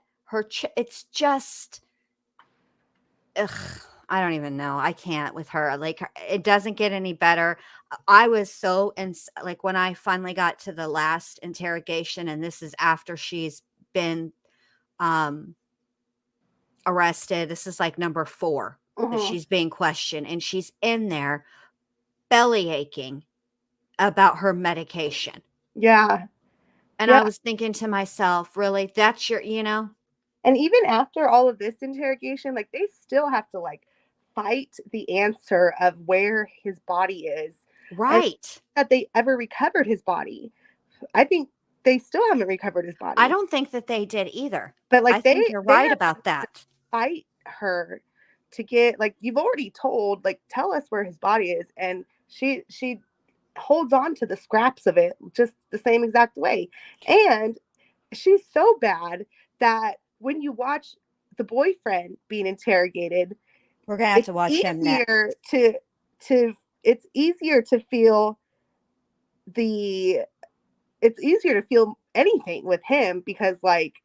it's just, ugh, I don't even know. I can't with her. Like it doesn't get any better. I was so like when I finally got to the last interrogation, and this is after she's been um arrested. This is like number 4 that Mm-hmm. she's being questioned, and she's in there belly aching about her medication. Yeah. And I Yeah. was thinking to myself, really, that's your, And even after all of this interrogation, like they still have to like fight the answer of where his body is and right. that they ever recovered his body. I think they still haven't recovered his body. I don't think that they did either. But I like think you're they right have about to that. fight her to get like you've already told like tell us where his body is, and she holds on to the scraps of it just the same exact way. And she's so bad that when you watch the boyfriend being interrogated, We're going to have to watch him next. to it's easier to feel the it's easier to feel anything with him because like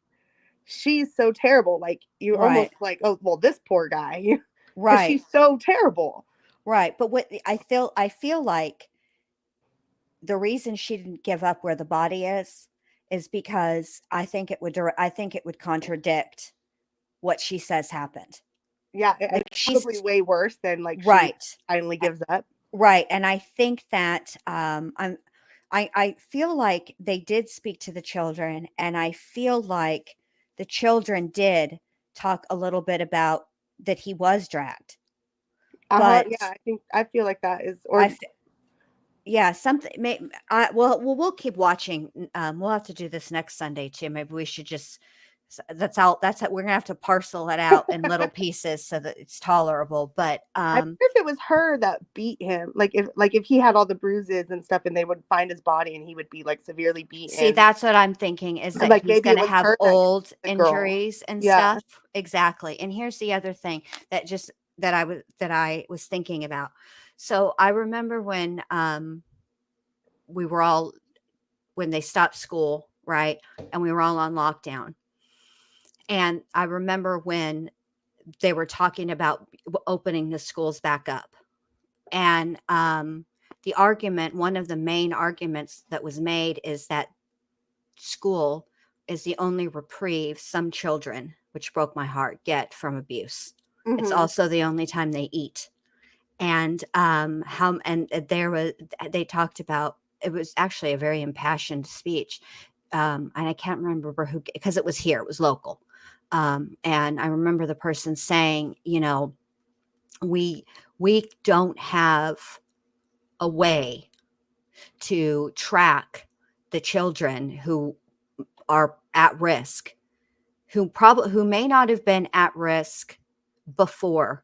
she's so terrible. Like you're Right. almost like, oh well, this poor guy, because Right. she's so terrible. Right. But what I feel like the reason she didn't give up where the body is because I think it would contradict what she says happened. Yeah, Like it's probably way worse than like she right. finally gives up. Right. And I think that I feel like they did speak to the children, and I feel like the children did talk a little bit about that he was dragged. But Yeah, I feel like that is yeah, something we'll keep watching. We'll have to do this next Sunday too. Maybe we should just that's how we're gonna have to parcel it out in little pieces so that it's tolerable. But I wonder if it was her that beat him. Like if he had all the bruises and stuff, and they would find his body, and he would be like severely beaten. see, that's what I'm thinking is that like he's maybe it gonna was have her old the girl. injuries and Yeah. stuff. Exactly. And here's the other thing that I was thinking about. So I remember when we were all when they stopped school, right? And we were all on lockdown. And I remember when they were talking about opening the schools back up. And one of the main arguments that was made is that school is the only reprieve some children, which broke my heart, get from abuse. Mm-hmm. It's also the only time they eat. And they talked about, it was actually a very impassioned speech. And I can't remember who, because it was here, it was local. And I remember the person saying, we don't have a way to track the children who are at risk, who may not have been at risk before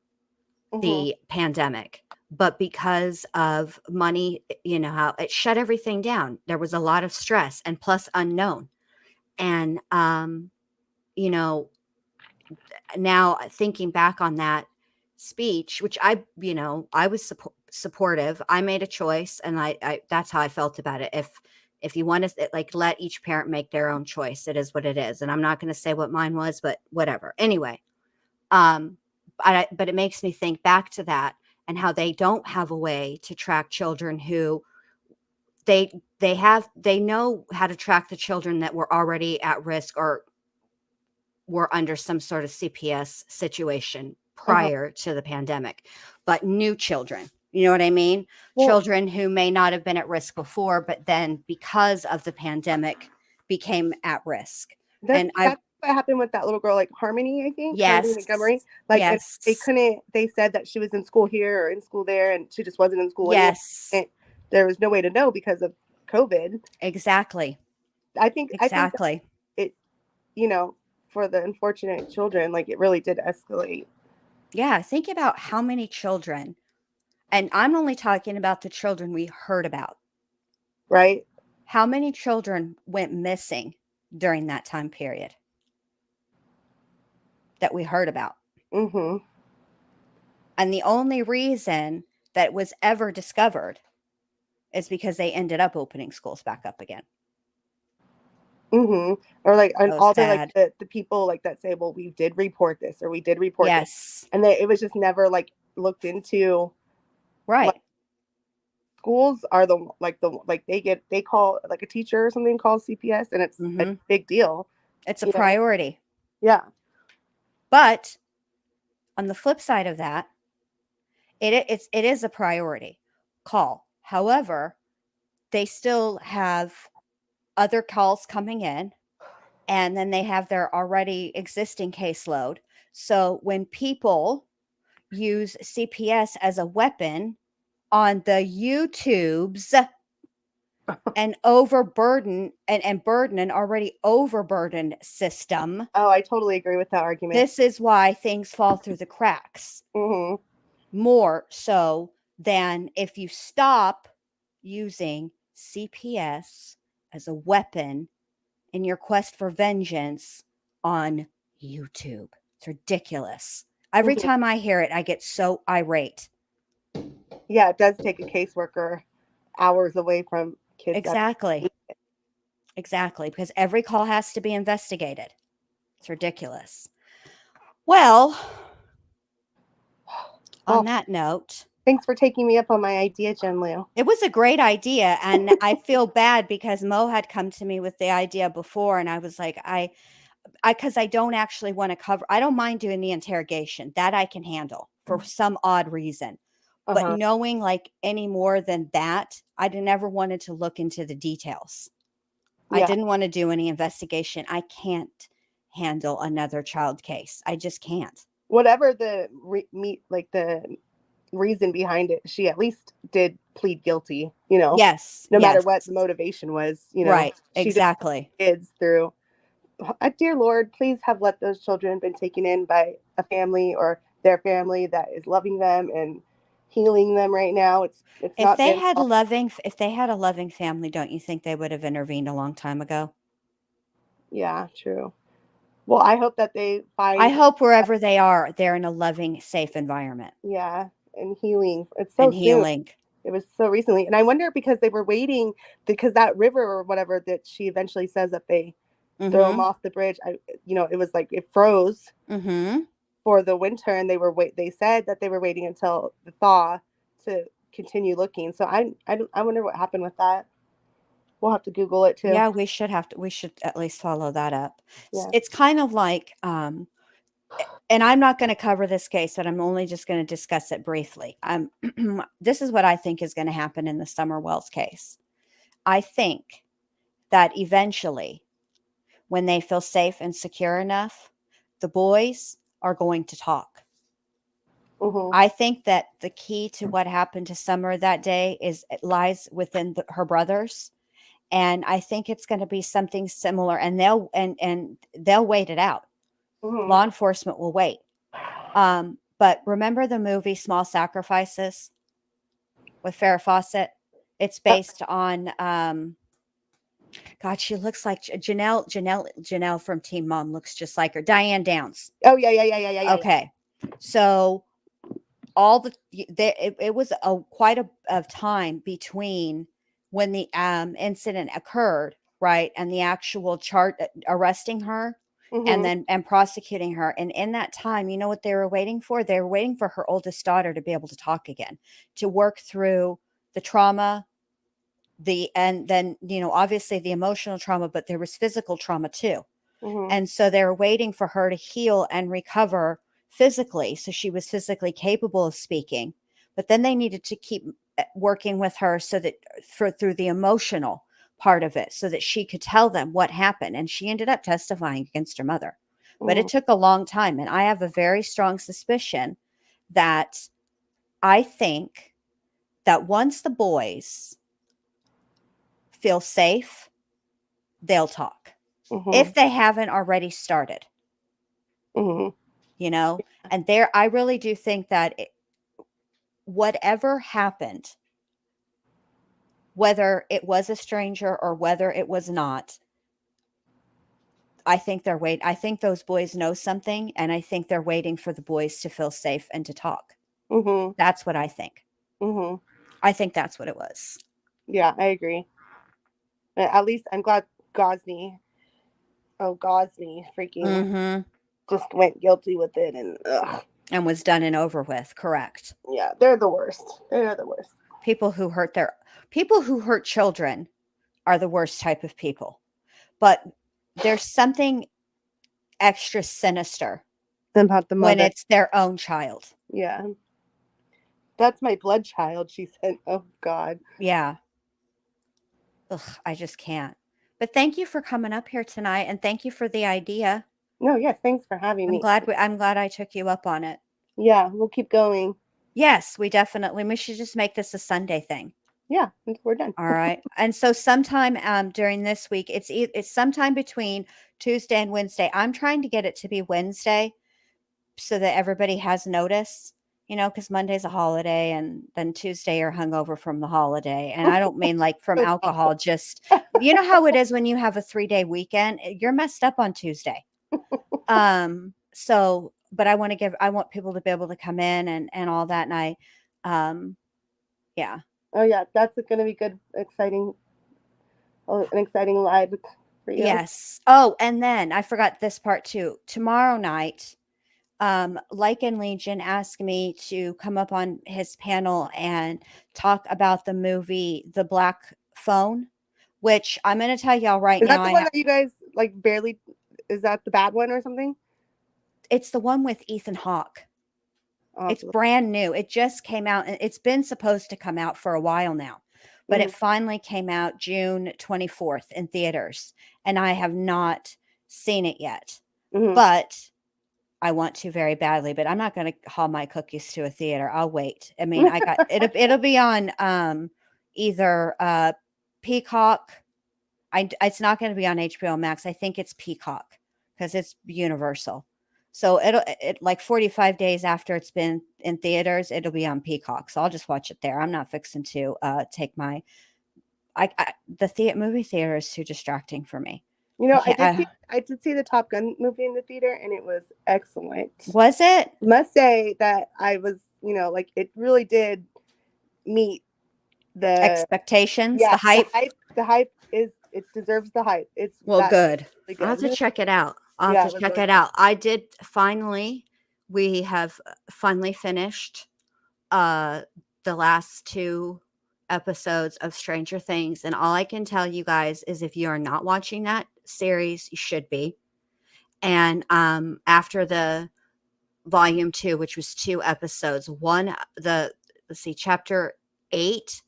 the pandemic, but because of money, how it shut everything down. There was a lot of stress and plus unknown. And, now thinking back on that speech, which I was supportive. I made a choice, and I that's how I felt about it. If you want to like let each parent make their own choice, it is what it is. And I'm not going to say what mine was, but whatever. Anyway, but it makes me think back to that and how they don't have a way to track children who they know how to track the children that were already at risk or were under some sort of CPS situation prior to the pandemic, but new children, you know what I mean? Well, children who may not have been at risk before, but then because of the pandemic became at risk. That's what happened with that little girl, like Harmony, I think. Yes. Harmony Montgomery. Like, yes. They said that she was in school here or in school there, and she just wasn't in school. Yes. Anymore. And there was no way to know because of COVID. Exactly. I think it, for the unfortunate children, like it really did escalate. Yeah. Think about how many children And I'm only talking about the children we heard about. Right? How many children went missing during that time period that we heard about? Mm-hmm. And the only reason that was ever discovered is because they ended up opening schools back up again. Mm-hmm. Or like, and So all the like sad. the people like that say, well, we did report this or we did report this, Yes. and it was just never like looked into. Right. Schools are they call like a teacher or something called CPS, and it's a Mhm. big deal. It's a You know? priority. Yeah. But on the flip side of that, it is a priority call. However, they still have other calls coming in, and then they have their already existing caseload. So when people use CPS as a weapon on the YouTubes and overburden and burden an already overburdened system, Oh, I totally agree with that argument. this is why things fall through the cracks Mm-hmm. more so than if you stop using CPS as a weapon in your quest for vengeance on YouTube. It's ridiculous. Every Mm-hmm. time I hear it, I get so irate. Yeah, it does take a caseworker hours away from kids. Exactly. Exactly. Because every call has to be investigated. It's ridiculous. Well, on Well, that note, thanks for taking me up on my idea, Jen Liu. it was a great idea. And I feel bad because Mo had come to me with the idea before. And I was like, because I don't actually want to cover, I don't mind doing the interrogation. That I can handle for some odd reason. But Uh-huh. knowing like any more than that, I never wanted to look into the details. I Yeah. didn't want to do any investigation. I can't handle another child case. I just can't. Whatever the the reason behind it, she at least did plead guilty, Yes. no matter Yes. what the motivation was, Right. she did Exactly. kids through. Dear Lord, please have let those children been taken in by a family or their family that is loving them and healing them right now. It's If not they their had fault. if they had a loving family, don't you think they would have intervened a long time ago? Yeah, true. Well, I hope that they I find, hope wherever they are, they're in a loving, safe environment yeah, and healing. It's so and soon. healing. It was so recently. And I wonder because they were waiting because that river or whatever that she eventually says that they throw them Mhm. off the bridge. It was like it froze Mhm. for the winter, and they said that they were waiting until the thaw to continue looking. So I wonder what happened with that. We'll have to Google it too. Yeah, we should at least follow that up. Yeah. It's kind of like and I'm not going to cover this case, but I'm only just going to discuss it briefly. This is what I think is going to happen in the Summer Wells case. I think that eventually, when they feel safe and secure enough, the boys are going to talk. Mm-hmm. I think that the key to what happened to Summer that day it lies within her brothers, and I think it's going to be something similar. And they'll wait it out. Mm-hmm. Law enforcement will wait. But remember the movie Small Sacrifices with Farrah Fawcett? It's based on God, she looks like Janelle from Teen Mom looks just like her. Diane Downs. Oh yeah. Okay. So all it was quite a time between when the incident occurred, right, and the actual arresting her Mm-hmm. and prosecuting her. And in that time, you know what they were waiting for? They were waiting for her oldest daughter to be able to talk again, to work through the trauma, and then obviously the emotional trauma, but there was physical trauma too. Mm-hmm. And so they were waiting for her to heal and recover physically, so she was physically capable of speaking. But then they needed to keep working with her so that through the emotional part of it, so that she could tell them what happened. And she ended up testifying against her mother. But Mm-hmm. it took a long time. And I have a very strong suspicion that I think that once the boys feel safe, they'll talk. Mm-hmm. If they haven't already started. Mm-hmm. And I really do think that whatever happened, whether it was a stranger or whether it was not, I think I think those boys know something, and I think they're waiting for the boys to feel safe and to talk. Mhm. That's what I think. Mhm. I think that's what it was. Yeah, I agree. At least I'm glad Gosney, freaking Mhm. just went guilty with it, and And was done and over with, correct. yeah, they're the worst. They're the worst. People who hurt children are the worst type of people. But there's something extra sinister About the when mother. it's their own child. Yeah. That's my blood child, she said. Oh God. Yeah. Ugh, I just can't. But thank you for coming up here tonight, and thank you for the idea. No, yes, thanks for having me. I'm glad I took you up on it. Yeah, we'll keep going. Yes, we should just make this a Sunday thing. Yeah, we're done. All right. And so sometime during this week, it's sometime between Tuesday and Wednesday. I'm trying to get it to be Wednesday so that everybody has notice, because Monday's a holiday and then Tuesday you're hungover from the holiday. And I don't mean like from That's alcohol, just, you know how it is when you have a 3-day weekend, you're messed up on Tuesday. But I want people to be able to come in and all that. And yeah. Oh yeah, that's gonna be good, exciting, an exciting live for you. Yes. Oh, and then I forgot this part too. Tomorrow night, Lycan Legion asked me to come up on his panel and talk about the movie The Black Phone, which I'm going to tell y'all right Is that now. the one that you guys like barely? Is that the bad one or something? It's the one with Ethan Hawke. It's Awesome. brand new. It just came out, and it's been supposed to come out for a while now, but it finally came out June 24th in theaters, and I have not seen it yet. Mhm. But I want to very badly, but I'm not going to haul my cookies to a theater. I'll wait. I mean, I got it'll be on either Peacock. It's not going to be on HBO Max. I think it's Peacock because it's Universal. So it like 45 days after it's been in theaters, it'll be on Peacock. So I'll just watch it there. I'm not fixing to take my movie theater is too distracting for me. You know, I I did see the Top Gun movie in the theater, and it was excellent. was it? Must say that I was, like it really did meet the Expectations, yeah, the hype. The hype is it deserves the hype. It's Well, good. really I'll have to good. check it out. I'll Yeah, have it to was check really it out. We have finally finished the last 2 episodes of Stranger Things. And all I can tell you guys is if you are not watching that series, you should be. And after the volume 2, which was 2 episodes, chapter 8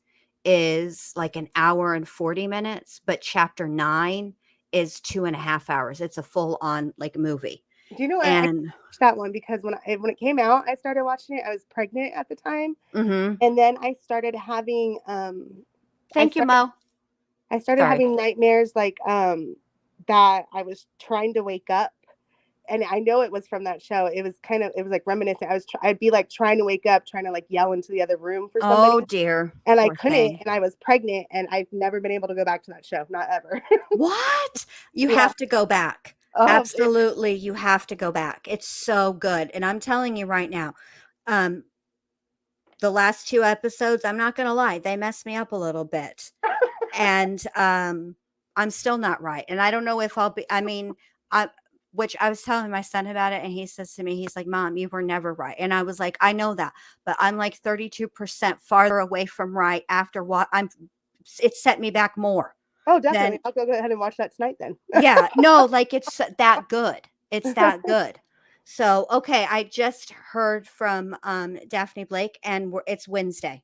is like an hour and 40 minutes, but chapter 9 is 2.5 hours. It's a full on like movie. Do you know what? I watched that one because when it came out, I started watching it. I was pregnant at the time, and then I started having Thank you, Mo. I started having nightmares like that I was trying to wake up, and I know it was from that show. It was like reminiscent. I'd be like trying to wake up, trying to like yell into the other room for somebody. Oh dear. And I couldn't, and I was pregnant, and I've never been able to go back to that show. Not ever. What? You have to go back. Absolutely, you have to go back. It's so good. And I'm telling you right now, the last 2 episodes, I'm not going to lie, they messed me up a little bit. And I'm still not right. And I don't know if which I was telling my son about it, and he says to me, he's like, "Mom, you were never right." And I was like, "I know that, but I'm like 32% farther away from right after what it set me back more." Oh, definitely. I'll go ahead and watch that tonight then. Yeah, no, like it's that good. It's that good. So, okay, I just heard from Daphne Blake, and it's Wednesday.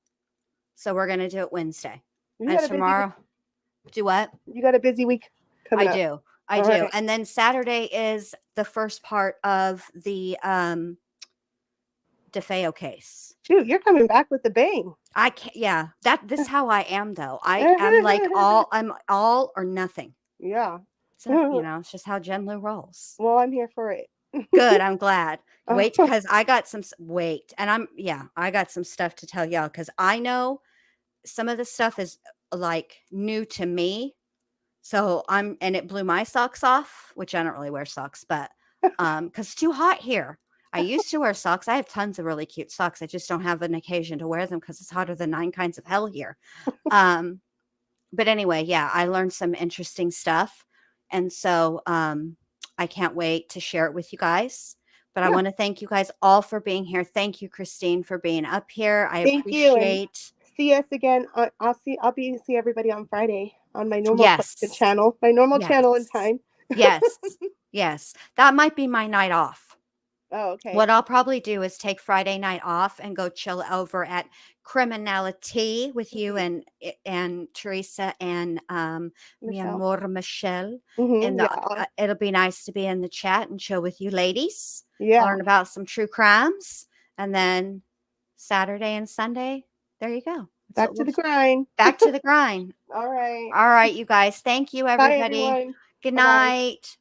So we're going to do it Wednesday. And tomorrow, do what? You got a busy week coming up. I do. Right. And then Saturday is the first part of the DeFeo case. Shoot, you're coming back with a bang. I can't. Yeah, this is how I am, though. I'm like I'm all or nothing. Yeah. So, it's just how Jen Lou rolls. Well, I'm here for it. Good. I'm glad. Oh. Wait, because I got some. Wait, and I got some stuff to tell y'all because I know some of the stuff is like new to me. So and it blew my socks off, which I don't really wear socks, but because it's too hot here. I used to wear socks. I have tons of really cute socks. I just don't have an occasion to wear them because it's hotter than 9 kinds of hell here. But anyway, yeah, I learned some interesting stuff. And so I can't wait to share it with you guys. But I Yeah. want to thank you guys all for being here. Thank you, Christine, for being up here. I Thank you, and appreciate. see us again. I'll see everybody on Friday on my normal Yes. channel, my normal channel in Yes. time. Yes. Yes. That might be my night off. Oh, okay. What I'll probably do is take Friday night off and go chill over at Criminality with you and Teresa and mi Michelle. amor Michelle. Mm-hmm. And Yeah. it'll be nice to be in the chat and chill with you ladies. Yeah. Learn about some true crimes, and then Saturday and Sunday, there you go. Back to the grind. Back to the grind. All right. All right, you guys. Thank you, Bye, everybody. everyone. Good Bye-bye. night.